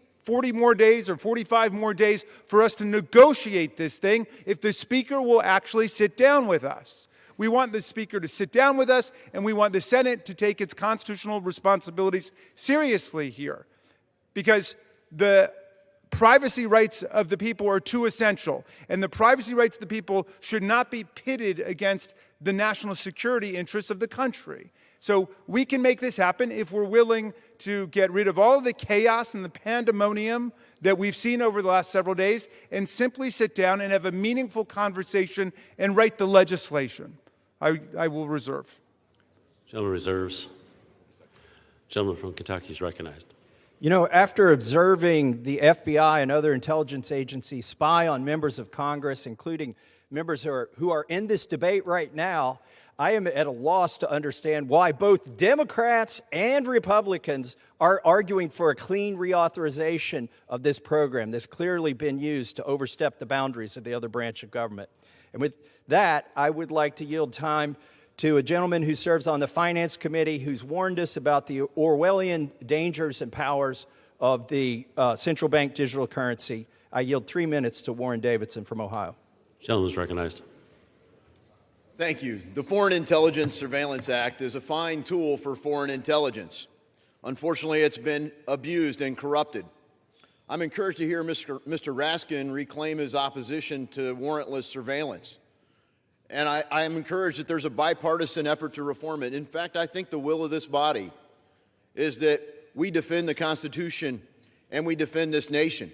more days or 45 more days for us to negotiate this thing if the Speaker will actually sit down with us. We want the Speaker to sit down with us, and we want the Senate to take its constitutional responsibilities seriously here, because the privacy rights of the people are too essential, and the privacy rights of the people should not be pitted against the national security interests of the country. So we can make this happen if we're willing to get rid of all of the chaos and the pandemonium that we've seen over the last several days and simply sit down and have a meaningful conversation and write the legislation. I will reserve. Gentleman reserves. Gentleman from Kentucky is recognized. You know, after observing the FBI and other intelligence agencies spy on members of Congress, including members who are in this debate right now, I am at a loss to understand why both Democrats and Republicans are arguing for a clean reauthorization of this program that's clearly been used to overstep the boundaries of the other branch of government. And with that, I would like to yield time to a gentleman who serves on the Finance Committee who's warned us about the Orwellian dangers and powers of the central bank digital currency. I yield 3 minutes to Warren Davidson from Ohio. Gentleman is recognized. Thank you. The Foreign Intelligence Surveillance Act is a fine tool for foreign intelligence. Unfortunately, it's been abused and corrupted. I'm encouraged to hear Mr. Raskin reclaim his opposition to warrantless surveillance. And I am encouraged that there's a bipartisan effort to reform it. In fact, I think the will of this body is that we defend the Constitution and we defend this nation.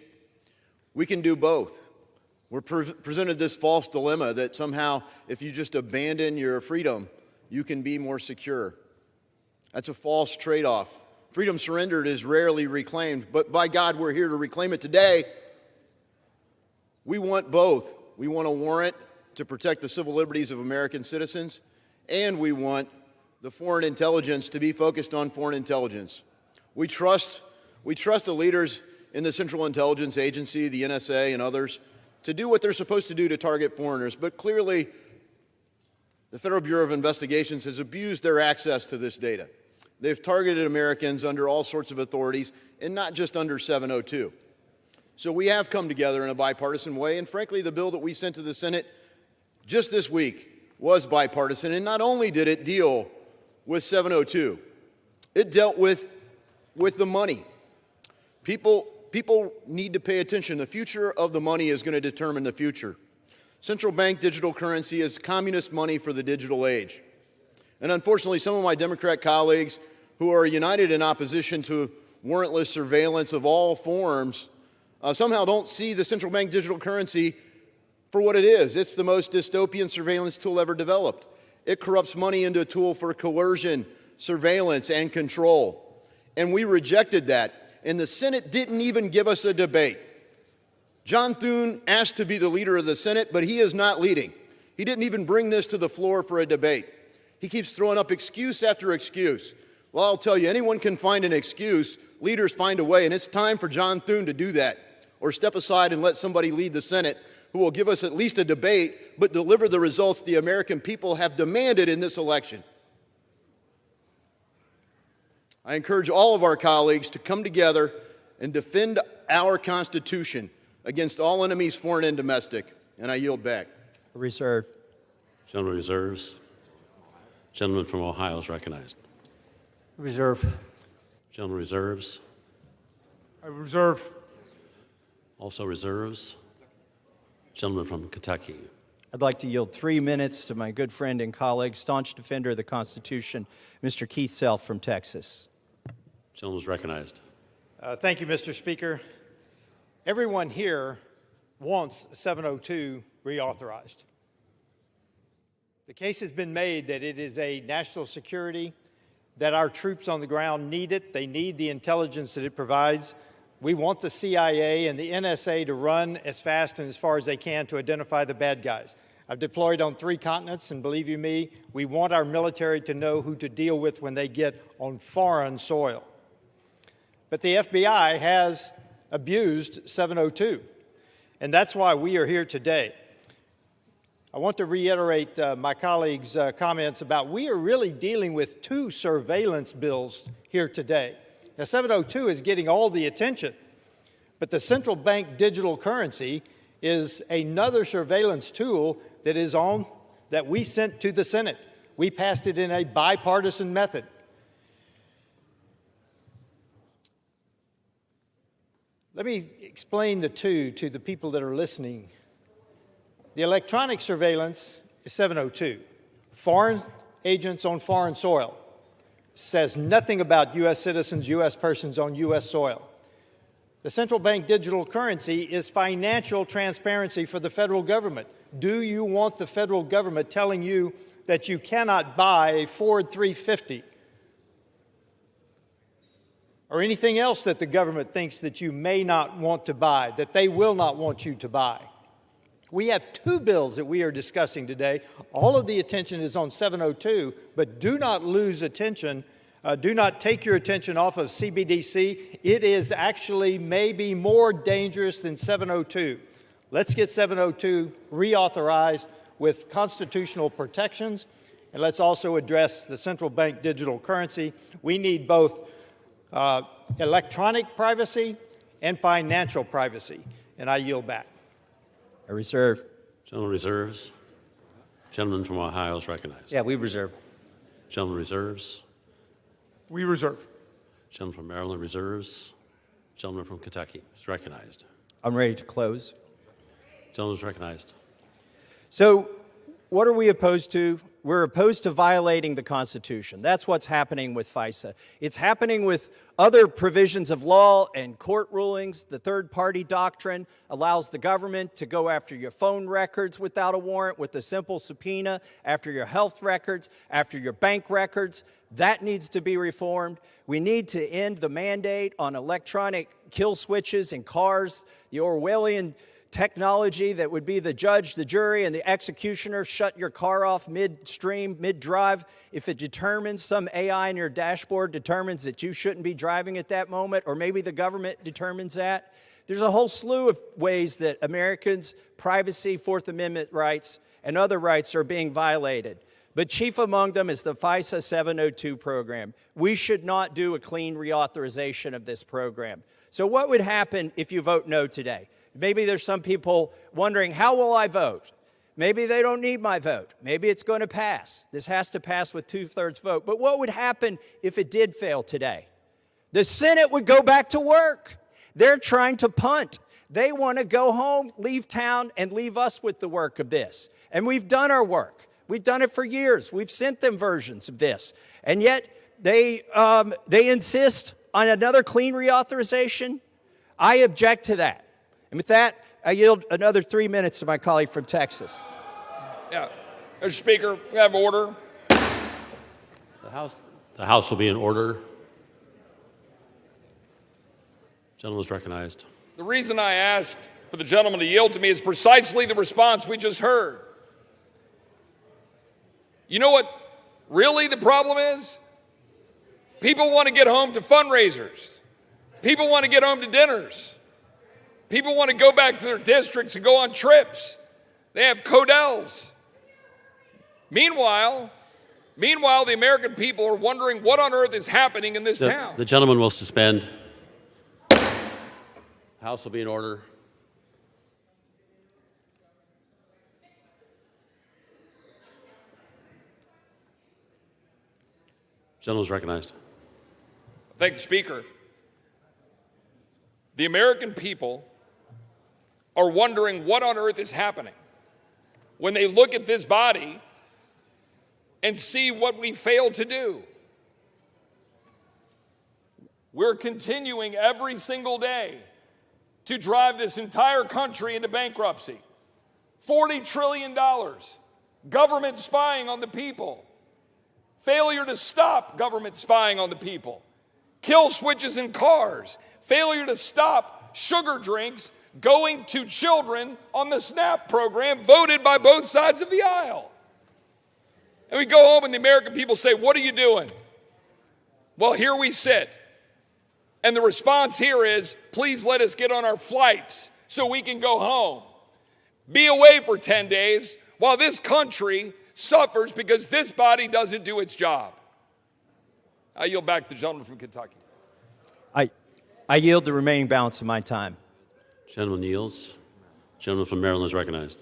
We can do both. We're presented this false dilemma that somehow if you just abandon your freedom, you can be more secure. That's a false trade-off. Freedom surrendered is rarely reclaimed, but by God, we're here to reclaim it today. We want both. We want a warrant to protect the civil liberties of American citizens, and we want the foreign intelligence to be focused on foreign intelligence. We trust the leaders in the Central Intelligence Agency, the NSA, and others to do what they're supposed to do to target foreigners, but clearly the Federal Bureau of Investigations has abused their access to this data. They've targeted Americans under all sorts of authorities, and not just under 702. So we have come together in a bipartisan way, and frankly, the bill that we sent to the Senate just this week was bipartisan, and not only did it deal with 702, it dealt with the money. People need to pay attention. The future of the money is going to determine the future. Central bank digital currency is communist money for the digital age. And unfortunately, some of my Democrat colleagues who are united in opposition to warrantless surveillance of all forms somehow don't see the central bank digital currency for what it is. It's the most dystopian surveillance tool ever developed. It corrupts money into a tool for coercion, surveillance, and control. And we rejected that. And the Senate didn't even give us a debate. John Thune asked to be the leader of the Senate, but he is not leading. He didn't even bring this to the floor for a debate. He keeps throwing up excuse after excuse. Well, I'll tell you, anyone can find an excuse. Leaders find a way, and it's time for John Thune to do that, or step aside and let somebody lead the Senate who will give us at least a debate, but deliver the results the American people have demanded in this election. I encourage all of our colleagues to come together and defend our Constitution against all enemies, foreign and domestic. And I yield back. Reserve. Gentleman reserves. Gentleman from Ohio is recognized. Reserve. Gentleman reserves. I reserve. Also reserves. Gentleman from Kentucky. I'd like to yield 3 minutes to my good friend and colleague, staunch defender of the Constitution, Mr. Keith Self from Texas. Gentleman is recognized. Thank you, Mr. Speaker. Everyone here wants 702 reauthorized. The case has been made that it is a national security, that our troops on the ground need it. They need the intelligence that it provides. We want the CIA and the NSA to run as fast and as far as they can to identify the bad guys. I've deployed on 3 continents, and believe you me, we want our military to know who to deal with when they get on foreign soil. But the FBI has abused 702, and that's why we are here today. I want to reiterate my colleagues' comments about we are really dealing with 2 surveillance bills here today. Now, 702 is getting all the attention, but the central bank digital currency is another surveillance tool that we sent to the Senate. We passed it in a bipartisan method. Let me explain the 2 to the people that are listening. The electronic surveillance is 702. Foreign agents on foreign soil says nothing about U.S. citizens, U.S. persons on U.S. soil. The central bank digital currency is financial transparency for the federal government. Do you want the federal government telling you that you cannot buy a Ford 350 or anything else that the government thinks that you may not want to buy, that they will not want you to buy? We have 2 bills that we are discussing today. All of the attention is on 702, but do not lose attention. Do not take your attention off of CBDC. It is actually maybe more dangerous than 702. Let's get 702 reauthorized with constitutional protections, and let's also address the central bank digital currency. We need both electronic privacy and financial privacy, and I yield back. I reserve. Gentleman reserves. Gentleman from Ohio is recognized. Yeah, we reserve. Gentleman reserves. We reserve. Gentleman from Maryland reserves. Gentleman from Kentucky is recognized. I'm ready to close. Gentleman is recognized. So what are we opposed to? We're opposed to violating the Constitution. That's what's happening with FISA. It's happening with other provisions of law and court rulings. The third-party doctrine allows the government to go after your phone records without a warrant with a simple subpoena, after your health records, after your bank records. That needs to be reformed. We need to end the mandate on electronic kill switches in cars, the Orwellian technology that would be the judge, the jury, and the executioner shut your car off midstream, mid-drive. If it determines, some AI in your dashboard determines that you shouldn't be driving at that moment, or maybe the government determines that. There's a whole slew of ways that Americans' privacy, Fourth Amendment rights, and other rights are being violated. But chief among them is the FISA 702 program. We should not do a clean reauthorization of this program. So what would happen if you vote no today? Maybe there's some people wondering, how will I vote? Maybe they don't need my vote. Maybe it's going to pass. This has to pass with 2/3 vote. But what would happen if it did fail today? The Senate would go back to work. They're trying to punt. They want to go home, leave town, and leave us with the work of this. And we've done our work. We've done it for years. We've sent them versions of this. And yet they insist on another clean reauthorization. I object to that. And with that, I yield another 3 minutes to my colleague from Texas. Yeah. Mr. Speaker, we have order. The House will be in order. Gentleman is recognized. The reason I asked for the gentleman to yield to me is precisely the response we just heard. You know what really the problem is? People want to get home to fundraisers. People want to get home to dinners. People want to go back to their districts and go on trips. They have Codels. Meanwhile, the American people are wondering what on earth is happening in this town. The gentleman will suspend. House will be in order. Gentleman is recognized. Thank the Speaker. The American people are wondering what on earth is happening when they look at this body and see what we failed to do. We're continuing every single day to drive this entire country into bankruptcy. $40 trillion, government spying on the people, failure to stop government spying on the people, kill switches in cars, failure to stop sugar drinks going to children on the SNAP program voted by both sides of the aisle. And we go home and the American people say, what are you doing? Well, here we sit. And the response here is, please let us get on our flights so we can go home. Be away for 10 days while this country suffers because this body doesn't do its job. I yield back to the gentleman from Kentucky. I yield the remaining balance of my time. Gentleman yields. Gentleman from Maryland is recognized.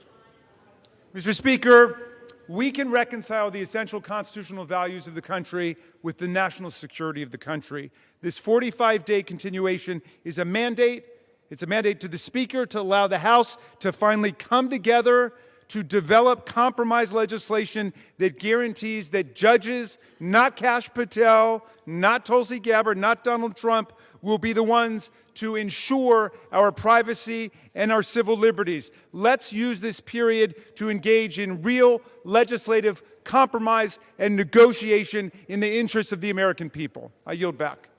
Mr. Speaker, we can reconcile the essential constitutional values of the country with the national security of the country. This 45-day continuation is a mandate. It's a mandate to the Speaker to allow the House to finally come together to develop compromise legislation that guarantees that judges, not Kash Patel, not Tulsi Gabbard, not Donald Trump, will be the ones to ensure our privacy and our civil liberties. Let's use this period to engage in real legislative compromise and negotiation in the interests of the American people. I yield back.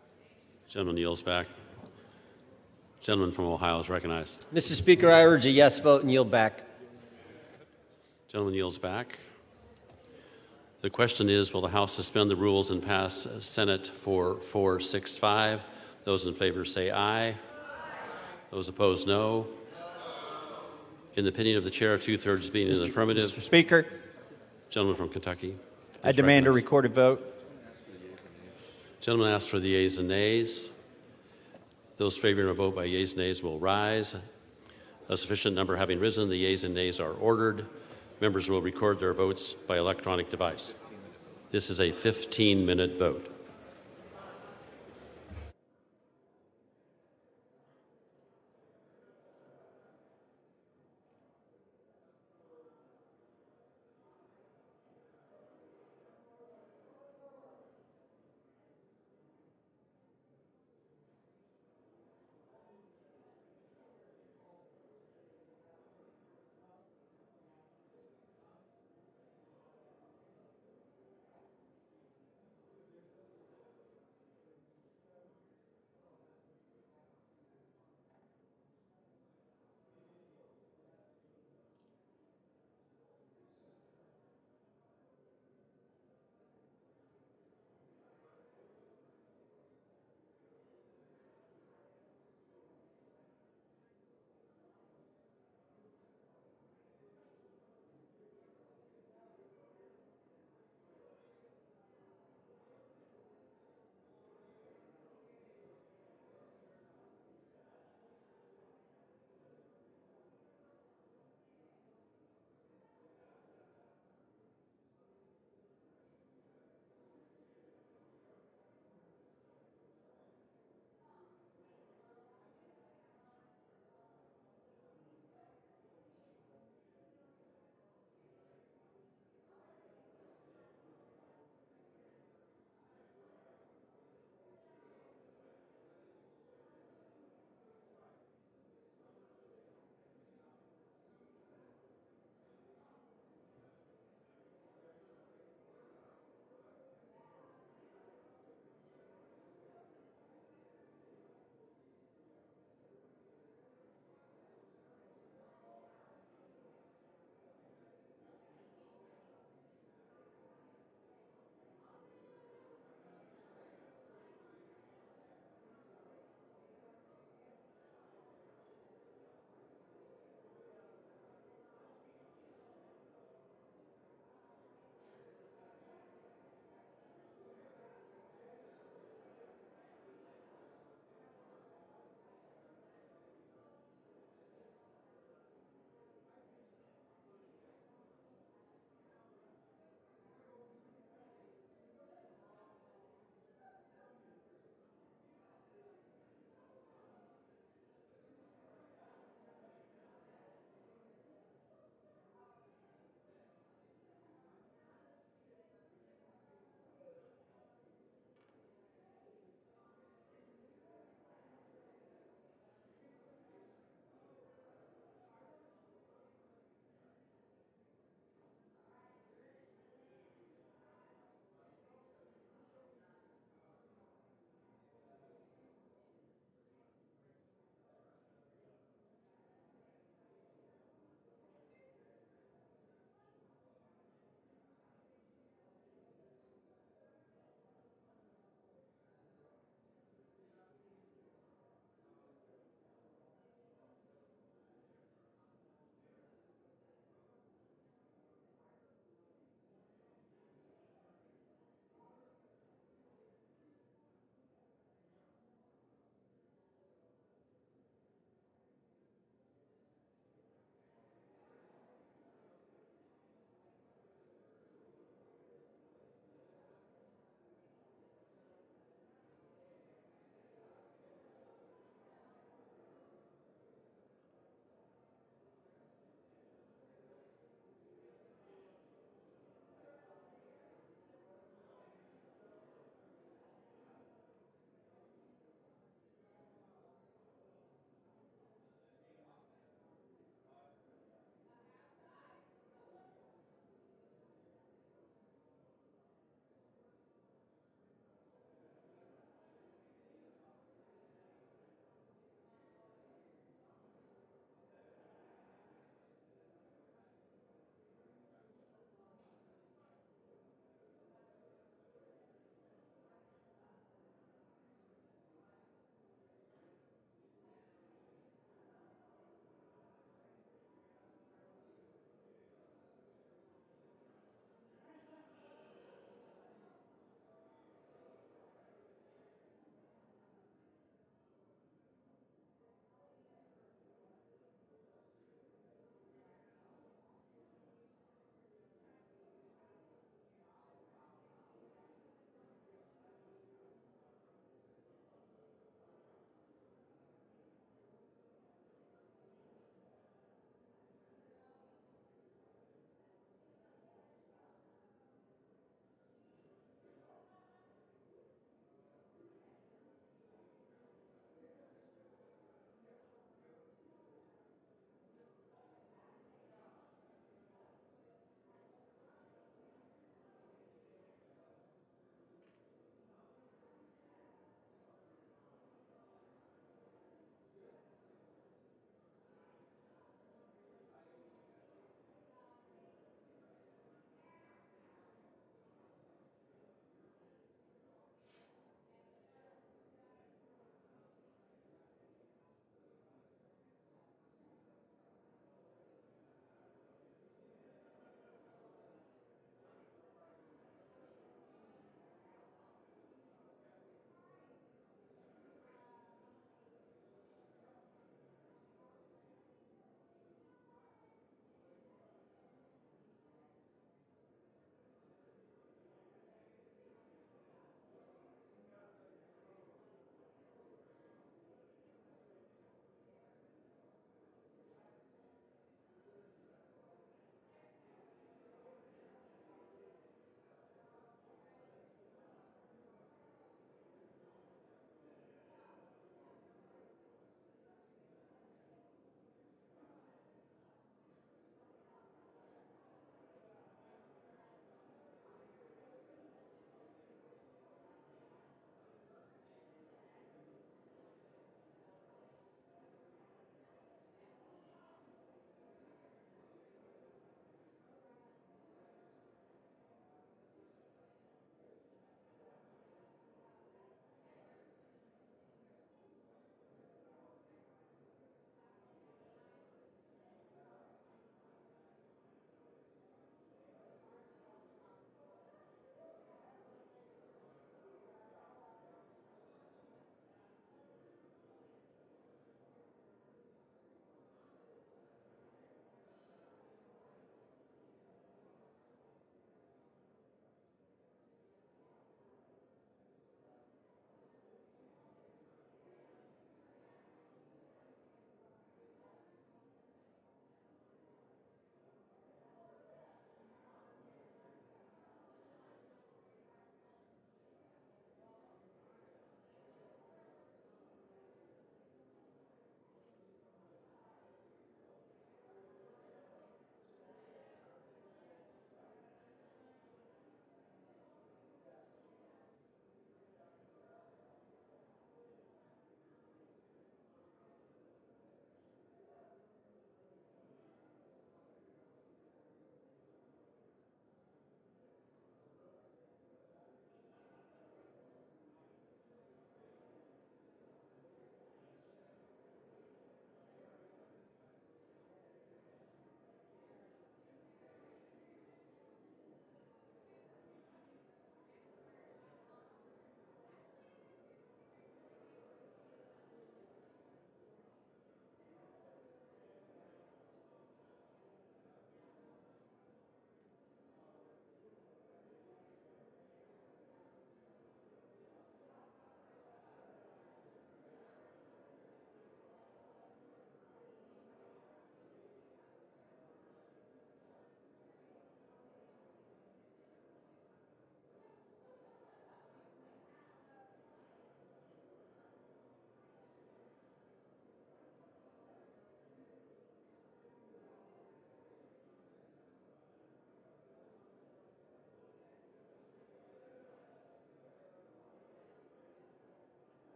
Gentleman yields back. Gentleman from Ohio is recognized. Mr. Speaker, I urge a yes vote and yield back. Gentleman yields back. The question is, will the House suspend the rules and pass Senate 4465? Those in favor say aye. Those opposed, no. In the opinion of the chair, two-thirds being in the affirmative. Mr. Speaker, Gentleman from Kentucky. I demand a recorded vote. Gentleman asks for the yeas and nays. Those favoring a vote by yeas and nays will rise. A sufficient number having risen, the yeas and nays are ordered. Members will record their votes by electronic device. This is a 15-minute vote.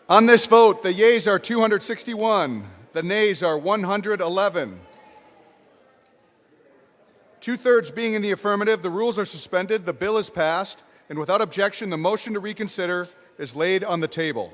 On this vote, the yeas are 261, the nays are 111. Two-thirds being in the affirmative, the rules are suspended, the bill is passed, and without objection, the motion to reconsider is laid on the table.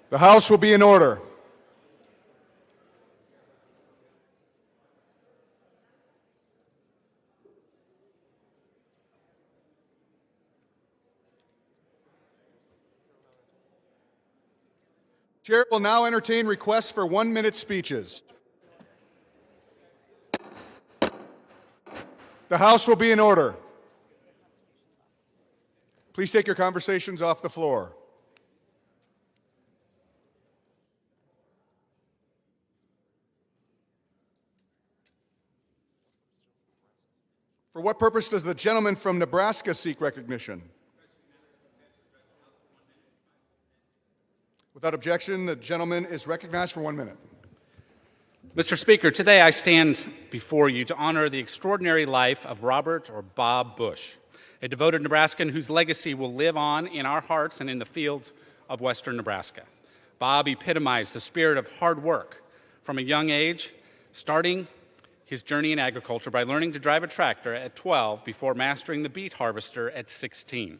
The House will be in order. Chair will now entertain requests for 1-minute speeches. The House will be in order. Please take your conversations off the floor. For what purpose does the gentleman from Nebraska seek recognition? Without objection, the gentleman is recognized for 1 minute. Mr. Speaker, today I stand before you to honor the extraordinary life of Robert or Bob Bush, a devoted Nebraskan whose legacy will live on in our hearts and in the fields of western Nebraska. Bob epitomized the spirit of hard work from a young age, starting his journey in agriculture by learning to drive a tractor at 12 before mastering the beet harvester at 16.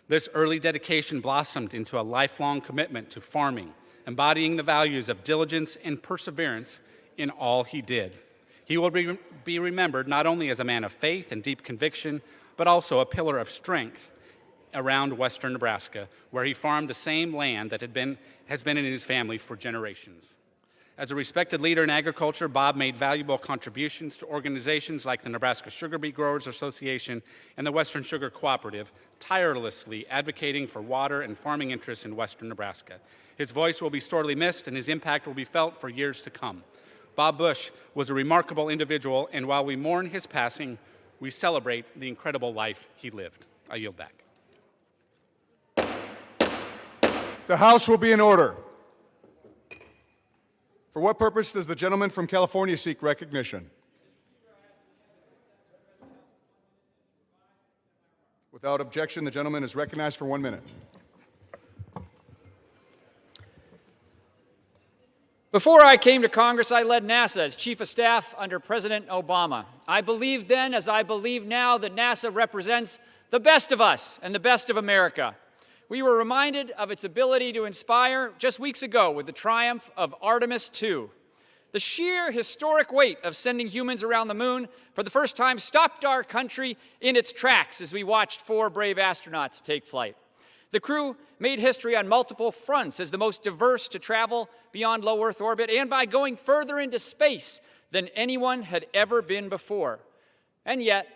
This early dedication blossomed into a lifelong commitment to farming, embodying the values of diligence and perseverance in all he did. He will be remembered not only as a man of faith and deep conviction, but also a pillar of strength around western Nebraska, where he farmed the same land that has been in his family for generations. As a respected leader in agriculture, Bob made valuable contributions to organizations like the Nebraska Sugar Beet Growers Association and the Western Sugar Cooperative, tirelessly advocating for water and farming interests in western Nebraska. His voice will be sorely missed, and his impact will be felt for years to come. Bob Bush was a remarkable individual, and while we mourn his passing, we celebrate the incredible life he lived. I yield back. The House will be in order. For what purpose does the gentleman from California seek recognition? Without objection, the gentleman is recognized for 1 minute. Before I came to Congress, I led NASA as Chief of Staff under President Obama. I believed then, as I believe now, that NASA represents the best of us and the best of America. We were reminded of its ability to inspire just weeks ago with the triumph of Artemis II. The sheer historic weight of sending humans around the moon for the first time stopped our country in its tracks as we watched 4 brave astronauts take flight. The crew made history on multiple fronts as the most diverse to travel beyond low Earth orbit and by going further into space than anyone had ever been before. And yet,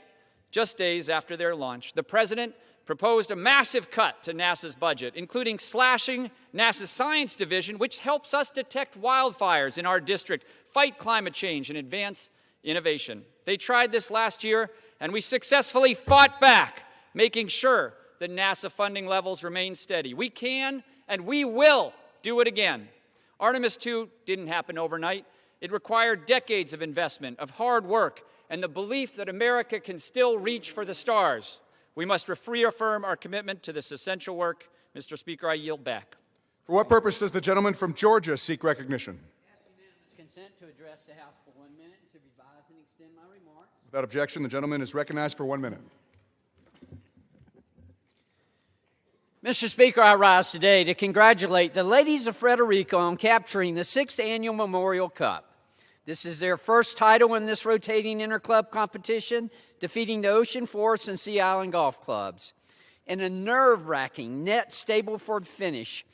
just days after their launch, the President proposed a massive cut to NASA's budget, including slashing NASA's Science Division, which helps us detect wildfires in our district, fight climate change, and advance innovation. They tried this last year, and we successfully fought back, making sure that NASA funding levels remain steady. We can and we will do it again. Artemis II didn't happen overnight. It required decades of investment, of hard work, and the belief that America can still reach for the stars. We must reaffirm our commitment to this essential work. Mr. Speaker, I yield back. For what purpose does the gentleman from Georgia seek recognition? Consent to address the House for 1 minute to revise and extend my remarks. Without objection, the gentleman is recognized for 1 minute. Mr. Speaker, I rise today to congratulate the ladies of Frederica on capturing the 6th Annual Memorial Cup. This is their first title in this rotating interclub competition, defeating the Ocean Forest and Sea Island golf clubs. In a nerve-wracking net Stableford finish,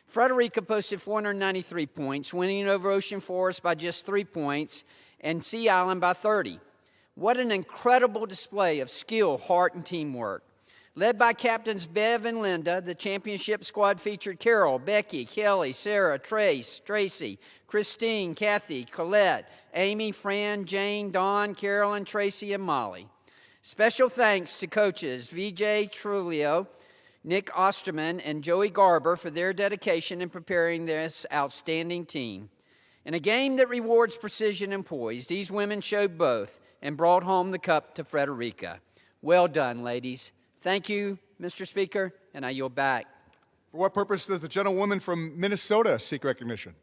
Frederica posted 493 points, winning over Ocean Forest by just 3 points and Sea Island by 30. What an incredible display of skill, heart, and teamwork. Led by captains Bev and Linda, the championship squad featured Carol, Becky, Kelly, Sarah, Tracy, Christine, Kathy, Colette, Amy, Fran, Jane, Dawn, Carolyn, Tracy, and Molly. Special thanks to coaches VJ Trulio, Nick Osterman, and Joey Garber for their dedication in preparing this outstanding team. In a game that rewards precision and poise, these women showed both and brought home the cup to Frederica. Well done, ladies. Thank you, Mr. Speaker, and I yield back. For what purpose does the gentlewoman from Minnesota seek recognition?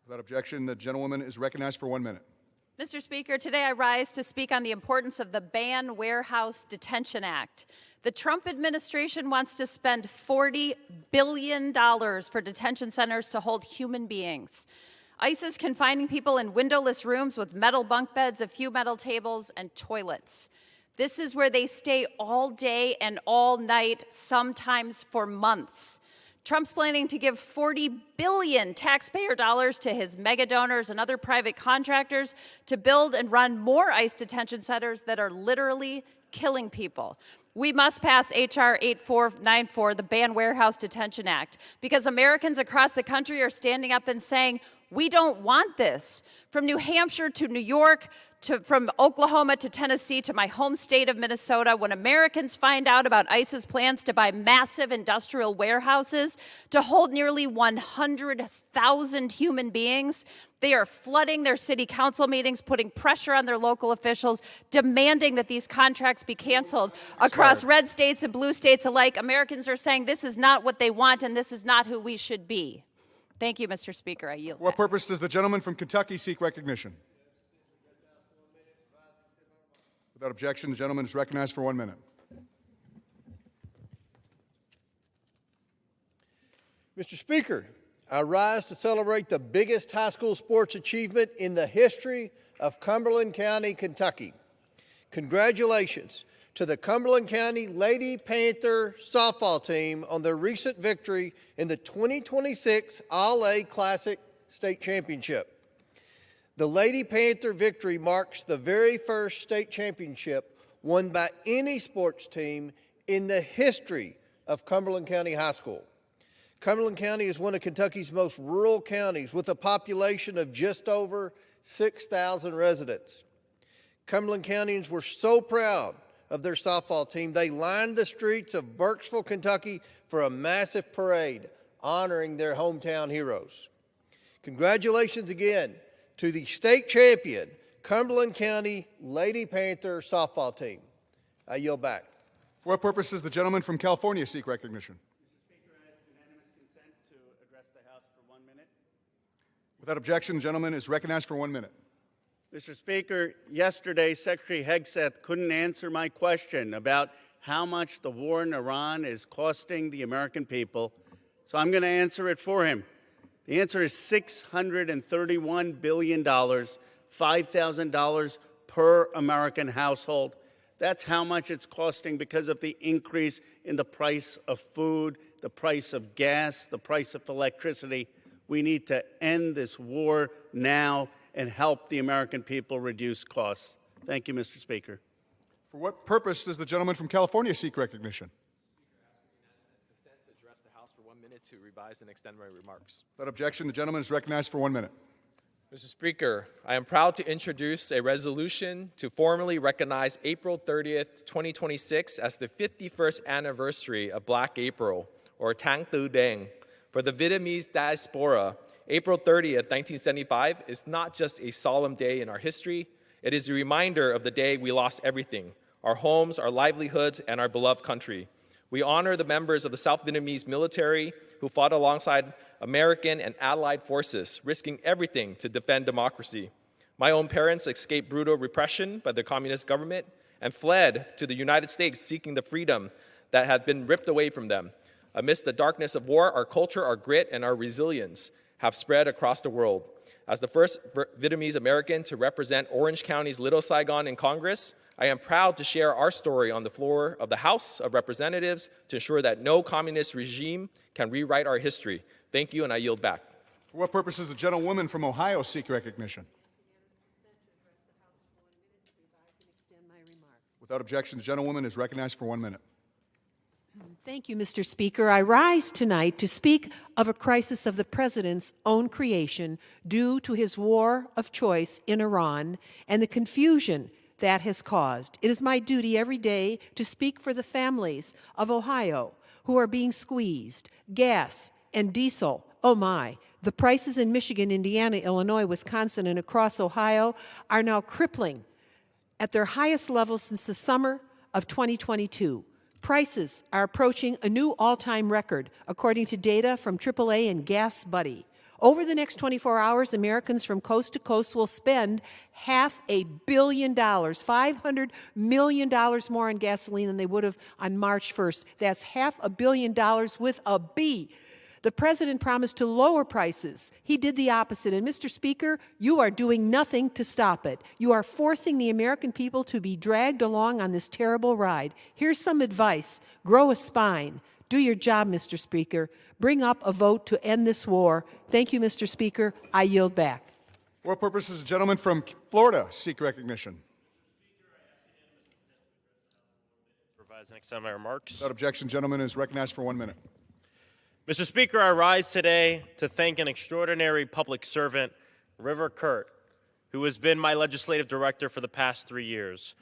Without objection, the gentlewoman is recognized for 1 minute. Mr. Speaker, today I rise to speak on the importance of the Ban Warehouse Detention Act. The Trump administration wants to spend $40 billion for detention centers to hold human beings. ICE is confining people in windowless rooms with metal bunk beds, a few metal tables, and toilets. This is where they stay all day and all night, sometimes for months. Trump's planning to give $40 billion taxpayer dollars to his mega donors and other private contractors to build and run more ICE detention centers that are literally killing people. We must pass H.R. 8494, the Ban Warehouse Detention Act, because Americans across the country are standing up and saying, we don't want this. From New Hampshire to New York, from Oklahoma to Tennessee to my home state of Minnesota, when Americans find out about ICE's plans to buy massive industrial warehouses to hold nearly 100,000 human beings, they are flooding their city council meetings, putting pressure on their local officials, demanding that these contracts be canceled. Across red states and blue states alike, Americans are saying this is not what they want and this is not who we should be. Thank you, Mr. Speaker. I yield. For what purpose does the gentleman from Kentucky seek recognition? Without objection, the gentleman is recognized for 1 minute. Mr. Speaker, I rise to celebrate the biggest high school sports achievement in the history of Cumberland County, Kentucky. Congratulations to the Cumberland County Lady Panther softball team on their recent victory in the 2026 All-A Classic State Championship. The Lady Panther victory marks the very first state championship won by any sports team in the history of Cumberland County High School. Cumberland County is one of Kentucky's most rural counties with a population of just over 6,000 residents. Cumberland Countyans were so proud of their softball team, they lined the streets of Burkesville, Kentucky for a massive parade honoring their hometown heroes. Congratulations again to the state champion Cumberland County Lady Panther softball team. I yield back. For what purpose does the gentleman from California seek recognition? Without objection, the gentleman is recognized for 1 minute. Mr. Speaker, yesterday Secretary Hegseth couldn't answer my question about how much the war in Iran is costing the American people, so I'm going to answer it for him. The answer is $631 billion, $5,000 per American household. That's how much it's costing because of the increase in the price of food, the price of gas, the price of electricity. We need to end this war now and help the American people reduce costs. Thank you, Mr. Speaker. For what purpose does the gentleman from California seek recognition? Consent to address the House for 1 minute to revise and extend my remarks. Without objection, the gentleman is recognized for 1 minute. Mr. Speaker, I am proud to introduce a resolution to formally recognize April 30th, 2026 as the 51st anniversary of Black April, or Tháng Tư Đen. For the Vietnamese diaspora, April 30th, 1975 is not just a solemn day in our history, it is a reminder of the day we lost everything, our homes, our livelihoods, and our beloved country. We honor the members of the South Vietnamese military who fought alongside American and Allied forces, risking everything to defend democracy. My own parents escaped brutal repression by the communist government and fled to the United States seeking the freedom that had been ripped away from them. Amidst the darkness of war, our culture, our grit, and our resilience have spread across the world. As the first Vietnamese American to represent Orange County's Little Saigon in Congress, I am proud to share our story on the floor of the House of Representatives to ensure that no communist regime can rewrite our history. Thank you, and I yield back. For what purpose does the gentlewoman from Ohio seek recognition? Without objection, the gentlewoman is recognized for 1 minute. Thank you, Mr. Speaker. I rise tonight to speak of a crisis of the President's own creation due to his war of choice in Iran and the confusion that has caused. It is my duty every day to speak for the families of Ohio who are being squeezed. Gas and diesel, oh my. The prices in Michigan, Indiana, Illinois, Wisconsin, and across Ohio are now crippling at their highest level since the summer of 2022. Prices are approaching a new all-time record, according to data from AAA and Gas Buddy. Over the next 24 hours, Americans from coast to coast will spend $500 million, $500 million more on gasoline than they would have on March 1st. That's $500 million with a B. The President promised to lower prices. He did the opposite. And Mr. Speaker, you are doing nothing to stop it. You are forcing the American people to be dragged along on this terrible ride. Here's some advice. Grow a spine. Do your job, Mr. Speaker. Bring up a vote to end this war. Thank you, Mr. Speaker. I yield back. For what purposes, the gentleman from Florida seek recognition. Revise and extend my remarks. Without objection, gentleman is recognized for 1 minute. Mr. Speaker, I rise today to thank an extraordinary public servant, River Kurt, who has been my legislative director for the past 3 years.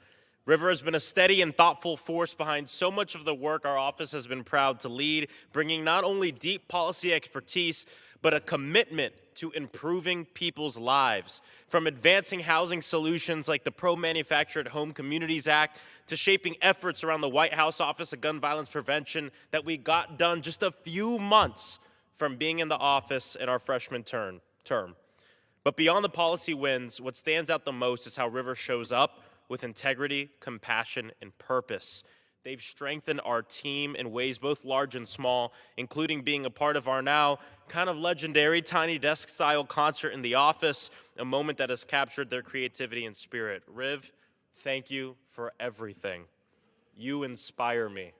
River has been a steady and thoughtful force behind so much of the work our office has been proud to lead, bringing not only deep policy expertise, but a commitment to improving people's lives, from advancing housing solutions like the Pro-Manufactured Home Communities Act to shaping efforts around the White House Office of Gun Violence Prevention that we got done just a few months from being in the office in our freshman term. But beyond the policy wins, what stands out the most is how River shows up with integrity, compassion, and purpose. They've strengthened our team in ways both large and small, including being a part of our now kind of legendary Tiny Desk-style concert in the office, a moment that has captured their creativity and spirit. Riv, thank you for everything. You inspire me.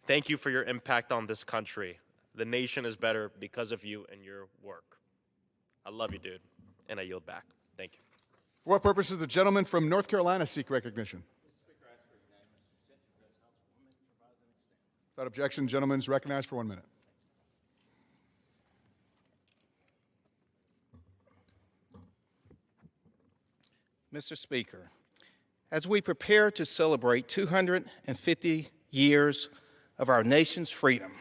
Thank you for your impact on this country. The nation is better because of you and your work. I love you, dude, and I yield back. Thank you. For what purposes, the gentleman from North Carolina seek recognition. Without objection, gentleman is recognized for 1 minute. Mr. Speaker, as we prepare to celebrate 250 years of our nation's freedom,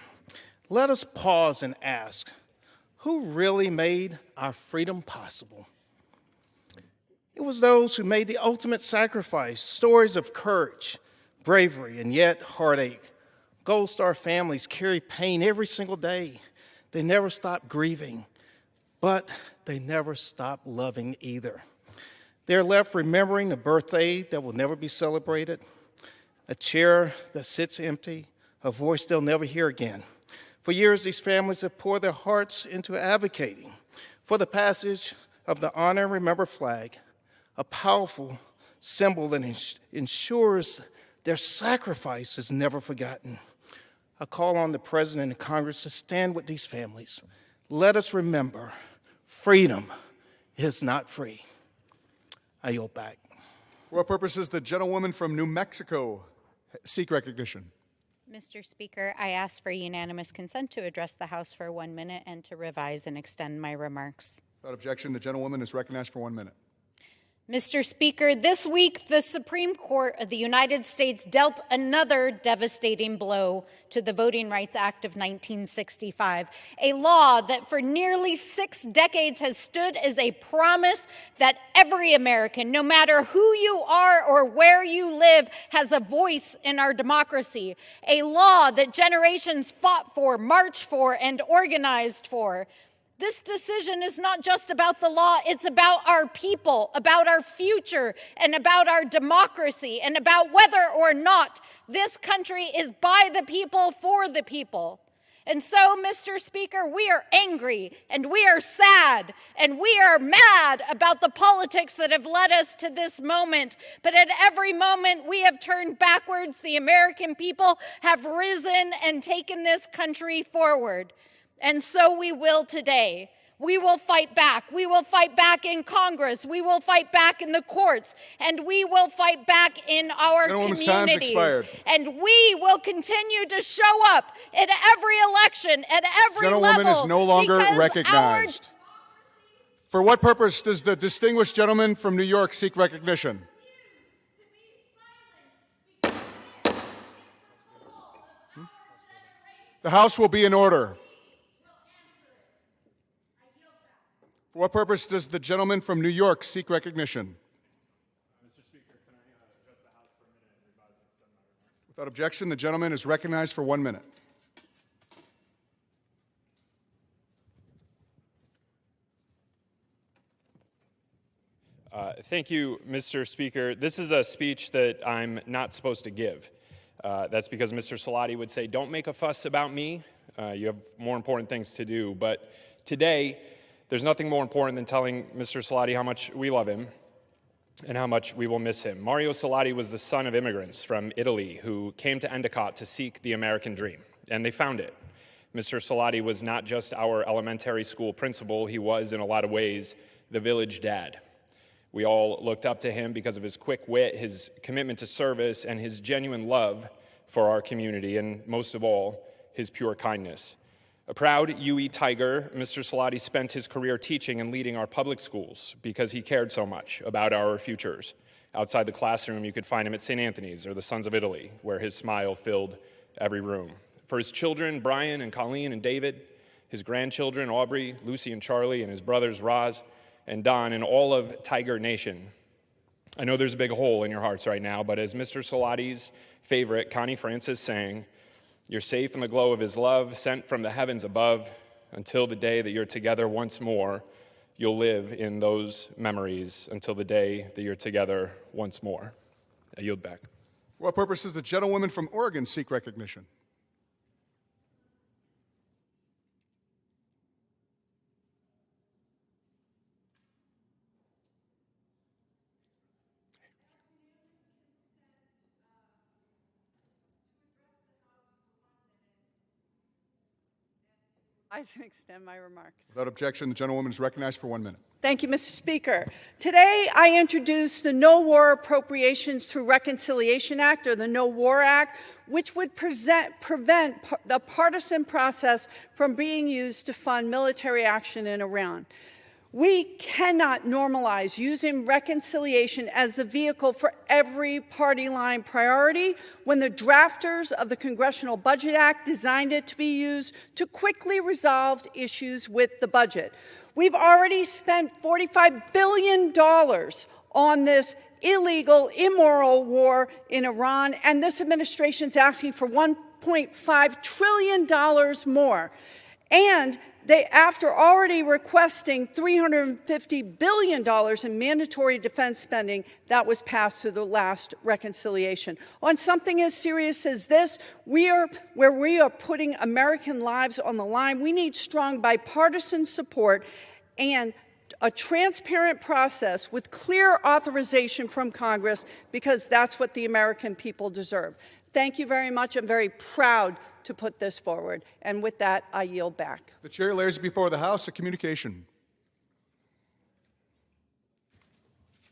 let us pause and ask, who really made our freedom possible? It was those who made the ultimate sacrifice, stories of courage, bravery, and yet heartache. Gold Star families carry pain every single day. They never stop grieving, but they never stop loving either. They're left remembering a birthday that will never be celebrated, a chair that sits empty, a voice they'll never hear again. For years, these families have poured their hearts into advocating for the passage of the Honor and Remember flag, a powerful symbol that ensures their sacrifice is never forgotten. I call on the President and Congress to stand with these families. Let us remember, freedom is not free. I yield back. For what purposes, the gentlewoman from New Mexico seek recognition. Mr. Speaker, I ask for unanimous consent to address the House for 1 minute and to revise and extend my remarks. Without objection, the gentlewoman is recognized for 1 minute. Mr. Speaker, this week the Supreme Court of the United States dealt another devastating blow to the Voting Rights Act of 1965, a law that for nearly 6 decades has stood as a promise that every American, no matter who you are or where you live, has a voice in our democracy, a law that generations fought for, marched for, and organized for. This decision is not just about the law, it's about our people, about our future, and about our democracy, and about whether or not this country is by the people, for the people. And so, Mr. Speaker, we are angry, and we are sad, and we are mad about the politics that have led us to this moment. But at every moment we have turned backwards, the American people have risen and taken this country forward. And so we will today. we will fight back. We will fight back in Congress. We will fight back in the courts. And we will fight back in our Gentlewoman's communities. time's expired. And we will continue to show up at every election, at every Gentlewoman level. is no longer because recognized. For what purpose does the distinguished gentleman from New York seek recognition? The House will be in order. For what purpose does the gentleman from New York seek recognition? Without objection, the gentleman is recognized for 1 minute. Thank you, Mr. Speaker. This is a speech that I'm not supposed to give. That's because Mr. Salati would say, don't make a fuss about me. You have more important things to do. But today, there's nothing more important than telling Mr. Salati how much we love him and how much we will miss him. Mario Salati was the son of immigrants from Italy who came to Endicott to seek the American dream, and they found it. Mr. Salati was not just our elementary school principal, he was, in a lot of ways, the village dad. We all looked up to him because of his quick wit, his commitment to service, and his genuine love for our community, and most of all, his pure kindness. A proud UE Tiger, Mr. Salati spent his career teaching and leading our public schools because he cared so much about our futures. Outside the classroom, you could find him at St. Anthony's or the Sons of Italy, where his smile filled every room. For his children, Brian and Colleen and David, his grandchildren, Aubrey, Lucy and Charlie, and his brothers, Roz and Don, and all of Tiger Nation. I know there's a big hole in your hearts right now, but as Mr. Salati's favorite, Connie Francis, sang, you're safe in the glow of his love, sent from the heavens above. Until the day that you're together once more, you'll live in those memories until the day that you're together once more. I yield back. For what purpose does the gentlewoman from Oregon seek recognition? I extend my remarks. Without objection, the gentlewoman is recognized for 1 minute. Thank you, Mr. Speaker. Today, I introduce the No War Appropriations Through Reconciliation Act, or the No War Act, which would prevent the partisan process from being used to fund military action in Iran. We cannot normalize using reconciliation as the vehicle for every party line priority when the drafters of the Congressional Budget Act designed it to be used to quickly resolve issues with the budget. We've already spent $45 billion on this illegal, immoral war in Iran, and this administration's asking for $1.5 trillion more. And after already requesting $350 billion in mandatory defense spending that was passed through the last reconciliation. On something as serious as this, where we are putting American lives on the line, we need strong bipartisan support and a transparent process with clear authorization from Congress, because that's what the American people deserve. Thank you very much. I'm very proud to put this forward. And with that, I yield back. The chair lays before the House a communication.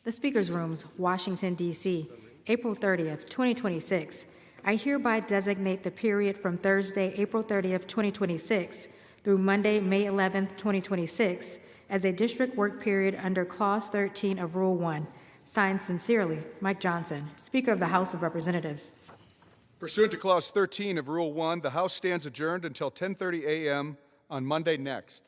The Speaker's Rooms, Washington, D.C., April 30th, 2026. I hereby designate the period from Thursday, April 30th, 2026 through Monday, May 11th, 2026 as a district work period under Clause 13 of Rule 1. Signed sincerely, Mike Johnson, Speaker of the House of Representatives. Pursuant to Clause 13 of Rule 1, the House stands adjourned until 10:30 a.m. on Monday next.